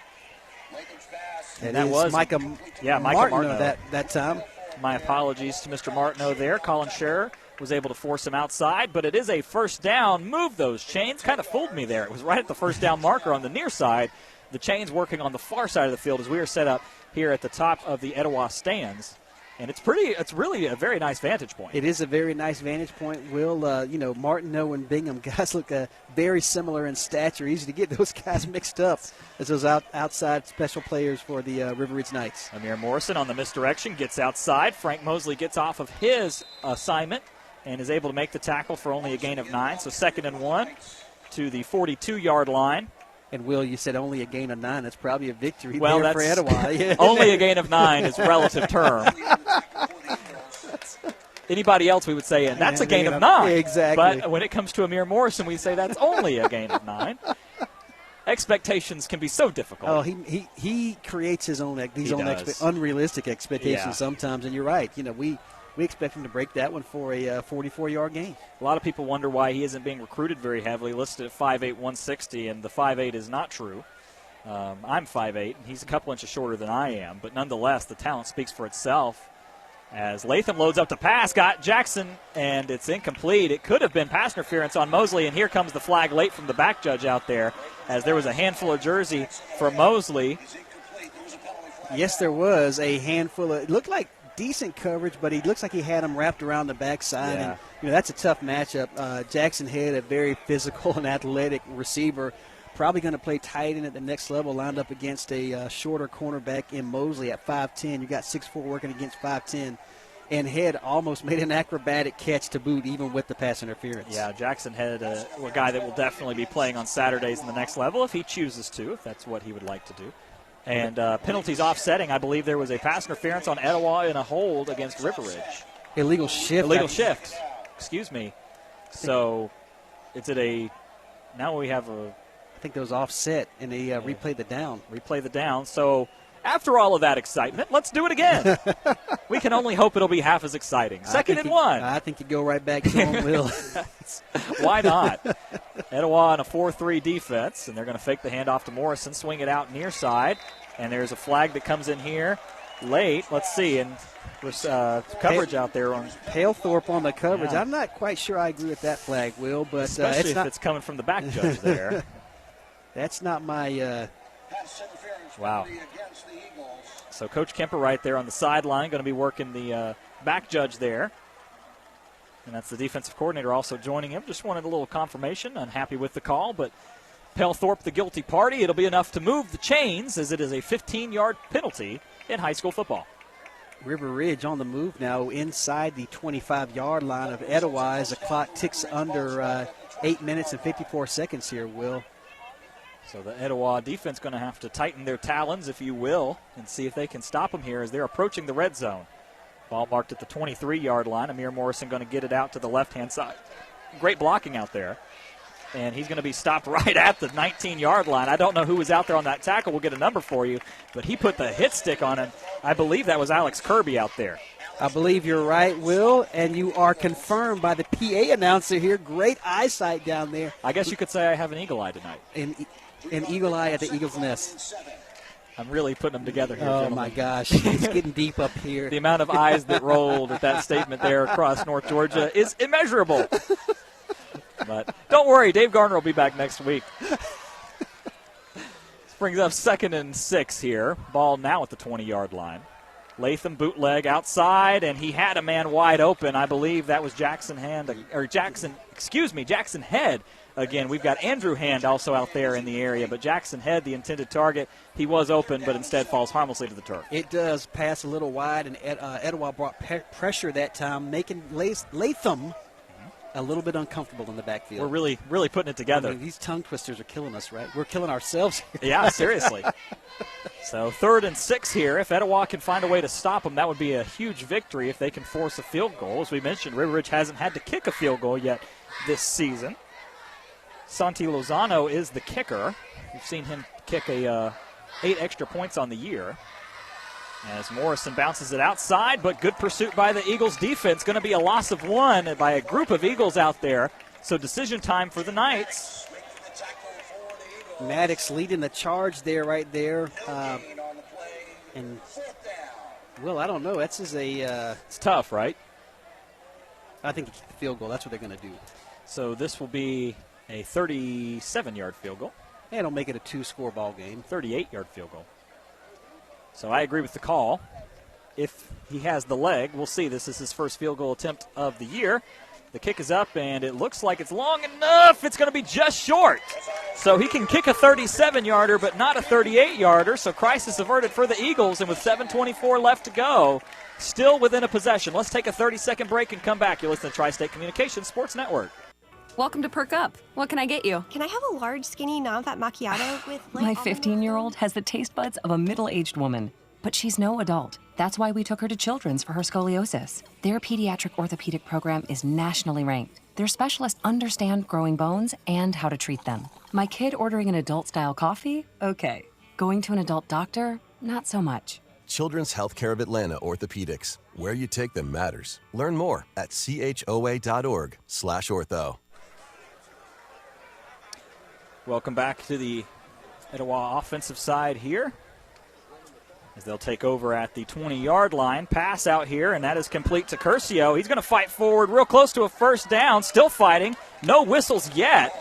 And that was Micah
Martineau
that time.
My apologies to Mr. Martineau there. Colin Shearer was able to force him outside, but it is a first down. Move those chains. Kind of fooled me there. It was right at the first down marker on the near side. The chains working on the far side of the field as we are set up here at the top of the Etowah stands. And it's really a very nice vantage point.
It is a very nice vantage point, Will. Martineau and Bingham guys look very similar in stature. Easy to get those guys mixed up as those outside special players for the River Ridge Knights.
Amir Morrison on the misdirection gets outside. Frank Mosley gets off of his assignment and is able to make the tackle for only a gain of 9. So 2nd and 1 to the 42-yard line.
And, Will, you said only a gain of 9. That's probably a victory
there
for Etowah. Yeah.
Only a gain of 9 is relative term. Anybody else we would say, and that's a gain of 9.
Exactly.
But when it comes to Amir Morrison, we say that's only a gain of 9. Expectations can be so difficult.
Oh, he creates his own unrealistic expectations sometimes, and you're right. We expect him to break that one for a 44-yard gain.
A lot of people wonder why he isn't being recruited very heavily, listed at 5'8", 160, and the 5'8" is not true. I'm 5'8", and he's a couple inches shorter than I am, but nonetheless, the talent speaks for itself. As Latham loads up to pass, got Jackson, and it's incomplete. It could have been pass interference on Mosley, and here comes the flag late from the back judge out there, as there was a handful of jersey for Mosley.
Yes, there was a handful of – it looked like decent coverage, but he looks like he had him wrapped around the backside.
Yeah.
And that's a tough matchup. Jackson Head, a very physical and athletic receiver, probably going to play tight end at the next level, lined up against a shorter cornerback in Mosley at 5'10". You got 6'4" working against 5'10". And Head almost made an acrobatic catch to boot, even with the pass interference.
Yeah, Jackson Head, a guy that will definitely be playing on Saturdays in the next level if he chooses to, if that's what he would like to do. And penalties offsetting. I believe there was a pass interference on Etowah in a hold against River Ridge.
Illegal shift.
Excuse me. So it's now we have a.
I think those offset, and they replay the down.
Replay the down. So after all of that excitement, let's do it again. We can only hope it'll be half as exciting. 2nd and 1.
I think you go right back to him, Will.
Why not? Etowah on a 4-3 defense, and they're going to fake the handoff to Morrison, swing it out near side, and there's a flag that comes in here late. Let's see, and there's coverage out there on
Palethorpe on the coverage.
Yeah.
I'm not quite sure I agree with that flag, Will, but
especially if it's coming from the back judge there.
That's not my.
Wow. So Coach Kemper right there on the sideline, going to be working the back judge there. And that's the defensive coordinator also joining him. Just wanted a little confirmation. Unhappy with the call, but Palethorpe the guilty party. It'll be enough to move the chains as it is a 15-yard penalty in high school football.
River Ridge on the move now inside the 25-yard line of Etowah as the clock ticks under 8 minutes and 54 seconds here, Will.
So the Etowah defense going to have to tighten their talons, if you will, and see if they can stop them here as they're approaching the red zone. Ball marked at the 23-yard line. Amir Morrison going to get it out to the left-hand side. Great blocking out there. And he's going to be stopped right at the 19-yard line. I don't know who was out there on that tackle. We'll get a number for you. But he put the hit stick on him. I believe that was Alex Kirby out there.
I believe you're right, Will, and you are confirmed by the PA announcer here. Great eyesight down there.
I guess you could say I have an eagle eye tonight.
An eagle eye at the Eagle's Nest.
I'm really putting them together here,
Oh,
gentlemen.
my gosh. It's getting deep up here.
The amount of eyes that rolled at that statement there across North Georgia is immeasurable. But don't worry, Dave Garner will be back next week. This brings up 2nd and 6 here. Ball now at the 20-yard line. Latham bootleg outside, and he had a man wide open. I believe that was Jackson Head. Again, we've got Andrew Hand also out there in the area, but Jackson Head, the intended target, he was open, but instead falls harmlessly to the turf.
It does pass a little wide, and Etowah brought pressure that time, making Latham a little bit uncomfortable in the backfield.
We're really putting it together.
I mean, these tongue twisters are killing us, right? We're killing ourselves here.
Yeah, seriously. So 3rd and 6 here. If Etowah can find a way to stop them, that would be a huge victory if they can force a field goal. As we mentioned, River Ridge hasn't had to kick a field goal yet this season. Santi Lozano is the kicker. We've seen him kick 8 extra points on the year. As Morrison bounces it outside, but good pursuit by the Eagles defense. Going to be a loss of 1 by a group of Eagles out there. So decision time for the Knights.
Maddox leading the charge there, right there. And, well, I don't know. That's
it's tough, right?
I think the field goal, that's what they're going to do.
So this will be a 37-yard field goal.
And it'll make it a 2-score ball game.
38-yard field goal. So I agree with the call. If he has the leg, we'll see. This is his first field goal attempt of the year. The kick is up, and it looks like it's long enough. It's going to be just short. So he can kick a 37-yarder, but not a 38-yarder. So crisis averted for the Eagles, and with 7:24 left to go, still within a possession. Let's take a 30-second break and come back. You're listening to Tri-State Communications Sports Network.
Welcome to Perk Up. What can I get you?
Can I have a large, skinny, non-fat macchiato with
My 15-year-old has the taste buds of a middle-aged woman, but she's no adult. That's why we took her to Children's for her scoliosis. Their pediatric orthopedic program is nationally ranked. Their specialists understand growing bones and how to treat them. My kid ordering an adult-style coffee? Okay. Going to an adult doctor? Not so much.
Children's Healthcare of Atlanta Orthopedics. Where you take them matters. Learn more at choa.org/ortho.
Welcome back to the Etowah offensive side here, as they'll take over at the 20-yard line. Pass out here, and that is complete to Curcio. He's going to fight forward real close to a first down, still fighting. No whistles yet.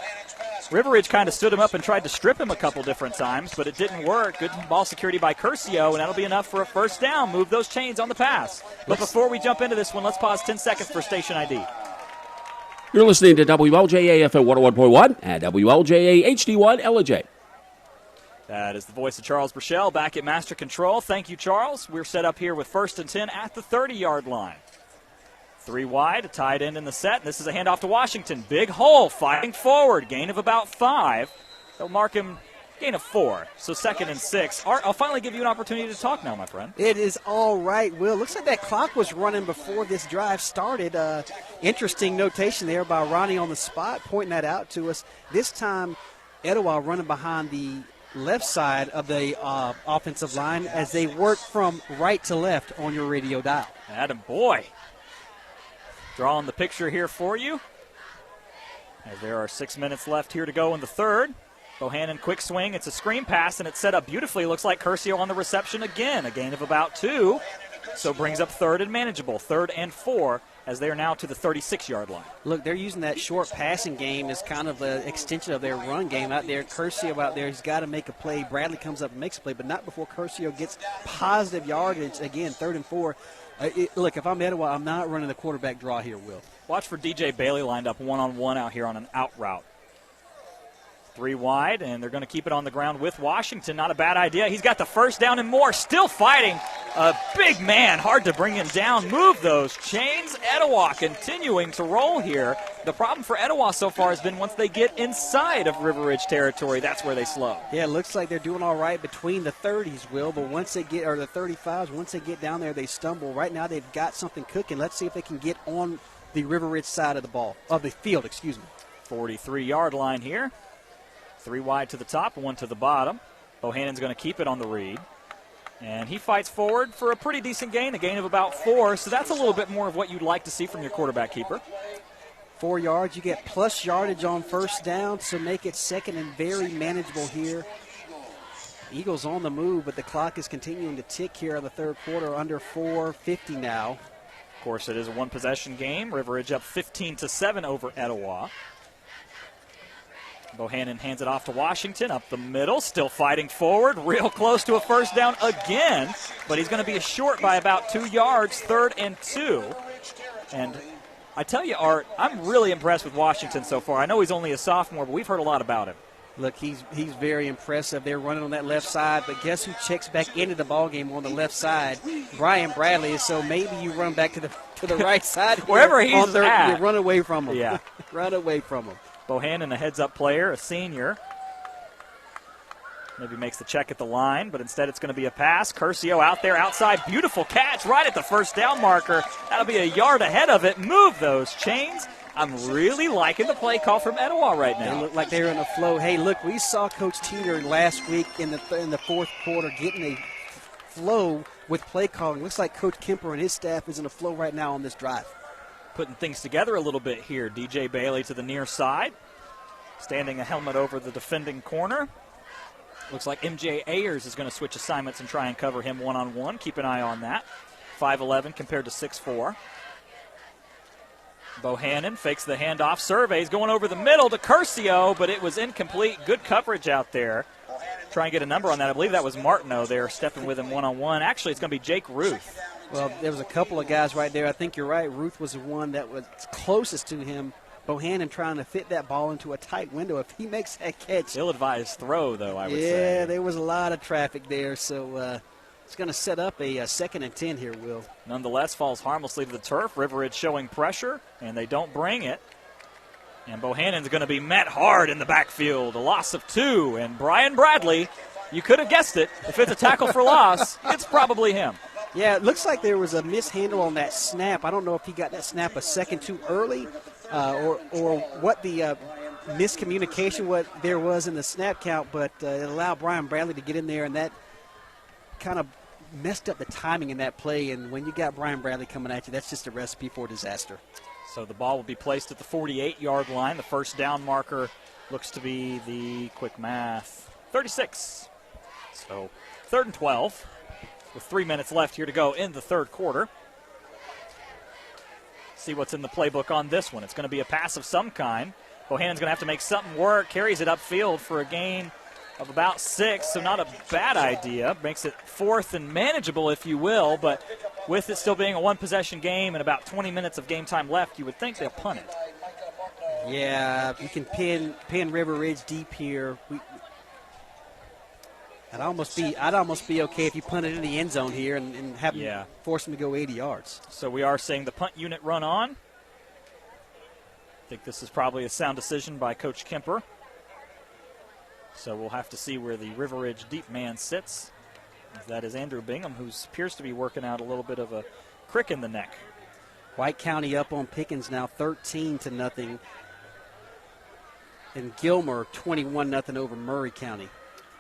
River Ridge kind of stood him up and tried to strip him a couple different times, but it didn't work. Good ball security by Curcio, and that'll be enough for a first down. Move those chains on the pass. But before we jump into this one, let's pause 10 seconds for station ID.
You're listening to WLJA FM 101.1 and WLJA HD1 LJ.
That is the voice of Charles Burchell back at Master Control. Thank you, Charles. We're set up here with 1st and 10 at the 30-yard line. 3 wide, a tight end in the set. This is a handoff to Washington. Big hole, fighting forward. Gain of about 5. They'll mark him gain of 4. So 2nd and 6. Art, I'll finally give you an opportunity to talk now, my friend.
It is all right, Will. Looks like that clock was running before this drive started. Interesting notation there by Ronnie on the spot, pointing that out to us. This time, Etowah running behind the left side of the offensive line as they work from right to left on your radio dial.
Atta boy. Drawing the picture here for you, as there are 6 minutes left here to go in the third. Bohannon, quick swing. It's a screen pass, and it's set up beautifully. Looks like Curcio on the reception again. A gain of about 2, so brings up 3rd and manageable. 3rd and 4, as they are now to the 36-yard line.
Look, they're using that short passing game as kind of an extension of their run game out there. Curcio out there, he's got to make a play. Bradley comes up and makes a play, but not before Curcio gets positive yardage. Again, 3rd and 4. Look, if I'm Etowah, I'm not running the quarterback draw here, Will.
Watch for DJ Bailey lined up one-on-one out here on an out route. 3 wide, and they're going to keep it on the ground with Washington. Not a bad idea. He's got the first down and more. Still fighting. A big man. Hard to bring him down. Move those chains. Etowah continuing to roll here. The problem for Etowah so far has been once they get inside of River Ridge territory, that's where they slow.
Yeah, it looks like they're doing all right between the 30s, Will, but once they get, or the 35s, once they get down there, they stumble. Right now they've got something cooking. Let's see if they can get on the River Ridge side of the field, excuse me.
43-yard line here. 3 wide to the top, 1 to the bottom. Bohannon's going to keep it on the read. And he fights forward for a pretty decent gain, a gain of about 4. So that's a little bit more of what you'd like to see from your quarterback keeper.
4 yards. You get plus yardage on first down, so make it 2nd and very manageable here. Eagles on the move, but the clock is continuing to tick here in the third quarter, under 4:50 now.
Of course, it is a one-possession game. River Ridge up 15-7 over Etowah. Bohannon hands it off to Washington up the middle, still fighting forward, real close to a first down again, but he's going to be short by about 2 yards, 3rd and 2. And I tell you, Art, I'm really impressed with Washington so far. I know he's only a sophomore, but we've heard a lot about him.
Look, he's very impressive. They're running on that left side, but guess who checks back into the ballgame on the left side? Brian Bradley. So maybe you run back to the right side.
Wherever he's at.
You run away from him.
Yeah.
Run away from him.
Bohannon, a heads-up player, a senior. Maybe makes the check at the line, but instead it's going to be a pass. Curcio out there outside. Beautiful catch right at the first down marker. That'll be a yard ahead of it. Move those chains. I'm really liking the play call from Etowah right now.
They look like they're in a flow. Hey, look, we saw Coach Teeter last week in the fourth quarter getting a flow with play calling. Looks like Coach Kemper and his staff is in a flow right now on this drive.
Putting things together a little bit here. DJ Bailey to the near side. Standing a helmet over the defending corner. Looks like MJ Ayers is going to switch assignments and try and cover him one-on-one. Keep an eye on that. 5'11" compared to 6'4". Bohannon fakes the handoff. Surveys going over the middle to Curcio, but it was incomplete. Good coverage out there. Try and get a number on that. I believe that was Martineau there stepping with him one-on-one. Actually, it's going to be Jake Ruth.
Well, there was a couple of guys right there. I think you're right. Ruth was the one that was closest to him. Bohannon trying to fit that ball into a tight window. If he makes that catch.
Ill-advised throw, though, I would say.
Yeah, there was a lot of traffic there, so it's going to set up a 2nd and 10 here, Will.
Nonetheless, falls harmlessly to the turf. River Ridge showing pressure, and they don't bring it. And Bohannon's going to be met hard in the backfield. A loss of 2, and Brian Bradley, you could have guessed it. If it's a tackle for loss, it's probably him.
Yeah, it looks like there was a mishandle on that snap. I don't know if he got that snap a second too early or what the miscommunication there was in the snap count, but it allowed Brian Bradley to get in there, and that kind of messed up the timing in that play. And when you got Brian Bradley coming at you, that's just a recipe for disaster.
So the ball will be placed at the 48-yard line. The first down marker looks to be the quick math 36. So 3rd and 12 with 3 minutes left here to go in the third quarter. See what's in the playbook on this one. It's going to be a pass of some kind. Bohannon's going to have to make something work. Carries it upfield for a gain of about 6, so not a bad idea. Makes it 4th and manageable, if you will, but with it still being a one-possession game and about 20 minutes of game time left, you would think they'll punt it.
Yeah, you can pin River Ridge deep here. I'd almost be okay if you punted in the end zone here and have force them to go 80 yards.
So we are seeing the punt unit run on. I think this is probably a sound decision by Coach Kemper. So we'll have to see where the River Ridge deep man sits. That is Andrew Bingham, who appears to be working out a little bit of a crick in the neck.
White County up on Pickens now 13-0. And Gilmer 21-0 over Murray County.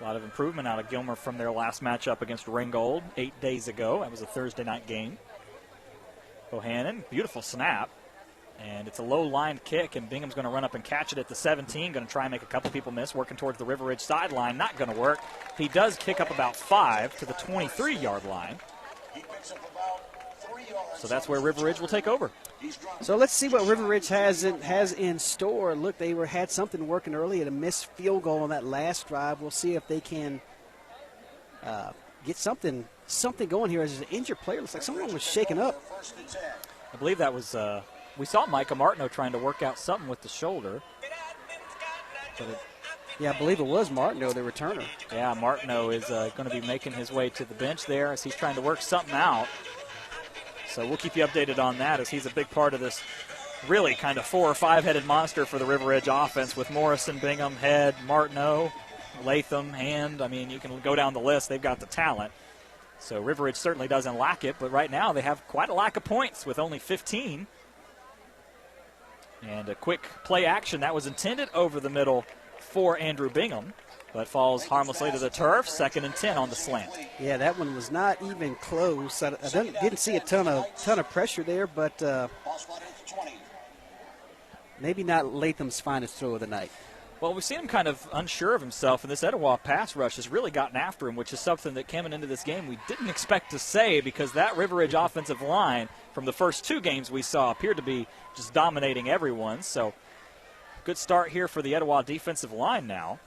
A lot of improvement out of Gilmer from their last matchup against Ringgold 8 days ago. That was a Thursday night game. Bohannon, beautiful snap. And it's a low-line kick, and Bingham's going to run up and catch it at the 17. Going to try and make a couple people miss, working towards the River Ridge sideline. Not going to work. He does kick up about 5 to the 23-yard line. So that's where River Ridge will take over.
So let's see what River Ridge has in store. Look, they had something working early at a missed field goal on that last drive. We'll see if they can get something going here. As an injured player, looks like someone was shaken up.
I believe that was we saw Micah Martineau trying to work out something with the shoulder.
Yeah, I believe it was Martineau, the returner.
Yeah, Martineau is going to be making his way to the bench there as he's trying to work something out. So we'll keep you updated on that as he's a big part of this really kind of 4 or 5-headed monster for the River Ridge offense with Morrison, Bingham, Head, Martineau, Latham, Hand. I mean, you can go down the list. They've got the talent. So River Ridge certainly doesn't lack it, but right now they have quite a lack of points with only 15. And a quick play action that was intended over the middle for Andrew Bingham, but falls harmlessly to the turf. 2nd and 10 on the slant.
Yeah, that one was not even close. I didn't see a ton of pressure there, but maybe not Latham's finest throw of the night.
Well, we've seen him kind of unsure of himself, and this Etowah pass rush has really gotten after him, which is something that coming into this game we didn't expect to say, because that River Ridge offensive line from the first 2 games we saw appeared to be just dominating everyone. So good start here for the Etowah defensive line now,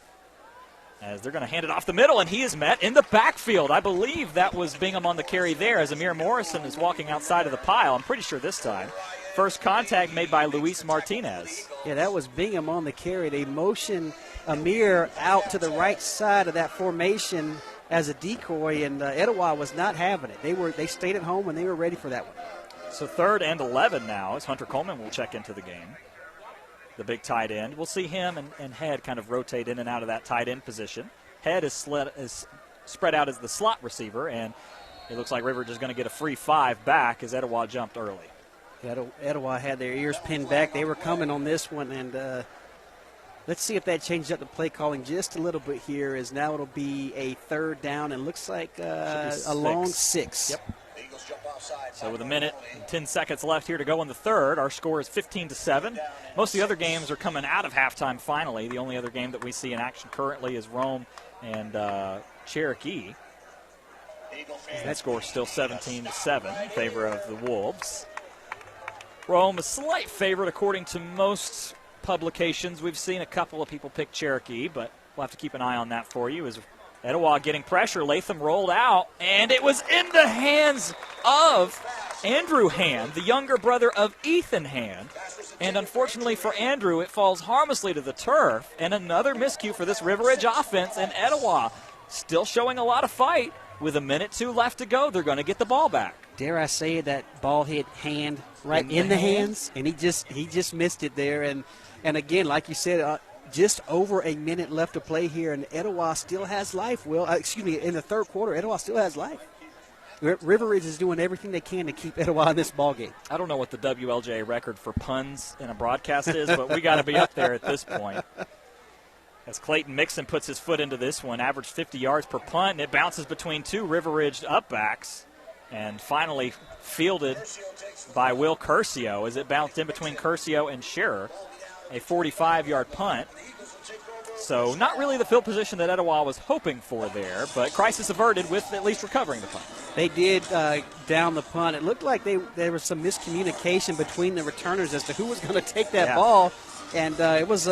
as they're going to hand it off the middle, and he is met in the backfield. I believe that was Bingham on the carry there as Amir Morrison is walking outside of the pile. I'm pretty sure this time. First contact made by Luis Martinez.
Yeah, that was Bingham on the carry. They motioned Amir out to the right side of that formation as a decoy, and Etowah was not having it. They stayed at home, and they were ready for that one.
So 3rd and 11 now as Hunter Coleman will check into the game. The big tight end. We'll see him and Head kind of rotate in and out of that tight end position. head is spread out as the slot receiver, and it looks like River Ridge is going to get a free 5 back as Etowah jumped early.
Etowah had their ears pinned back. They were coming on this one, and let's see if that changes up the play calling just a little bit here, as now it'll be a 3rd down and looks like a long 6.
Yep. So with a minute and 10 seconds left here to go in the 3rd, our score is 15-7. Most of the other games are coming out of halftime finally. The only other game that we see in action currently is Rome and Cherokee. That score is still 17-7 in favor of the Wolves. Rome, a slight favorite according to most publications. We've seen a couple of people pick Cherokee, but we'll have to keep an eye on that for you. As Etowah getting pressure, Latham rolled out, and it was in the hands of Andrew Hand, the younger brother of Ethan Hand. And unfortunately for Andrew, it falls harmlessly to the turf, and another miscue for this River Ridge offense, and Etowah still showing a lot of fight. With a minute 2 left to go, they're going to get the ball back.
Dare I say it, that ball hit Hand right in the hands, and he just missed it there. And again, like you said, just over a minute left to play here, and Etowah still has life. In the 3rd quarter, Etowah still has life. River Ridge is doing everything they can to keep Etowah in this ball game.
I don't know what the WLJA record for puns in a broadcast is, but we got to be up there at this point. As Clayton Mixon puts his foot into this one, averaged 50 yards per punt, and it bounces between 2 River Ridge upbacks, and finally fielded by Will Curcio as it bounced in between Curcio and Shearer, a 45-yard punt. So not really the field position that Etowah was hoping for there, but crisis averted with at least recovering the punt.
They did down the punt. It looked like there was some miscommunication between the returners as to who was going to take that ball, and it was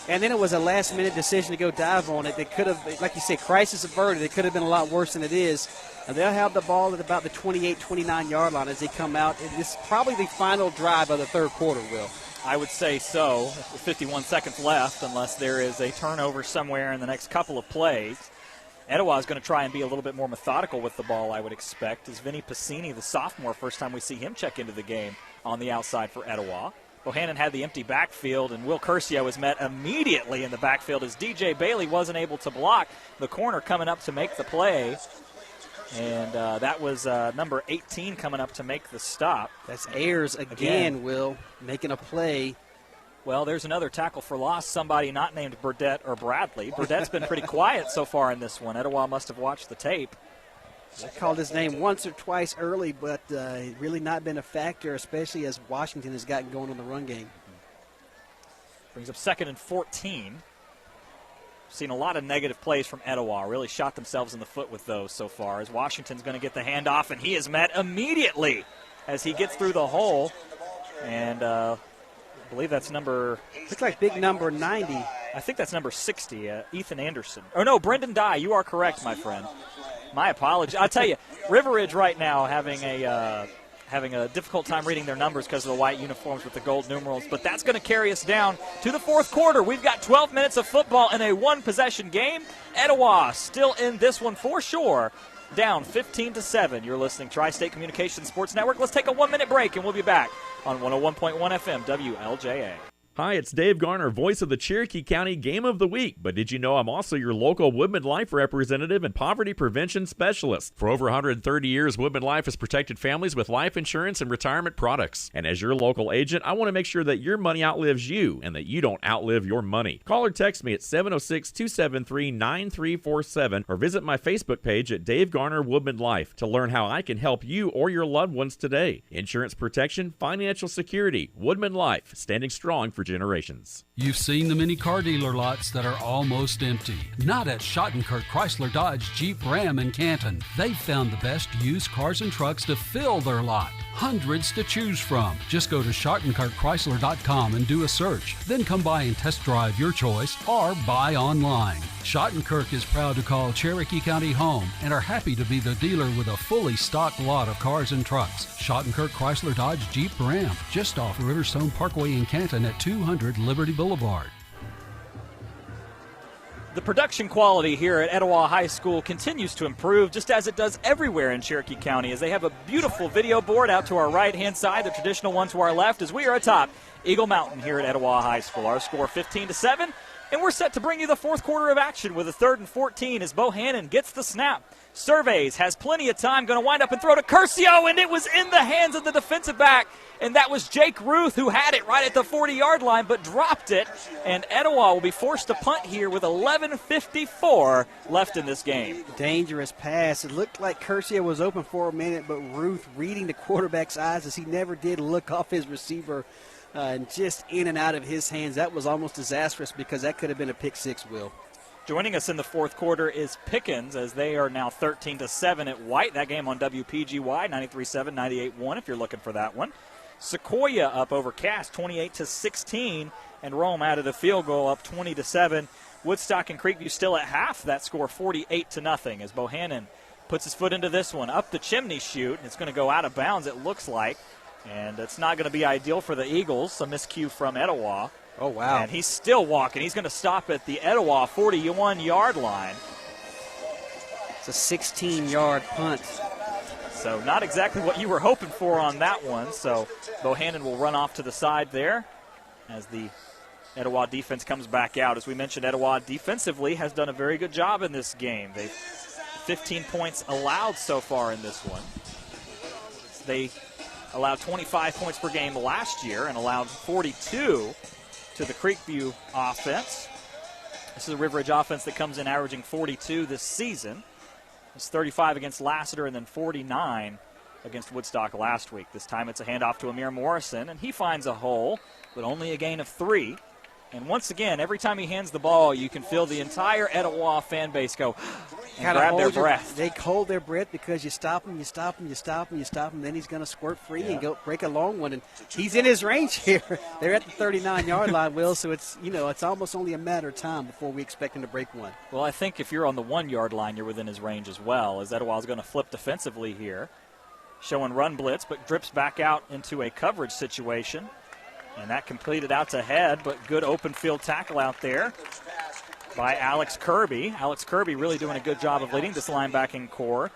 and then it was a last-minute decision to go dive on it. They could have, like you said, crisis averted. It could have been a lot worse than it is. And they'll have the ball at about the 28, 29-yard line as they come out. It's probably the final drive of the 3rd quarter, Will.
I would say so, with 51 seconds left, unless there is a turnover somewhere in the next couple of plays. Etowah is going to try and be a little bit more methodical with the ball, I would expect, as Vinny Pacini, the sophomore, first time we see him check into the game on the outside for Etowah. Bohannon had the empty backfield, and Will Curcio was met immediately in the backfield as DJ Bailey wasn't able to block the corner coming up to make the play. And that was number 18 coming up to make the stop.
That's Ayers again, Will, making a play.
Well, there's another tackle for loss, somebody not named Burdette or Bradley. Burdette's been pretty quiet so far in this one. Etowah must have watched the tape.
I called his name once or twice early, but really not been a factor, especially as Washington has gotten going on the run game.
Brings up 2nd and 14. Seen a lot of negative plays from Etowah. Really shot themselves in the foot with those so far, as Washington's going to get the handoff, and he is met immediately as he gets through the hole. And I believe that's
looks like big number 90.
I think that's number 60, Ethan Anderson. Oh, no, Brendan Dye. You are correct, my friend. My apologies. I'll tell you, River Ridge right now having a difficult time reading their numbers because of the white uniforms with the gold numerals, but that's going to carry us down to the 4th quarter. We've got 12 minutes of football in a one-possession game. Etowah still in this one for sure, down 15-7. You're listening to Tri-State Communications Sports Network. Let's take a 1-minute break, and we'll be back on 101.1 FM WLJA.
Hi, it's Dave Garner, voice of the Cherokee County Game of the Week. But did you know I'm also your local Woodman Life representative and poverty prevention specialist? For over 130 years, Woodman Life has protected families with life insurance and retirement products. And as your local agent, I want to make sure that your money outlives you and that you don't outlive your money. Call or text me at 706-273-9347 or visit my Facebook page at Dave Garner Woodman Life to learn how I can help you or your loved ones today. Insurance protection, financial security, Woodman Life, standing strong for generations.
You've seen the many car dealer lots that are almost empty. Not at Schottenkirk Chrysler Dodge Jeep Ram in Canton. They've found the best used cars and trucks to fill their lot. Hundreds to choose from. Just go to SchottenkirkChrysler.com and do a search. Then come by and test drive your choice or buy online. Schottenkirk is proud to call Cherokee County home and are happy to be the dealer with a fully stocked lot of cars and trucks. Schottenkirk Chrysler Dodge Jeep Ram, just off Riverstone Parkway in Canton at 200 Liberty Boulevard.
The production quality here at Etowah High School continues to improve, just as it does everywhere in Cherokee County, as they have a beautiful video board out to our right-hand side, the traditional one to our left, as we are atop Eagle Mountain here at Etowah High School. Our score 15-7. And we're set to bring you the fourth quarter of action with a 3rd and 14 as Bohannon gets the snap. Surveys, has plenty of time, going to wind up and throw to Curcio, and it was in the hands of the defensive back. And that was Jake Ruth who had it right at the 40-yard line but dropped it. And Etowah will be forced to punt here with 11:54 left in this game.
Dangerous pass. It looked like Curcio was open for a minute, but Ruth reading the quarterback's eyes as he never did look off his receiver and just in and out of his hands. That was almost disastrous because that could have been a pick six, Will.
Joining us in the fourth quarter is Pickens as they are now 13-7 at White. That game on WPGY, 93.7, 98.1 if you're looking for that one. Sequoia up over Cass, 28-16, and Rome out of the field goal up 20-7. Woodstock and Creekview still at half. That score 48-0 as Bohannon puts his foot into this one. Up the chimney chute, and it's going to go out of bounds, it looks like. And it's not going to be ideal for the Eagles. A miscue from Etowah.
Oh, wow.
And he's still walking. He's going to stop at the Etowah 41-yard line.
It's a 16-yard punt.
So not exactly what you were hoping for on that one. So Bohannon will run off to the side there as the Etowah defense comes back out. As we mentioned, Etowah defensively has done a very good job in this game. They've 15 points allowed so far in this one. They allowed 25 points per game last year and allowed 42 to the Creekview offense. This is a River Ridge offense that comes in averaging 42 this season. It's 35 against Lassiter and then 49 against Woodstock last week. This time it's a handoff to Amir Morrison, and he finds a hole, but only a gain of 3. And once again, every time he hands the ball, you can feel the entire Etowah fan base go and grab their breath.
They hold their breath because you stop him, you stop him, you stop him, you stop him, then he's going to squirt free and go break a long one. And he's in his range here. They're at the 39-yard line, Will, so it's almost only a matter of time before we expect him to break one.
Well, I think if you're on the 1-yard line, you're within his range as well, as Etowah's going to flip defensively here. Showing run blitz, but drips back out into a coverage situation. And that completed out to head, but good open field tackle out there by Alex Kirby. Alex Kirby really doing a good job of leading this linebacking core,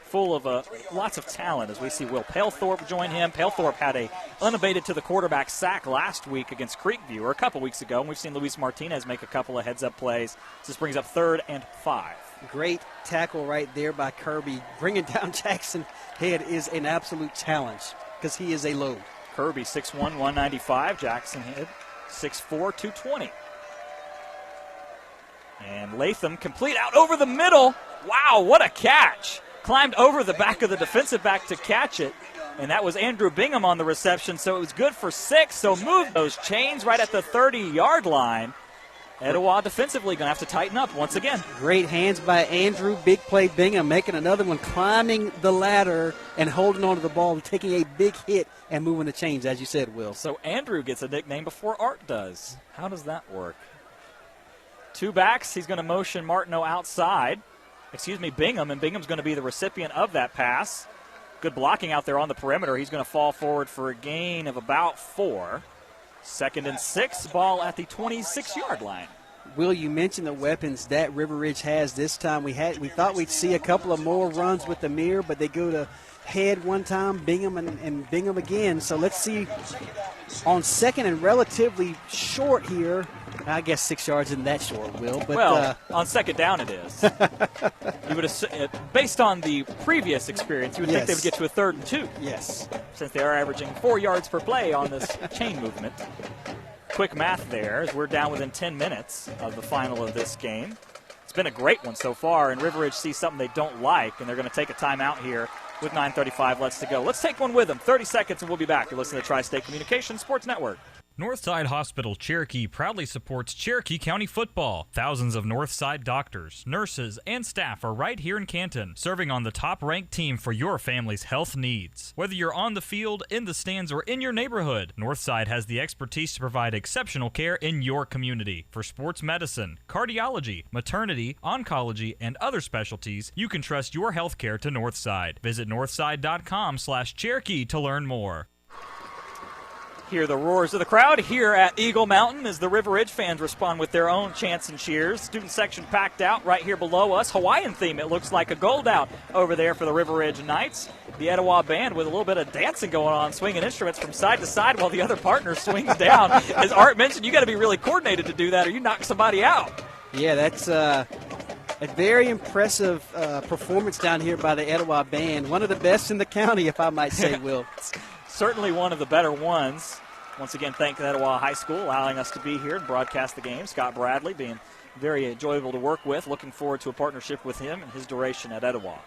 full of lots of talent as we see Will Palethorpe join him. Palethorpe had a unabated to the quarterback sack last week against Creekview, or a couple weeks ago, and we've seen Luis Martinez make a couple of heads-up plays. This brings up 3rd and 5.
Great tackle right there by Kirby. Bringing down Jackson Head is an absolute challenge because he is a load.
Kirby 6'1", 195. Jackson Head 6'4", 220. And Latham complete out over the middle. Wow, what a catch. Climbed over the back of the defensive back to catch it. And that was Andrew Bingham on the reception, so it was good for 6. So move those chains right at the 30-yard line. Etowah defensively going to have to tighten up once again.
Great hands by Andrew. Big play Bingham making another one, climbing the ladder and holding on to the ball, taking a big hit and moving the chains, as you said, Will.
So Andrew gets a nickname before Art does. How does that work? 2 backs. He's going to motion Martineau outside. Bingham, and Bingham's going to be the recipient of that pass. Good blocking out there on the perimeter. He's going to fall forward for a gain of about 4. 2nd and 6, ball at the 26-yard line.
Will, you mentioned the weapons that River Ridge has this time. We thought we'd see a couple of more runs with Amir, but they go to Head one time, Bingham, and Bingham again. So let's see on 2nd and relatively short here. I guess 6 yards isn't that short, Will. But,
on 2nd down it is. You would based on the previous experience, you would think they would get to a 3rd and 2.
Yes.
Since they are averaging 4 yards per play on this chain movement. Quick math there as we're down within 10 minutes of the final of this game. It's been a great one so far, and River Ridge sees something they don't like, and they're going to take a timeout here with 9:35 left to go. Let's take one with them. 30 seconds, and we'll be back. You're listening to Tri-State Communications Sports Network.
Northside Hospital Cherokee proudly supports Cherokee County football. Thousands of Northside doctors, nurses, and staff are right here in Canton, serving on the top-ranked team for your family's health needs. Whether you're on the field, in the stands, or in your neighborhood, Northside has the expertise to provide exceptional care in your community. For sports medicine, cardiology, maternity, oncology, and other specialties, you can trust your health care to Northside. Visit northside.com/Cherokee to learn more.
Hear the roars of the crowd here at Eagle Mountain as the River Ridge fans respond with their own chants and cheers. Student section packed out right here below us. Hawaiian theme, it looks like a gold out over there for the River Ridge Knights. The Etowah band with a little bit of dancing going on, swinging instruments from side to side while the other partner swings down. As Art mentioned, you got to be really coordinated to do that or you knock somebody out.
Yeah, that's a very impressive performance down here by the Etowah band. One of the best in the county, if I might say, Will.
Certainly one of the better ones. Once again, thank Etowah High School allowing us to be here and broadcast the game. Scott Bradley being very enjoyable to work with. Looking forward to a partnership with him and his duration at Etowah.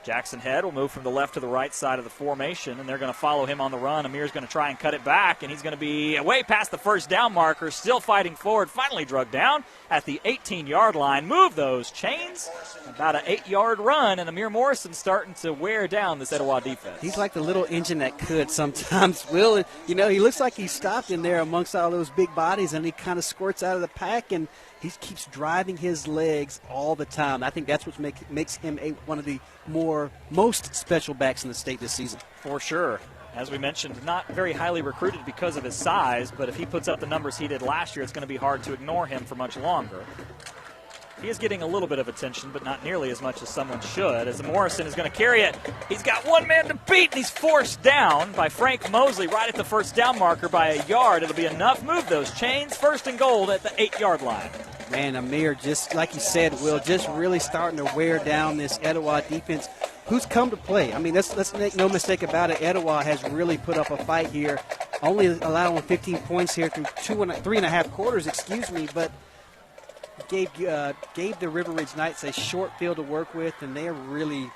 Jackson Head will move from the left to the right side of the formation, and they're going to follow him on the run. Amir's going to try and cut it back, and he's going to be way past the first down marker, still fighting forward, finally drugged down at the 18-yard line. Move those chains. About an 8-yard run, and Amir Morrison starting to wear down this Etowah defense.
He's like the little engine that could sometimes, Will. You know, he looks like he's stopped in there amongst all those big bodies, and he kind of squirts out of the pack, and he keeps driving his legs all the time. I think that's what makes him one of the most special backs in the state this season.
For sure. As we mentioned, not very highly recruited because of his size, but if he puts up the numbers he did last year, it's going to be hard to ignore him for much longer. He is getting a little bit of attention, but not nearly as much as someone should, as Morrison is going to carry it. He's got one man to beat, and he's forced down by Frank Mosley right at the first down marker by a yard. It'll be enough. Move those chains. First and goal at the 8-yard line.
Man, Amir, just like you said, Will, just really starting to wear down this Etowah defense. Who's come to play? I mean, let's make no mistake about it. Etowah has really put up a fight here, only allowing 15 points here through 3.5 quarters, but gave the River Ridge Knights a short field to work with, and they're really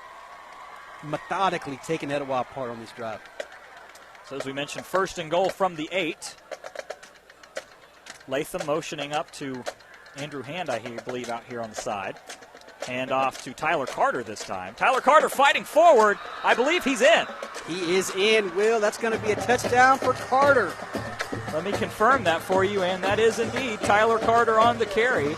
methodically taking Etowah apart on this drive.
So as we mentioned, first and goal from the 8. Latham motioning up to Andrew Hand, I believe, out here on the side. Hand off to Tyler Carter this time. Tyler Carter fighting forward. I believe he's in.
He is in, Will. That's going to be a touchdown for Carter.
Let me confirm that for you, and that is indeed Tyler Carter on the carry.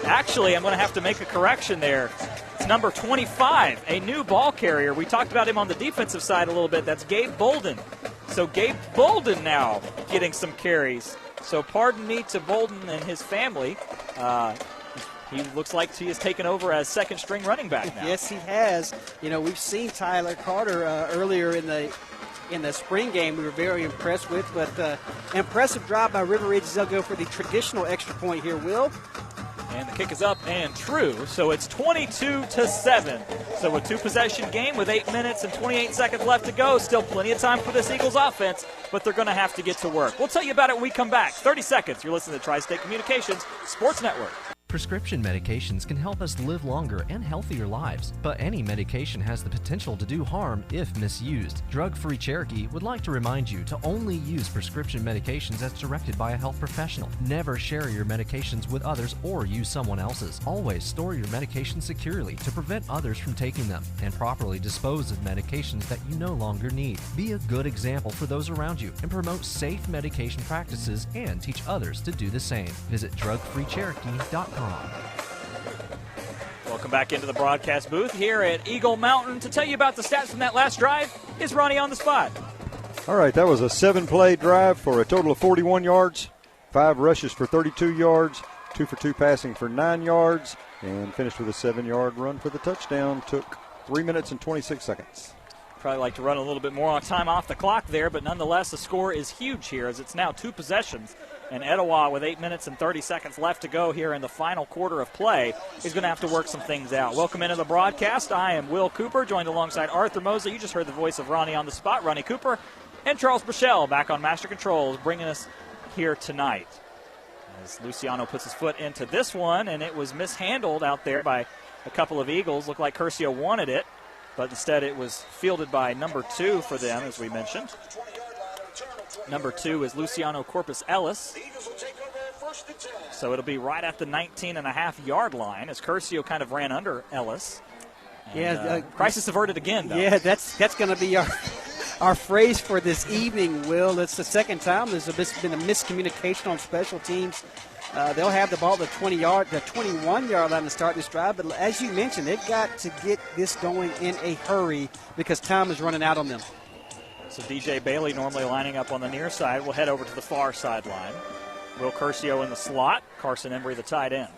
Actually, I'm going to have to make a correction there. It's number 25, a new ball carrier. We talked about him on the defensive side a little bit. That's Gabe Bolden. So Gabe Bolden now getting some carries. So pardon me to Bolden and his family. He looks like he has taken over as second-string running back now.
Yes, he has. You know, we've seen Tyler Carter earlier in the spring game we were very impressed with, but impressive drive by River Ridge. They'll go for the traditional extra point here, Will.
And the kick is up and true, so it's 22-7. So a two-possession game with 8 minutes and 28 seconds left to go. Still plenty of time for this Eagles offense, but they're going to have to get to work. We'll tell you about it when we come back. 30 seconds. You're listening to Tri-State Communications Sports Network.
Prescription medications can help us live longer and healthier lives, but any medication has the potential to do harm if misused. Drug-Free Cherokee would like to remind you to only use prescription medications as directed by a health professional. Never share your medications with others or use someone else's. Always store your medications securely to prevent others from taking them, and properly dispose of medications that you no longer need. Be a good example for those around you and promote safe medication practices and teach others to do the same. Visit drugfreecherokee.com.
Welcome back into the broadcast booth here at Eagle Mountain. To tell you about the stats from that last drive is Ronnie on the spot.
All right, that was a 7-play drive for a total of 41 yards, 5 rushes for 32 yards, 2 for 2 passing for 9 yards, and finished with a 7-yard run for the touchdown. Took 3 minutes and 26 seconds.
Probably like to run a little bit more on time off the clock there, but nonetheless the score is huge here as it's now 2 possessions. And Etowah, with 8 minutes and 30 seconds left to go here in the final quarter of play, is going to have to work some things out. Welcome into the broadcast. I am Will Cooper, joined alongside Arthur Mosley. You just heard the voice of Ronnie on the spot, Ronnie Cooper, and Charles Bichelle back on Master Controls, bringing us here tonight. As Luciano puts his foot into this one, and it was mishandled out there by a couple of Eagles. Looked like Curcio wanted it, but instead it was fielded by number 2 for them, as we mentioned. Number 2 is Luciano Corpus Ellis. So it'll be right at the 19.5-yard line as Curcio kind of ran under Ellis. And, crisis averted again, though.
Yeah, that's going to be our phrase for this evening, Will. It's the second time there's been a miscommunication on special teams. They'll have the ball at the 21-yard line to start this drive. But as you mentioned, they've got to get this going in a hurry because time is running out on them.
So DJ Bailey, normally lining up on the near side, will head over to the far sideline. Will Curcio in the slot, Carson Embry the tight end.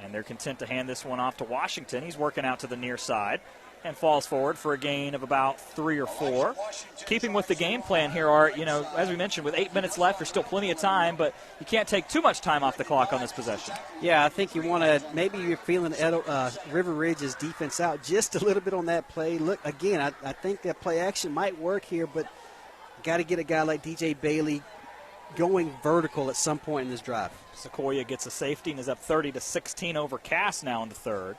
And they're content to hand this one off to Washington. He's working out to the near side and falls forward for a gain of about 3 or 4. Keeping with the game plan here, Art, as we mentioned, with 8 minutes left, there's still plenty of time, but you can't take too much time off the clock on this possession.
Yeah, I think you want to, maybe you're feeling River Ridge's defense out just a little bit on that play. Look, again, I think that play action might work here, but got to get a guy like DJ Bailey going vertical at some point in this drive.
Sequoia gets a safety and is up 30-16 over Cass now in the third.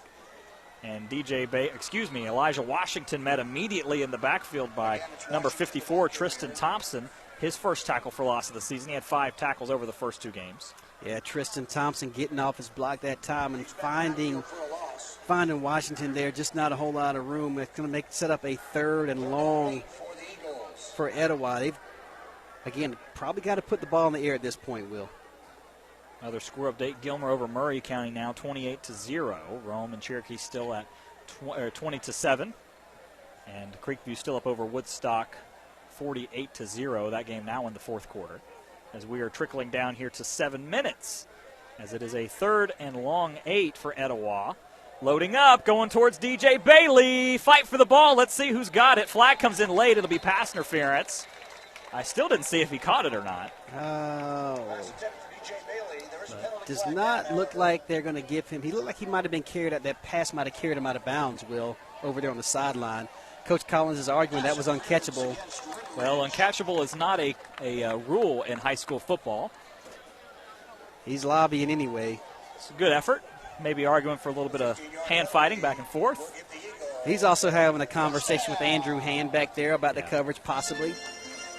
And Elijah Washington met immediately in the backfield by number 54, Tristan Thompson. His first tackle for loss of the season. He had 5 tackles over the first 2 games.
Yeah, Tristan Thompson getting off his block that time and finding Washington there. Just not a whole lot of room. It's going to set up a 3rd and long for Etowah. They've, again, probably got to put the ball in the air at this point, Will.
Another score update, Gilmer over Murray County now 28-0. Rome and Cherokee still at 20-7. And Creekview still up over Woodstock 48-0. That game now in the 4th quarter. As we are trickling down here to 7 minutes. As it is a 3rd and long 8 for Etowah. Loading up, going towards DJ Bailey. Fight for the ball. Let's see who's got it. Flag comes in late. It'll be pass interference. I still didn't see if he caught it or not.
Does not look like they're going to give him. He looked like he might have been carried out. That pass might have carried him out of bounds, Will, over there on the sideline. Coach Collins is arguing that was uncatchable.
Well, uncatchable is not a rule in high school football.
He's lobbying anyway.
It's a good effort. Maybe arguing for a little bit of hand fighting back and forth.
He's also having a conversation with Andrew Hand back there about the coverage, possibly.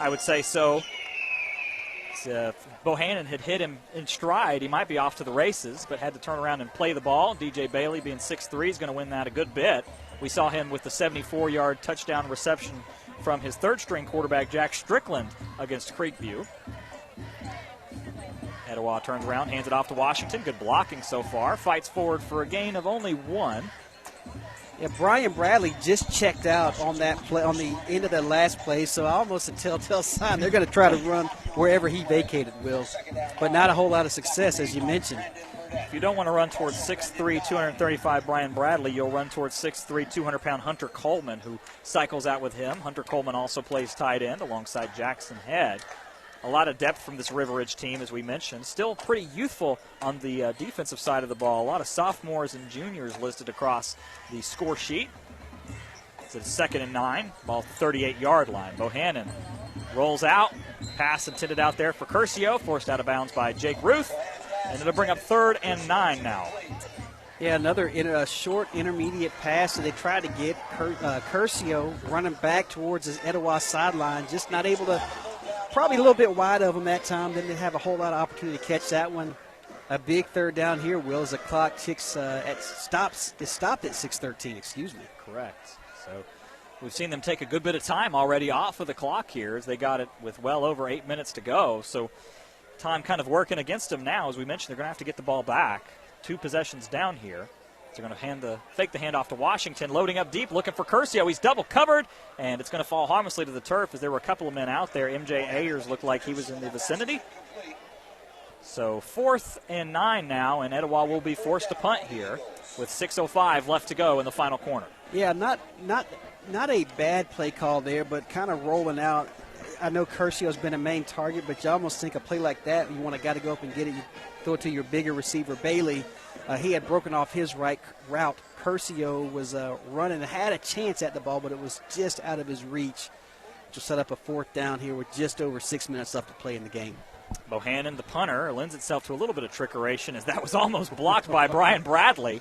I would say so. Bohannon had hit him in stride. He might be off to the races, but had to turn around and play the ball. DJ Bailey, being 6'3", is going to win that a good bit. We saw him with the 74-yard touchdown reception from his third-string quarterback, Jack Strickland, against Creekview. Etowah turns around, hands it off to Washington. Good blocking so far. Fights forward for a gain of only 1.
Yeah, Brian Bradley just checked out on that play, on the end of that last play, so almost a telltale sign they're going to try to run wherever he vacated, Will. But not a whole lot of success, as you mentioned.
If you don't want to run towards 6'3", 235 Brian Bradley, you'll run towards 6'3", 200-pound Hunter Coleman, who cycles out with him. Hunter Coleman also plays tight end alongside Jackson Head. A lot of depth from this River Ridge team, as we mentioned. Still pretty youthful on the defensive side of the ball. A lot of sophomores and juniors listed across the score sheet. It's a 2nd and 9, ball 38-yard line. Bohannon rolls out. Pass intended out there for Curcio, forced out of bounds by Jake Ruth. And it'll bring up 3rd and 9 now.
Yeah, another short intermediate pass that they tried to get. Curcio running back towards his Etowah sideline, just not able to. Probably a little bit wide of him that time. Didn't have a whole lot of opportunity to catch that one. A big 3rd down here, Will, as the clock ticks it stopped at 6:13, excuse me.
Correct. So we've seen them take a good bit of time already off of the clock here as they got it with well over 8 minutes to go. So time kind of working against them now. As we mentioned, they're going to have to get the ball back. 2 possessions down here. They're going to fake the handoff to Washington, loading up deep, looking for Curcio. He's double covered, and it's going to fall harmlessly to the turf as there were a couple of men out there. MJ Ayers looked like he was in the vicinity. So 4th and 9 now, and Etowah will be forced to punt here with 6:05 left to go in the final corner.
Yeah, not a bad play call there, but kind of rolling out. I know Curcio's been a main target, but you almost think a play like that, you want a guy to go up and get it, you throw it to your bigger receiver, Bailey. He had broken off his right route. Curcio was running, had a chance at the ball, but it was just out of his reach. To set up a 4th down here with just over 6 minutes left to play in the game.
Bohannon, the punter, lends itself to a little bit of trickeration as that was almost blocked by Brian Bradley.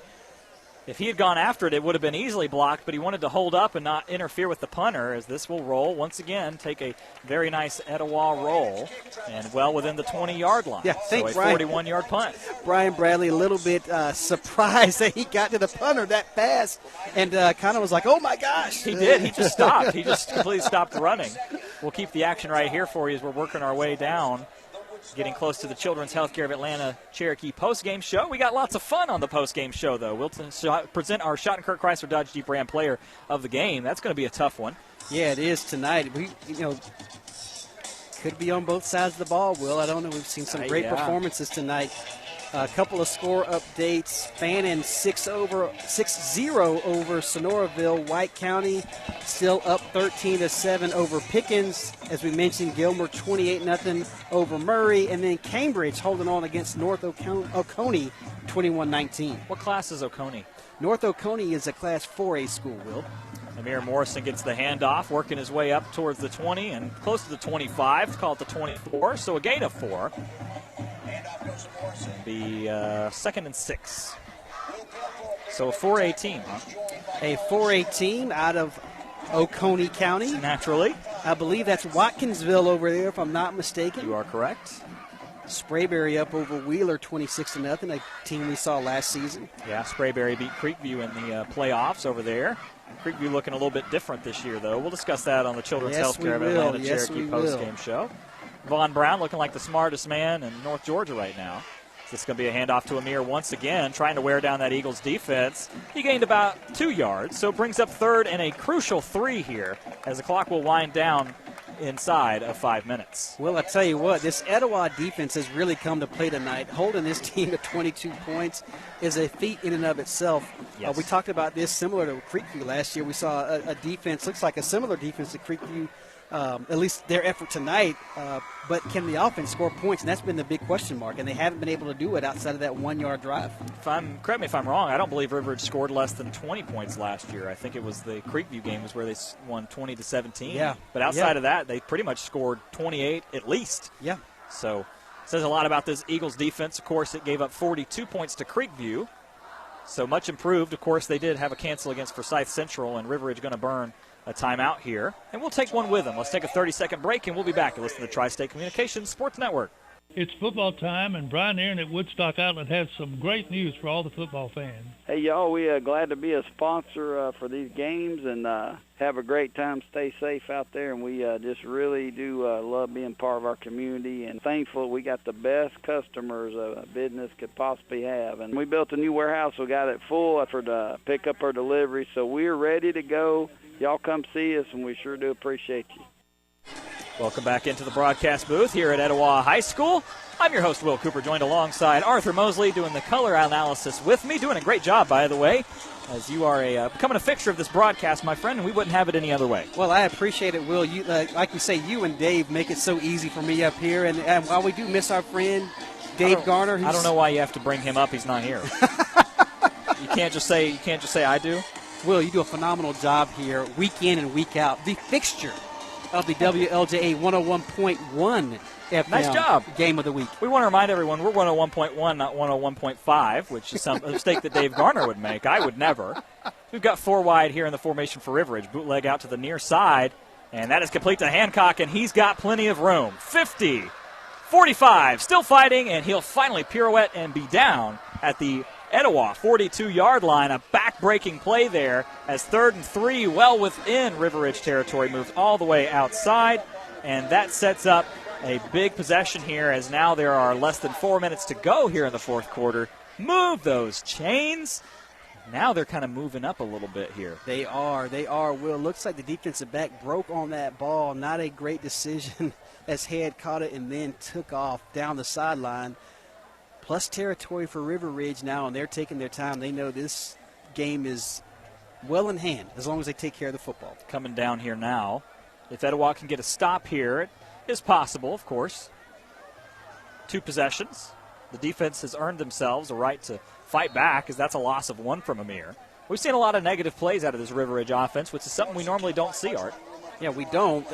If he had gone after it, it would have been easily blocked, but he wanted to hold up and not interfere with the punter as this will roll once again, take a very nice Etowah roll, and well within the 20-yard line.
Yeah,
so a 41-yard punt.
Brian Bradley a little bit surprised that he got to the punter that fast and kind of was like, oh, my gosh.
He did. He just stopped. He just completely stopped running. We'll keep the action right here for you as we're working our way down. Getting close to the Children's Healthcare of Atlanta Cherokee postgame show. We got lots of fun on the postgame show, though. We'll present our Schottenkirk Chrysler Dodge Jeep Ram player of the game. That's going to be a tough one.
Yeah, it is tonight. We, could be on both sides of the ball, Will. I don't know. We've seen some great performances tonight. A couple of score updates. Fannin 6-0 over Sonoraville. White County still up 13-7 over Pickens. As we mentioned, Gilmer 28-0 over Murray. And then Cambridge holding on against North Oconee 21-19.
What class is Oconee?
North Oconee is a Class 4A school, Will.
Amir Morrison gets the handoff, working his way up towards the 20 and close to the 25. Let's call it the 24, so a gain of 4. And be 2nd and 6. So a 4A team, huh?
A 4A team out of Oconee County.
Naturally.
I believe that's Watkinsville over there, if I'm not mistaken.
You are correct.
Sprayberry up over Wheeler 26-0, a team we saw last season.
Yeah, Sprayberry beat Creekview in the playoffs over there. Creekview looking a little bit different this year, though. We'll discuss that on the Children's Healthcare of Atlanta Cherokee postgame show. Vaughn Brown looking like the smartest man in North Georgia right now. This is going to be a handoff to Amir once again, trying to wear down that Eagles defense. He gained about 2 yards, so brings up 3rd and a crucial 3 here as the clock will wind down inside of 5 minutes.
Well, I tell you what, this Etowah defense has really come to play tonight. Holding this team to 22 points is a feat in and of itself.
Yes.
We talked about this similar to Creekview last year. We saw a defense, looks like a similar defense to Creekview, at least their effort tonight. But can the offense score points? And that's been the big question mark, and they haven't been able to do it outside of that 1-yard drive.
Correct me if I'm wrong, I don't believe River Ridge scored less than 20 points last year. I think it was the Creekview game was where they won 20-17.
Yeah.
But outside of that, they pretty much scored 28 at least.
Yeah.
So it says a lot about this Eagles defense. Of course, it gave up 42 points to Creekview. So much improved. Of course, they did have a cancel against Forsyth Central, and River Ridge going to burn a timeout here. And we'll take one with them. Let's take a 30-second break, and we'll be back to listen to the Tri-State Communications Sports Network.
It's football time, and Brian Aaron at Woodstock Outlet has some great news for all the football fans.
Hey, y'all, we glad to be a sponsor for these games and have a great time. Stay safe out there, and we just really do love being part of our community. And thankful we got the best customers a business could possibly have. And we built a new warehouse. We got it full for the pickup or delivery, so we're ready to go. Y'all come see us, and we sure do appreciate you.
Welcome back into the broadcast booth here at Etowah High School. I'm your host, Will Cooper, joined alongside Arthur Mosley doing the color analysis with me. Doing a great job, by the way, as you are becoming a fixture of this broadcast, my friend, and we wouldn't have it any other way.
Well, I appreciate it, Will. You, like you say, you and Dave make it so easy for me up here. And while we do miss our friend, Dave Garner.
I don't know why you have to bring him up. He's not here. You can't just say I do.
Will, you do a phenomenal job here week in and week out. The fixture of the WLJA 101.1 FM
nice job.
Game of the week.
We want to remind everyone we're 101.1, not 101.5, which is a mistake that Dave Garner would make. I would never. We've got 4 wide here in the formation for River Ridge. Bootleg out to the near side, and that is complete to Hancock, and he's got plenty of room. 50, 45, still fighting, and he'll finally pirouette and be down at the Etowah 42-yard line. A back-breaking play there as 3rd and 3, well within River Ridge territory, moves all the way outside, and that sets up a big possession here as now there are less than 4 minutes to go here in the fourth quarter. Move those chains. Now they're kind of moving up a little bit here.
They are, Will. Looks like the defensive back broke on that ball. Not a great decision as Head caught it and then took off down the sideline. Plus territory for River Ridge now, and they're taking their time. They know this game is well in hand as long as they take care of the football.
Coming down here now. If Etowah can get a stop here, it is possible, of course. 2 possessions. The defense has earned themselves a right to fight back, as that's a loss of 1 from Amir. We've seen a lot of negative plays out of this River Ridge offense, which is something we normally don't see, Art.
Yeah, we don't.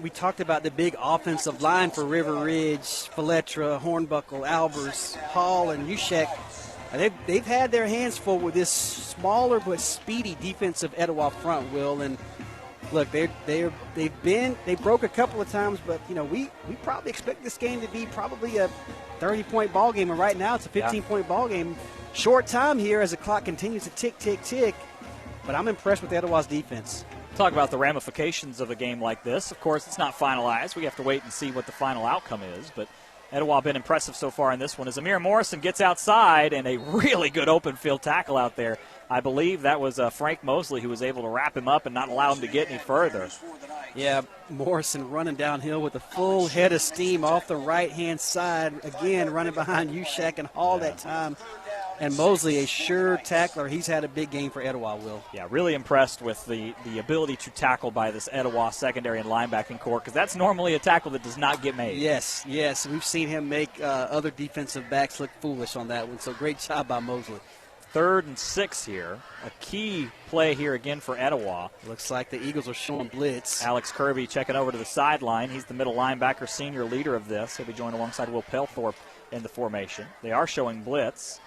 We talked about the big offensive line for River Ridge, Feletra, Hornbuckle, Albers, Hall, and Ushek. They've had their hands full with this smaller but speedy defensive Etowah front, Will. And look, they broke a couple of times, but we probably expect this game to be probably a 30-point ball game, and right now it's a 15-point ball game. Short time here as the clock continues to tick, tick, tick. But I'm impressed with Etowah's defense.
Talk about the ramifications of a game like this. Of course, it's not finalized. We have to wait and see what the final outcome is. But Etowah been impressive so far in this one as Amir Morrison gets outside and a really good open field tackle out there. I believe that was Frank Mosley who was able to wrap him up and not allow him to get any further.
Yeah, Morrison running downhill with a full head of steam off the right-hand side. Again, running behind Ushak and Hall that time. And Mosley, a sure tackler. He's had a big game for Etowah, Will.
Yeah, really impressed with the ability to tackle by this Etowah secondary and linebacking core, because that's normally a tackle that does not get made.
Yes. We've seen him make other defensive backs look foolish on that one, so great job by Mosley.
3rd and 6 here. A key play here again for Etowah.
Looks like the Eagles are showing blitz.
Alex Kirby checking over to the sideline. He's the middle linebacker, senior leader of this. He'll be joined alongside Will Pelthorpe in the formation. They are showing blitz,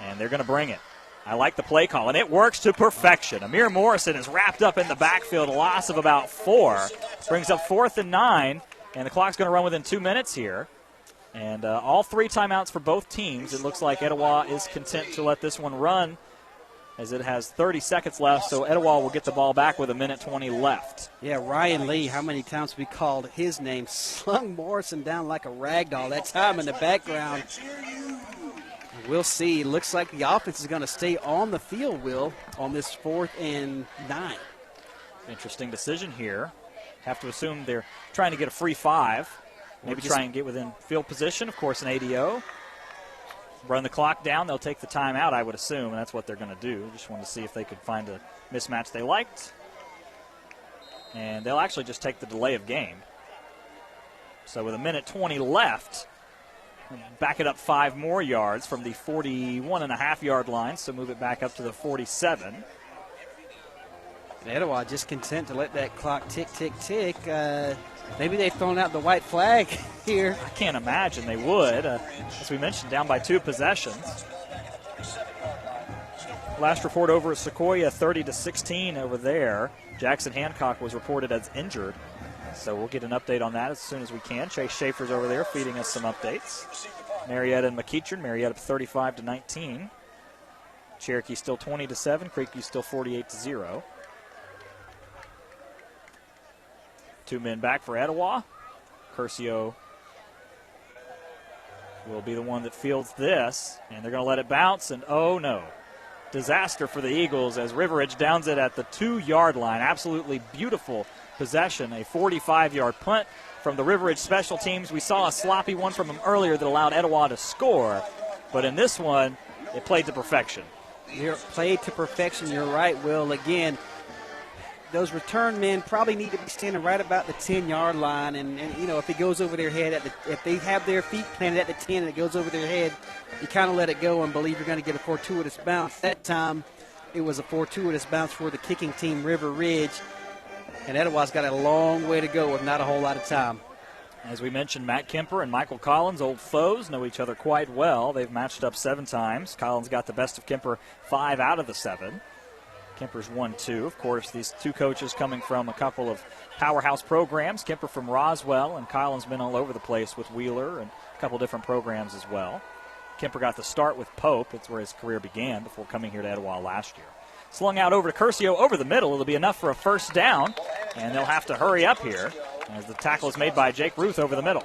and they're going to bring it. I like the play call, and it works to perfection. Amir Morrison is wrapped up in the backfield, a loss of about 4. Brings up 4th and 9, and the clock's going to run within 2 minutes here. And all 3 timeouts for both teams. It looks like Etowah is content to let this one run as it has 30 seconds left, so Etowah will get the ball back with 1:20 left.
Yeah, Ryan Lee, how many times we called his name, slung Morrison down like a rag doll that time in the background. We'll see. Looks like the offense is going to stay on the field, Will, on this 4th and 9.
Interesting decision here. Have to assume they're trying to get a free 5. Maybe try and get within field position. Of course, an ADO. Run the clock down. They'll take the timeout, I would assume, and that's what they're going to do. Just wanted to see if they could find a mismatch they liked. And they'll actually just take the delay of game. So with 1:20 left, back it up 5 more yards from the 41.5-yard line, so move it back up to the 47.
Etowah just content to let that clock tick, tick, tick. Maybe they've thrown out the white flag here.
I can't imagine they would. As we mentioned, down by 2 possessions. Last report over at Sequoia, 30-16 over there. Jackson Hancock was reported as injured. So we'll get an update on that as soon as we can. Chase Schaefer's over there feeding us some updates. Marietta and McEachern. Marietta 35-19. Cherokee still 20-7. Creekview still 48-0. 2 men back for Etowah. Curcio will be the one that fields this, and they're going to let it bounce, and oh no. Disaster for the Eagles as River Ridge downs it at the 2-yard line. Absolutely beautiful possession, a 45-yard punt from the River Ridge special teams. We saw a sloppy one from them earlier that allowed Etowah to score, but in this one, it played to perfection.
Played to perfection, you're right, Will. Again, those return men probably need to be standing right about the 10-yard line, and you know, if it goes over their head, if they have their feet planted at the 10 and it goes over their head, you kind of let it go and believe you're going to get a fortuitous bounce. That time, it was a fortuitous bounce for the kicking team, River Ridge, and Etowah's got a long way to go with not a whole lot of time.
As we mentioned, Matt Kemper and Michael Collins, old foes, know each other quite well. They've matched up 7 times. Collins got the best of Kemper 5 out of the 7. Kemper's 1-2. Of course, these 2 coaches coming from a couple of powerhouse programs. Kemper from Roswell, and Collins been all over the place with Wheeler and a couple different programs as well. Kemper got the start with Pope. That's where his career began before coming here to Etowah last year. Slung out over to Curcio over the middle. It'll be enough for a first down, and they'll have to hurry up here as the tackle is made by Jake Ruth over the middle.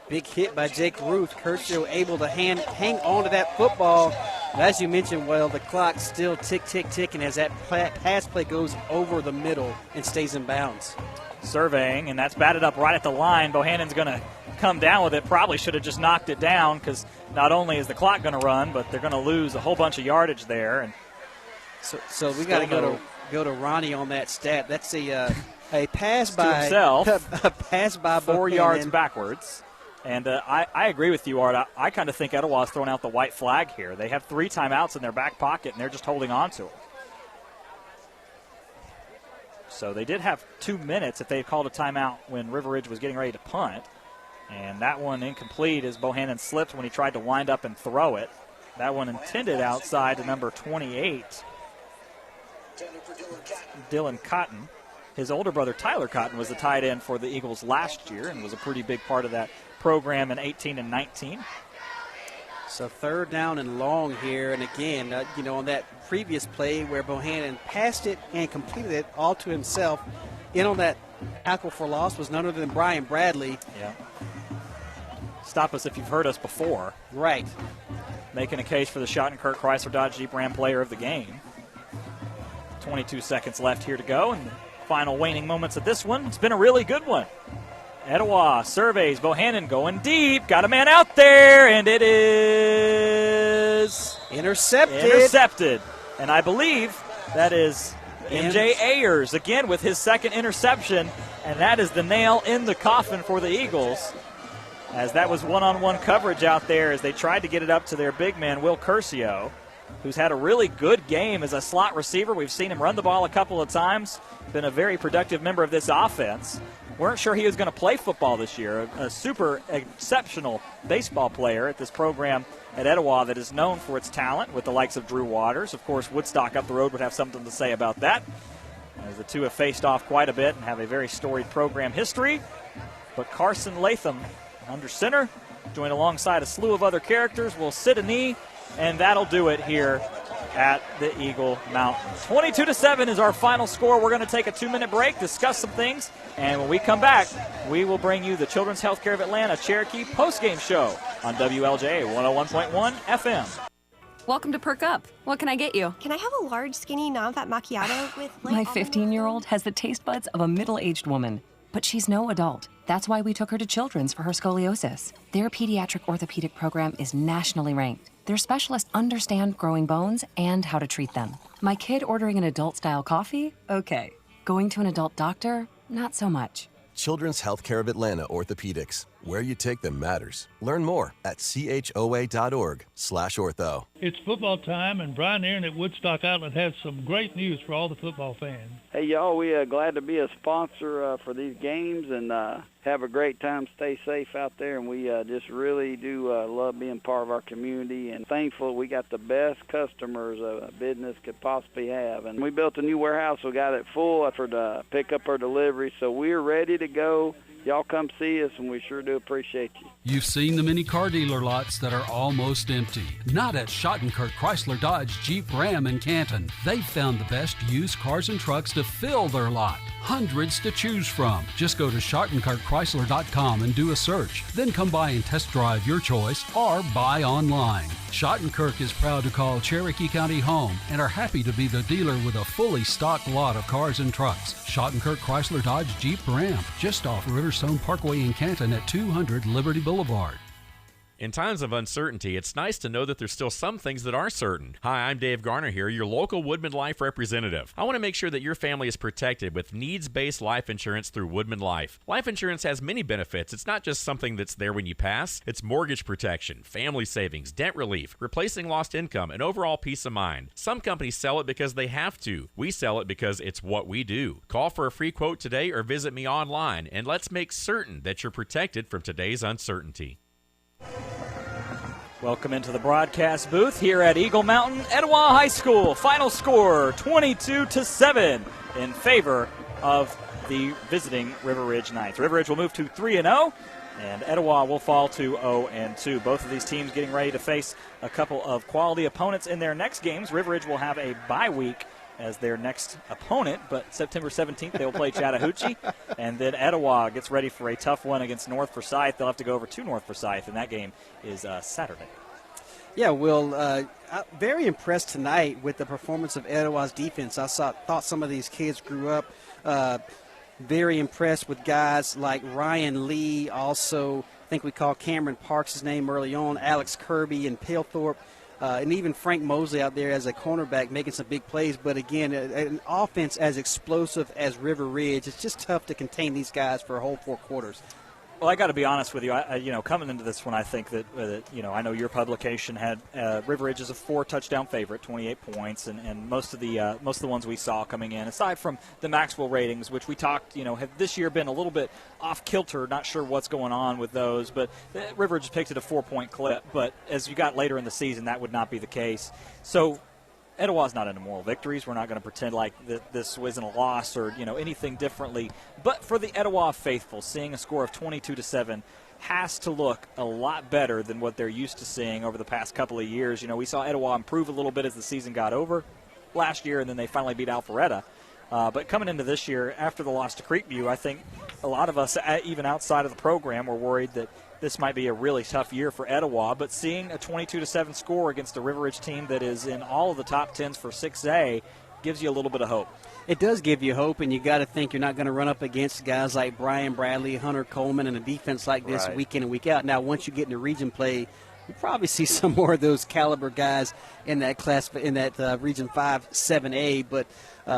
Big hit by Jake Ruth. Curcio able to hang on to that football. And as you mentioned, well, the clock's still tick, tick, ticking as that pass play goes over the middle and stays in bounds.
Surveying, and that's batted up right at the line. Bohannon's going to come down with it. Probably should have just knocked it down because not only is the clock going to run, but they're going to lose a whole bunch of yardage there. And
so we got to go to Ronnie on that stat. That's a pass by
himself.
A pass by
4 yards backwards. And I agree with you, Art. I kind of think Etowah's thrown out the white flag here. They have 3 timeouts in their back pocket, and they're just holding on to them. So they did have 2 minutes if they had called a timeout when River Ridge was getting ready to punt. And that one incomplete as Bohannon slipped when he tried to wind up and throw it. That one intended outside to number 28, Dylan Cotton. His older brother, Tyler Cotton, was the tight end for the Eagles last year and was a pretty big part of that program in 18 and 19.
So 3rd down and long here. And again, on that previous play where Bohannon passed it and completed it all to himself, in on that tackle for loss was none other than Brian Bradley.
Yeah. Stop us if you've heard us before.
Right.
Making a case for the Schottenkirk Chrysler Dodge Jeep Ram player of the game. 22 seconds left here to go, and the final waning moments of this one. It's been a really good one. Etowah surveys Bohannon going deep. Got a man out there, and it is intercepted. And I believe that is MJ Ayers again with his second interception, and that is the nail in the coffin for the Eagles, as that was one-on-one coverage out there as they tried to get it up to their big man, Will Curcio, who's had a really good game as a slot receiver. We've seen him run the ball a couple of times, been a very productive member of this offense. Weren't sure he was going to play football this year. A super exceptional baseball player at this program at Etowah that is known for its talent with the likes of Drew Waters. Of course, Woodstock up the road would have something to say about that, as the two have faced off quite a bit and have a very storied program history. But Carson Latham, under center, joined alongside a slew of other characters, will sit a knee, and that'll do it here at the Eagle Mountain. 22-7 is our final score. We're going to take a 2-minute break, discuss some things, and when we come back, we will bring you the Children's Healthcare of Atlanta Cherokee postgame show on WLJA 101.1 FM.
Welcome to Perk Up. What can I get you?
Can I have a large, skinny, non-fat macchiato with
My 15-year-old has the taste buds of a middle-aged woman, but she's no adult. That's why we took her to Children's for her scoliosis. Their pediatric orthopedic program is nationally ranked. Their specialists understand growing bones and how to treat them. My kid ordering an adult-style coffee? Okay. Going to an adult doctor? Not so much.
Children's Healthcare of Atlanta Orthopedics. Where you take them matters. Learn more at choa.org/ortho.
It's football time, and Brian Aaron at Woodstock Outlet has some great news for all the football fans.
Hey, y'all, we glad to be a sponsor for these games, and have a great time. Stay safe out there, and we just really do love being part of our community, and thankful we got the best customers a business could possibly have. And we built a new warehouse. We got it full for the pickup or delivery, so we're ready to go. Y'all come see us, and we sure do appreciate you.
You've seen the many car dealer lots that are almost empty. Not at Schottenkirk Chrysler Dodge Jeep Ram in Canton. They've found the best used cars and trucks to fill their lot. Hundreds to choose from. Just go to SchottenkirkChrysler.com and do a search. Then come by and test drive your choice or buy online. Schottenkirk is proud to call Cherokee County home and are happy to be the dealer with a fully stocked lot of cars and trucks. Schottenkirk Chrysler Dodge Jeep Ram, just off Riverstone Parkway in Canton at 200 Liberty Boulevard.
In times of uncertainty, it's nice to know that there's still some things that are certain. Hi, I'm Dave Garner here, your local Woodman Life representative. I want to make sure that your family is protected with needs-based life insurance through Woodman Life. Life insurance has many benefits. It's not just something that's there when you pass. It's mortgage protection, family savings, debt relief, replacing lost income, and overall peace of mind. Some companies sell it because they have to. We sell it because it's what we do. Call for a free quote today or visit me online, and let's make certain that you're protected from today's uncertainty.
Welcome into the broadcast booth here at Eagle Mountain, Etowah High School. Final score, 22-7 in favor of the visiting River Ridge Knights. River Ridge will move to 3-0, and Etowah will fall to 0-2. Both of these teams getting ready to face a couple of quality opponents in their next games. River Ridge will have a bye week as their next opponent, but September 17th they will play Chattahoochee, and then Etowah gets ready for a tough one against North Forsyth. They'll have to go over to North Forsyth, and that game is Saturday.
Yeah, Will, I'm very impressed tonight with the performance of Etowah's defense. I thought some of these kids grew up. Very impressed with guys like Ryan Lee, also I think we called Cameron Parks his name early on, Alex Kirby and Palethorpe. And even Frank Mosley out there as a cornerback making some big plays. But, again, an offense as explosive as River Ridge, it's just tough to contain these guys for a whole 4 quarters.
Well, I got to be honest with you. Coming into this one, I think that I know your publication had River Ridge as a 4-touchdown favorite, 28 points, and most of the ones we saw coming in, aside from the Maxwell ratings, which we talked, have this year been a little bit off kilter. Not sure what's going on with those, but River Ridge picked it a 4-point clip. But as you got later in the season, that would not be the case. So Etowah's not into moral victories. We're not going to pretend like this wasn't a loss or anything differently. But for the Etowah faithful, seeing a score of 22-7 has to look a lot better than what they're used to seeing over the past couple of years. We saw Etowah improve a little bit as the season got over last year, and then they finally beat Alpharetta. But coming into this year, after the loss to Creekview, I think a lot of us, even outside of the program, were worried that this might be a really tough year for Etowah, but seeing a 22-7 score against a River Ridge team that is in all of the top 10s for 6A gives you a little bit of hope.
It does give you hope, and you got to think you're not going to run up against guys like Brian Bradley, Hunter Coleman, and a defense like this week in and week out. Now, once you get into region play, you probably see some more of those caliber guys in that class, in that Region 5 7A. But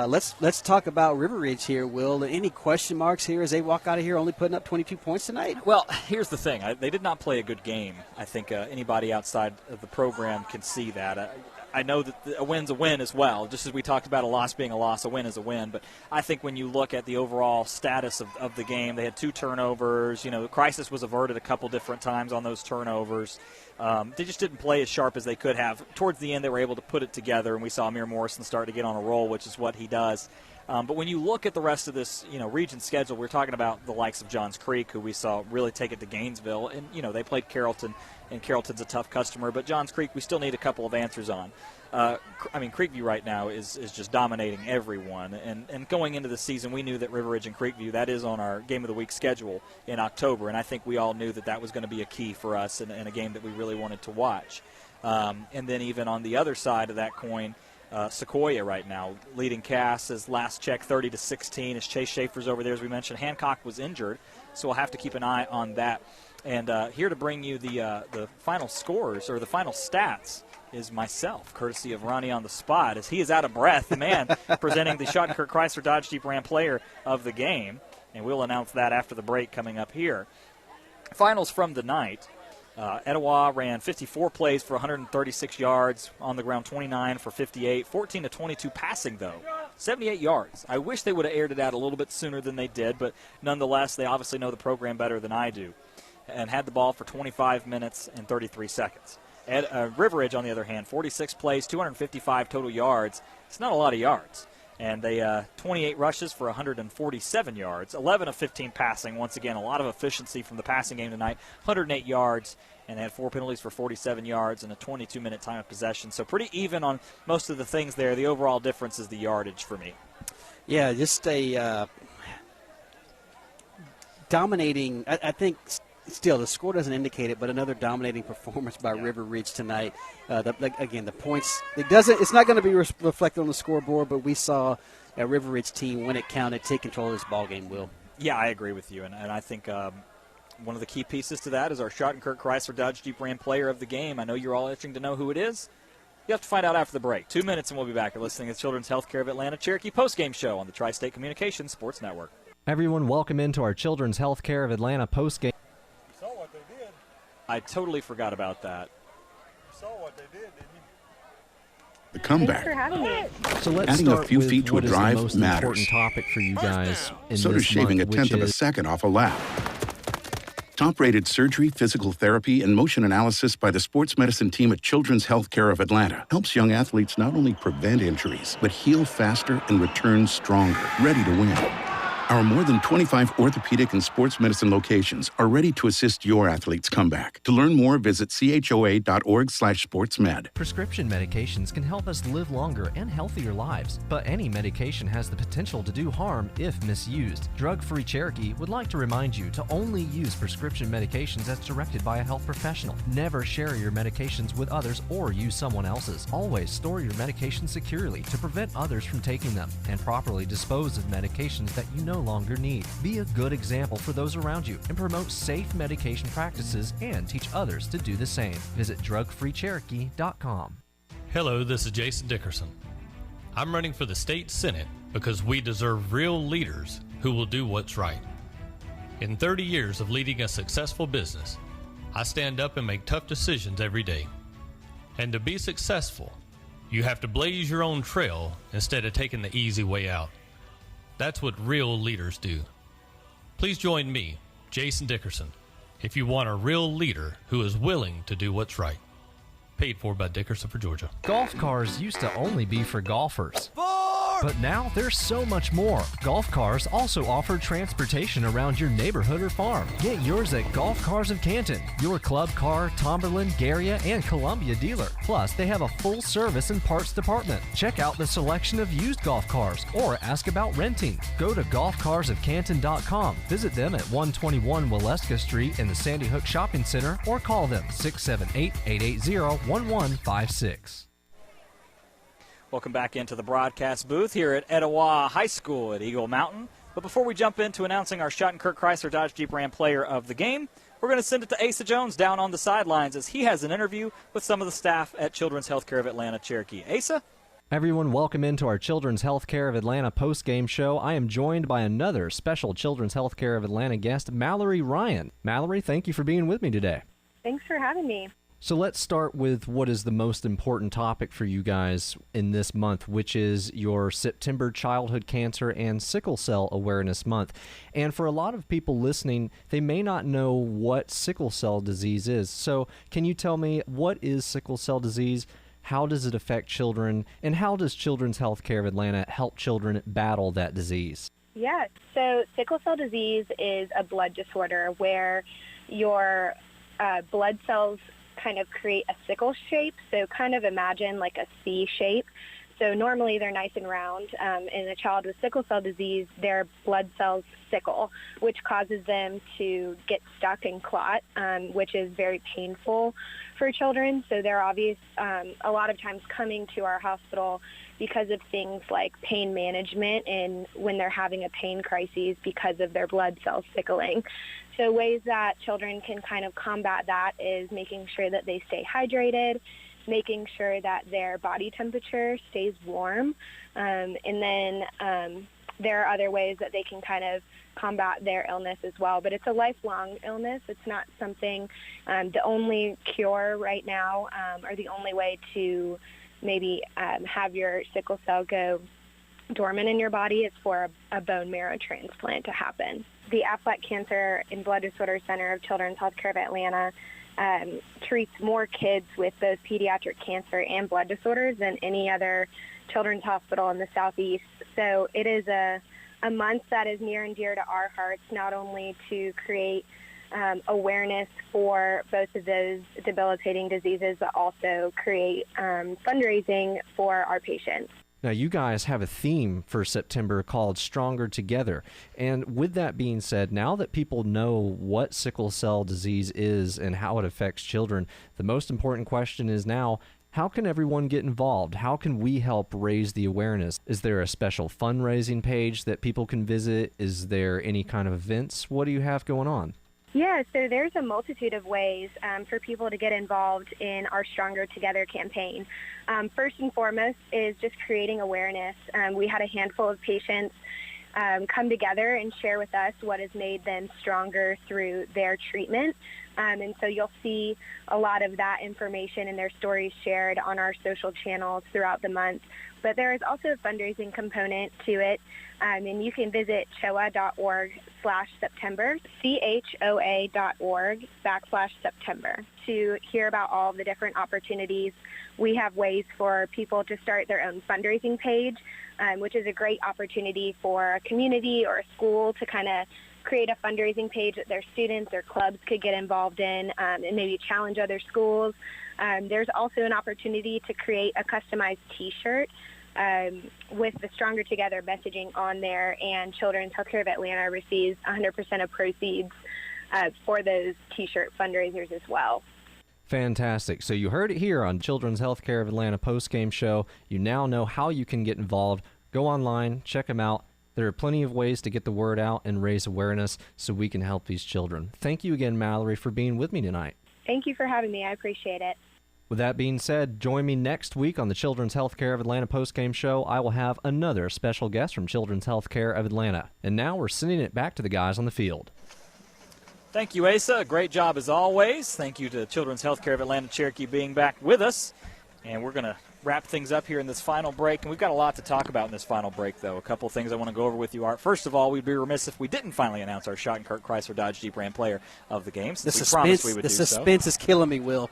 let's talk about River Ridge here, Will. Any question marks here as they walk out of here only putting up 22 points tonight?
Well, here's the thing. They did not play a good game. I think anybody outside of the program can see that. I know that a win's a win as well. Just as we talked about a loss being a loss, a win is a win. But I think when you look at the overall status of the game, they had 2 turnovers. You know, the crisis was averted a couple different times on those turnovers. They just didn't play as sharp as they could have. Towards the end, they were able to put it together, and we saw Amir Morrison start to get on a roll, which is what he does. But when you look at the rest of this, region schedule, we're talking about the likes of Johns Creek, who we saw really take it to Gainesville. And, they played Carrollton, and Carrollton's a tough customer. But Johns Creek, we still need a couple of answers on. Creekview right now is just dominating everyone. And going into the season, we knew that River Ridge and Creekview, that is on our Game of the Week schedule in October. And I think we all knew that was going to be a key for us in a game that we really wanted to watch. And then even on the other side of that coin, Sequoia right now leading Cass as last check 30-16 as Chase Schaefer's over there. As we mentioned, Hancock was injured, so we'll have to keep an eye on that. And here to bring you the final scores or the final stats is myself, courtesy of Ronnie on the spot, as he is out of breath, the man presenting the Schottenkirk Chrysler Dodge Jeep Ram player of the game. And we'll announce that after the break coming up here. Finals from the night. Etowah ran 54 plays for 136 yards, on the ground 29 for 58, 14-22 passing, though, 78 yards. I wish they would have aired it out a little bit sooner than they did, but nonetheless, they obviously know the program better than I do, and had the ball for 25 minutes and 33 seconds. River Ridge, on the other hand, 46 plays, 255 total yards. It's not a lot of yards. And they 28 rushes for 147 yards, 11 of 15 passing. Once again, a lot of efficiency from the passing game tonight, 108 yards, and they had 4 penalties for 47 yards and a 22-minute time of possession. So pretty even on most of the things there. The overall difference is the yardage for me.
Yeah, just a dominating, I think. Still, the score doesn't indicate it, but another dominating performance by River Ridge tonight. The points, it's not going to be reflected on the scoreboard, but we saw a River Ridge team, when it counted, take control of this ball game, Will.
Yeah, I agree with you, and I think one of the key pieces to that is our Schottenkirk Chrysler Dodge Jeep Ram player of the game. I know you're all itching to know who it is. You have to find out after the break. 2 minutes and we'll be back. You're listening to the Children's Healthcare of Atlanta Cherokee postgame show on the Tri-State Communications Sports Network.
Everyone, welcome into our Children's Healthcare of Atlanta postgame.
I totally forgot about that.
You saw what they did, didn't you?
The comeback.
Thanks for having me.
So let's
Adding
start
a few
with
feet to a
what is the
drive
most
matters.
important topic for you guys in
So
this
does shaving
month,
a tenth
which
of a
is
second off a lap. Top-rated surgery, physical therapy, and motion analysis by the sports medicine team at Children's Healthcare of Atlanta helps young athletes not only prevent injuries, but heal faster and return stronger, ready to win. Our more than 25 orthopedic and sports medicine locations are ready to assist your athlete's comeback. To learn more, visit choa.org/sportsmed.
prescription medications can help us live longer and healthier lives, but any medication has the potential to do harm if misused. Drug-Free Cherokee would like to remind you to only use prescription medications as directed by a health professional. Never share your medications with others or use someone else's. Always store your medications securely to prevent others from taking them, and properly dispose of medications that you no longer need. Be a good example for those around you and promote safe medication practices and teach others to do the same. Visit drugfreecherokee.com.
Hello, this is Jason Dickerson. I'm running for the state senate because we deserve real leaders who will do what's right. In 30 years of leading a successful business, I stand up and make tough decisions every day. And to be successful, you have to blaze your own trail instead of taking the easy way out. That's what real leaders do. Please join me, Jason Dickerson, if you want a real leader who is willing to do what's right. Paid for by Dickerson for Georgia.
Golf cars used to only be for golfers. But now there's so much more. Golf Cars also offer transportation around your neighborhood or farm. Get yours at Golf Cars of Canton, your Club Car, Tomberlin, Garia, and Columbia dealer. Plus, they have a full service and parts department. Check out the selection of used golf cars or ask about renting. Go to golfcarsofcanton.com. Visit them at 121 Waleska Street in the Sandy Hook Shopping Center or call them 678-880-1156.
Welcome back into the broadcast booth here at Etowah High School at Eagle Mountain. But before we jump into announcing our Schottenkirk Chrysler Dodge Jeep Ram player of the game, we're going to send it to Asa Jones down on the sidelines as he has an interview with some of the staff at Children's Healthcare of Atlanta Cherokee. Asa?
Everyone, welcome into our Children's Healthcare of Atlanta post-game show. I am joined by another special Children's Healthcare of Atlanta guest, Mallory Ryan. Mallory, thank you for being with me today.
Thanks for having me.
So let's start with what is the most important topic for you guys in this month, which is your September Childhood Cancer and Sickle Cell Awareness Month. And for a lot of people listening, they may not know what sickle cell disease is. So can you tell me, what is sickle cell disease? How does it affect children? And how does Children's Healthcare of Atlanta help children battle that disease?
Yeah, so sickle cell disease is a blood disorder where your blood cells kind of create a sickle shape, so kind of imagine like a C shape. So normally they're nice and round. In a child with sickle cell disease, their blood cells sickle, which causes them to get stuck and clot, which is very painful for children. So they're a lot of times coming to our hospital because of things like pain management and when they're having a pain crisis because of their blood cells sickling. So ways that children can kind of combat that is making sure that they stay hydrated, making sure that their body temperature stays warm, and then there are other ways that they can kind of combat their illness as well. But it's a lifelong illness. It's not something, the only cure right now or the only way to maybe have your sickle cell go dormant in your body is for a bone marrow transplant to happen. The Aflac Cancer and Blood Disorder Center of Children's Healthcare of Atlanta treats more kids with both pediatric cancer and blood disorders than any other children's hospital in the Southeast. So it is a month that is near and dear to our hearts, not only to create awareness for both of those debilitating diseases, but also create fundraising for our patients.
Now, you guys have a theme for September called Stronger Together. And with that being said, now that people know what sickle cell disease is and how it affects children, the most important question is now, how can everyone get involved? How can we help raise the awareness? Is there a special fundraising page that people can visit? Is there any kind of events? What do you have going on?
Yeah, so there's a multitude of ways for people to get involved in our Stronger Together campaign. First and foremost is just creating awareness. We had a handful of patients come together and share with us what has made them stronger through their treatment. And so you'll see a lot of that information and their stories shared on our social channels throughout the month. But there is also a fundraising component to it, and you can visit choa.org/September, choa.org/September, to hear about all the different opportunities. We have ways for people to start their own fundraising page, which is a great opportunity for a community or a school to kind of create a fundraising page that their students or clubs could get involved in and maybe challenge other schools. There's also an opportunity to create a customized T-shirt with the Stronger Together messaging on there, and Children's Healthcare of Atlanta receives 100% of proceeds for those T-shirt fundraisers as well.
Fantastic. So you heard it here on Children's Healthcare of Atlanta post-game show. You now know how you can get involved. Go online, check them out. There are plenty of ways to get the word out and raise awareness so we can help these children. Thank you again, Mallory, for being with me tonight.
Thank you for having me. I appreciate it.
With that being said, join me next week on the Children's Healthcare of Atlanta postgame show. I will have another special guest from Children's Healthcare of Atlanta. And now we're sending it back to the guys on the field.
Thank you, Asa. Great job as always. Thank you to Children's Healthcare of Atlanta Cherokee being back with us. And we're going to wrap things up here in this final break. And we've got a lot to talk about in this final break, though. A couple of things I want to go over with you, Art. First of all, we'd be remiss if we didn't finally announce our Schottenkirk Chrysler Dodge Jeep Ram player of the game.
The suspense is killing me, Will.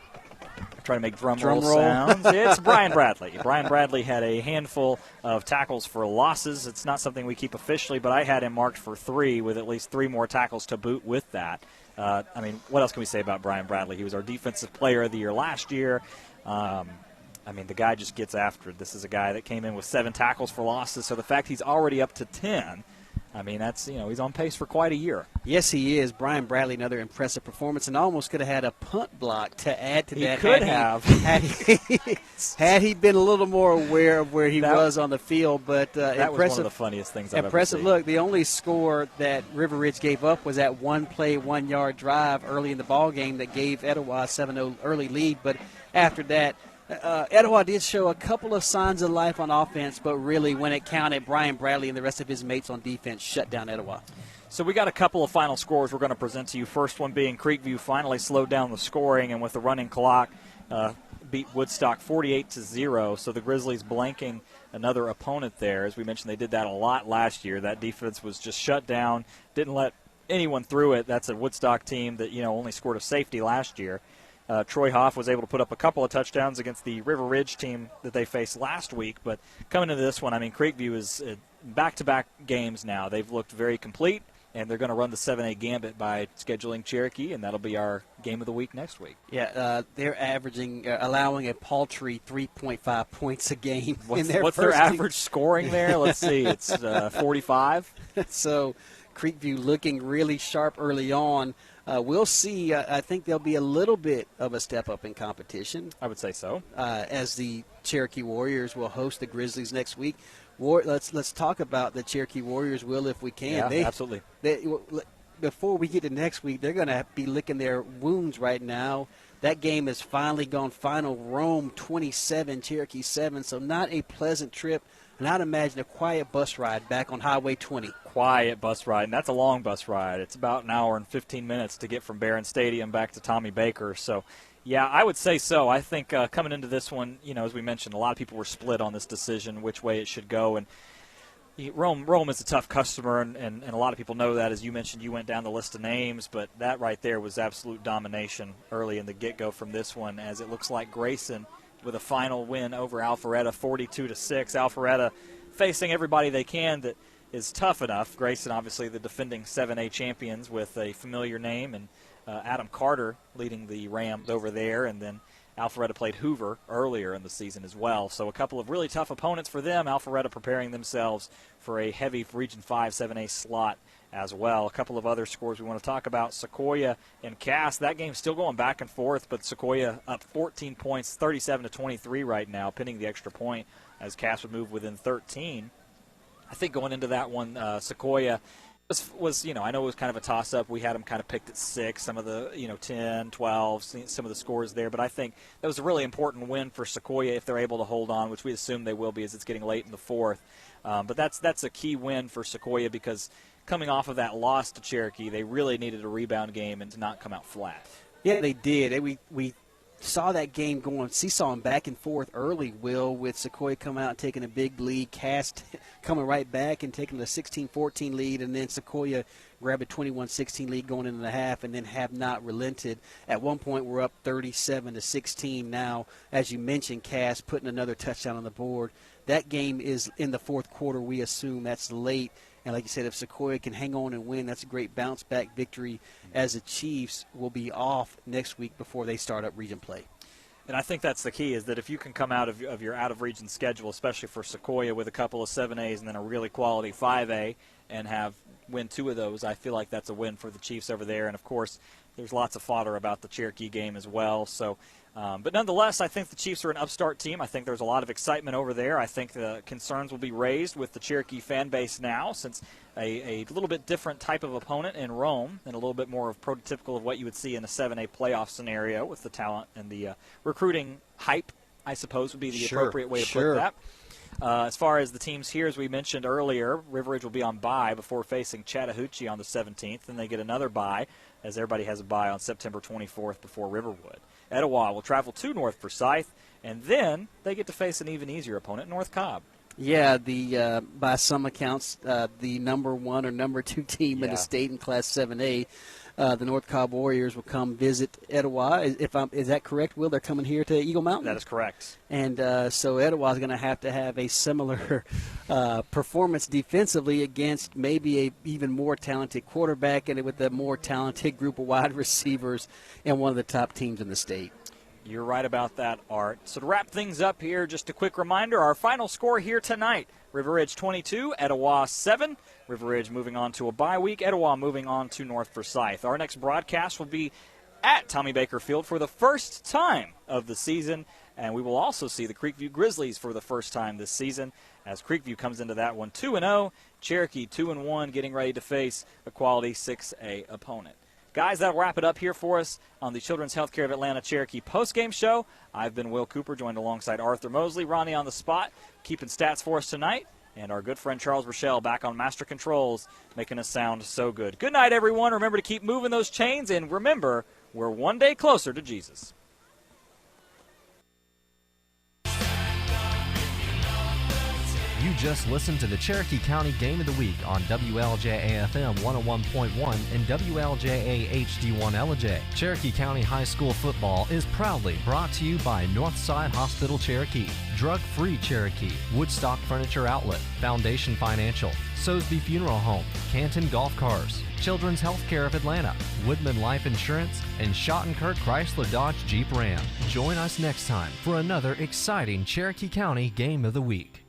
try to make drum
Drum
roll
roll.
sounds. It's Brian Bradley. Brian Bradley had a handful of tackles for losses. It's not something we keep officially, but I had him marked for 3 with at least 3 more tackles to boot with that. I mean, what else can we say about Brian Bradley? He was our Defensive Player of the Year last year. I mean, the guy just gets after it. This is a guy that came in with 7 tackles for losses, so the fact he's already up to 10, I mean, that's, he's on pace for quite a year.
Yes, he is. Brian Bradley, another impressive performance, and almost could have had a punt block to add to that.
He could have.
Had he been a little more aware of where he was on the field. But
that was one of the funniest things I've ever seen.
Look, the only score that River Ridge gave up was that one-play, 1-yard drive early in the ball game that gave Etowah a 7-0 early lead. But after that, Etowah did show a couple of signs of life on offense, but really when it counted, Brian Bradley and the rest of his mates on defense shut down Etowah.
So we got a couple of final scores we're going to present to you. First one being Creekview finally slowed down the scoring, and with the running clock, beat Woodstock 48-0. So the Grizzlies blanking another opponent there. As we mentioned, they did that a lot last year. That defense was just shut down, didn't let anyone through it. That's a Woodstock team that only scored a safety last year. Troy Hoff was able to put up a couple of touchdowns against the River Ridge team that they faced last week. But coming into this one, I mean, Creekview is back-to-back games now. They've looked very complete, and they're going to run the 7A gambit by scheduling Cherokee, and that'll be our game of the week next week.
Yeah, they're allowing a paltry 3.5 points a game.
What's their average scoring there? Let's see. It's 45.
So Creekview looking really sharp early on. We'll see. I think there'll be a little bit of a step up in competition.
I would say so.
As the Cherokee Warriors will host the Grizzlies next week. Let's talk about the Cherokee Warriors, Will, if we can.
Yeah, absolutely.
Before we get to next week, they're going to be licking their wounds right now. That game has finally gone final. Rome 27, Cherokee 7, so not a pleasant trip. And I'd imagine a quiet bus ride back on Highway 20.
Quiet bus ride, and that's a long bus ride. It's about an hour and 15 minutes to get from Barron Stadium back to Tommy Baker. So, yeah, I would say so. I think coming into this one, as we mentioned, a lot of people were split on this decision, which way it should go. And Rome is a tough customer, and a lot of people know that. As you mentioned, you went down the list of names, but that right there was absolute domination early in the get-go from this one, as it looks like Grayson with a final win over Alpharetta, 42-6. Alpharetta facing everybody they can that is tough enough. Grayson, obviously, the defending 7A champions with a familiar name, and Adam Carter leading the Rams over there, and then Alpharetta played Hoover earlier in the season as well. So a couple of really tough opponents for them. Alpharetta preparing themselves for a heavy Region 5 7A slot as well. A couple of other scores we want to talk about. Sequoia and Cass. That game's still going back and forth, but Sequoia up 14 points, 37-23 right now, pinning the extra point as Cass would move within 13. I think going into that one, Sequoia was, I know it was kind of a toss-up. We had them kind of picked at 6, some of the, 10, 12, some of the scores there. But I think that was a really important win for Sequoia if they're able to hold on, which we assume they will be as it's getting late in the fourth. But that's a key win for Sequoia because coming off of that loss to Cherokee, they really needed a rebound game and to not come out flat.
Yeah, they did. We saw that game going seesawing back and forth early, Will, with Sequoia coming out and taking a big lead, Cass coming right back and taking the 16-14 lead, and then Sequoia grabbed a 21-16 lead going into the half and then have not relented. At one point, we're up 37-16 now. As you mentioned, Cass putting another touchdown on the board. That game is in the fourth quarter. We assume that's late. And like you said, if Sequoia can hang on and win, that's a great bounce-back victory, as the Chiefs will be off next week before they start up region play.
And I think that's the key, is that if you can come out of your out-of-region schedule, especially for Sequoia, with a couple of 7As and then a really quality 5A, and win 2 of those, I feel like that's a win for the Chiefs over there. And, of course, there's lots of fodder about the Cherokee game as well. So, but nonetheless, I think the Chiefs are an upstart team. I think there's a lot of excitement over there. I think the concerns will be raised with the Cherokee fan base now, since a little bit different type of opponent in Rome and a little bit more of prototypical of what you would see in a 7A playoff scenario with the talent and the recruiting hype, I suppose, would be the appropriate way to put that. As far as the teams here, as we mentioned earlier, River Ridge will be on bye before facing Chattahoochee on the 17th. Then they get another bye, as everybody has a bye on September 24th before Riverwood. Etowah will travel to North Forsyth, and then they get to face an even easier opponent, North Cobb.
Yeah, by some accounts, the number 1 or number 2 team in the state in Class 7A. the North Cobb Warriors will come visit Etowah. Is that correct, Will? They're coming here to Eagle Mountain?
That is correct.
And so Etowah is going to have a similar performance defensively against maybe a even more talented quarterback and with a more talented group of wide receivers and one of the top teams in the state.
You're right about that, Art. So to wrap things up here, just a quick reminder, our final score here tonight, River Ridge 22, Etowah 7. River Ridge moving on to a bye week, Etowah moving on to North Forsyth. Our next broadcast will be at Tommy Baker Field for the first time of the season, and we will also see the Creekview Grizzlies for the first time this season as Creekview comes into that one 2-0, Cherokee 2-1, getting ready to face a quality 6A opponent. Guys, that'll wrap it up here for us on the Children's Healthcare of Atlanta Cherokee postgame show. I've been Will Cooper, joined alongside Arthur Mosley, Ronnie on the spot, keeping stats for us tonight, and our good friend Charles Rochelle back on Master Controls, making us sound so good. Good night, everyone. Remember to keep moving those chains, and remember, we're one day closer to Jesus.
You just listened to the Cherokee County Game of the Week on WLJA FM 101.1 and WLJA HD1 LJ. Cherokee County High School football is proudly brought to you by Northside Hospital Cherokee, Drug-Free Cherokee, Woodstock Furniture Outlet, Foundation Financial, Sosby Funeral Home, Canton Golf Cars, Children's Healthcare of Atlanta, Woodman Life Insurance, and Schottenkirk Chrysler Dodge Jeep Ram. Join us next time for another exciting Cherokee County Game of the Week.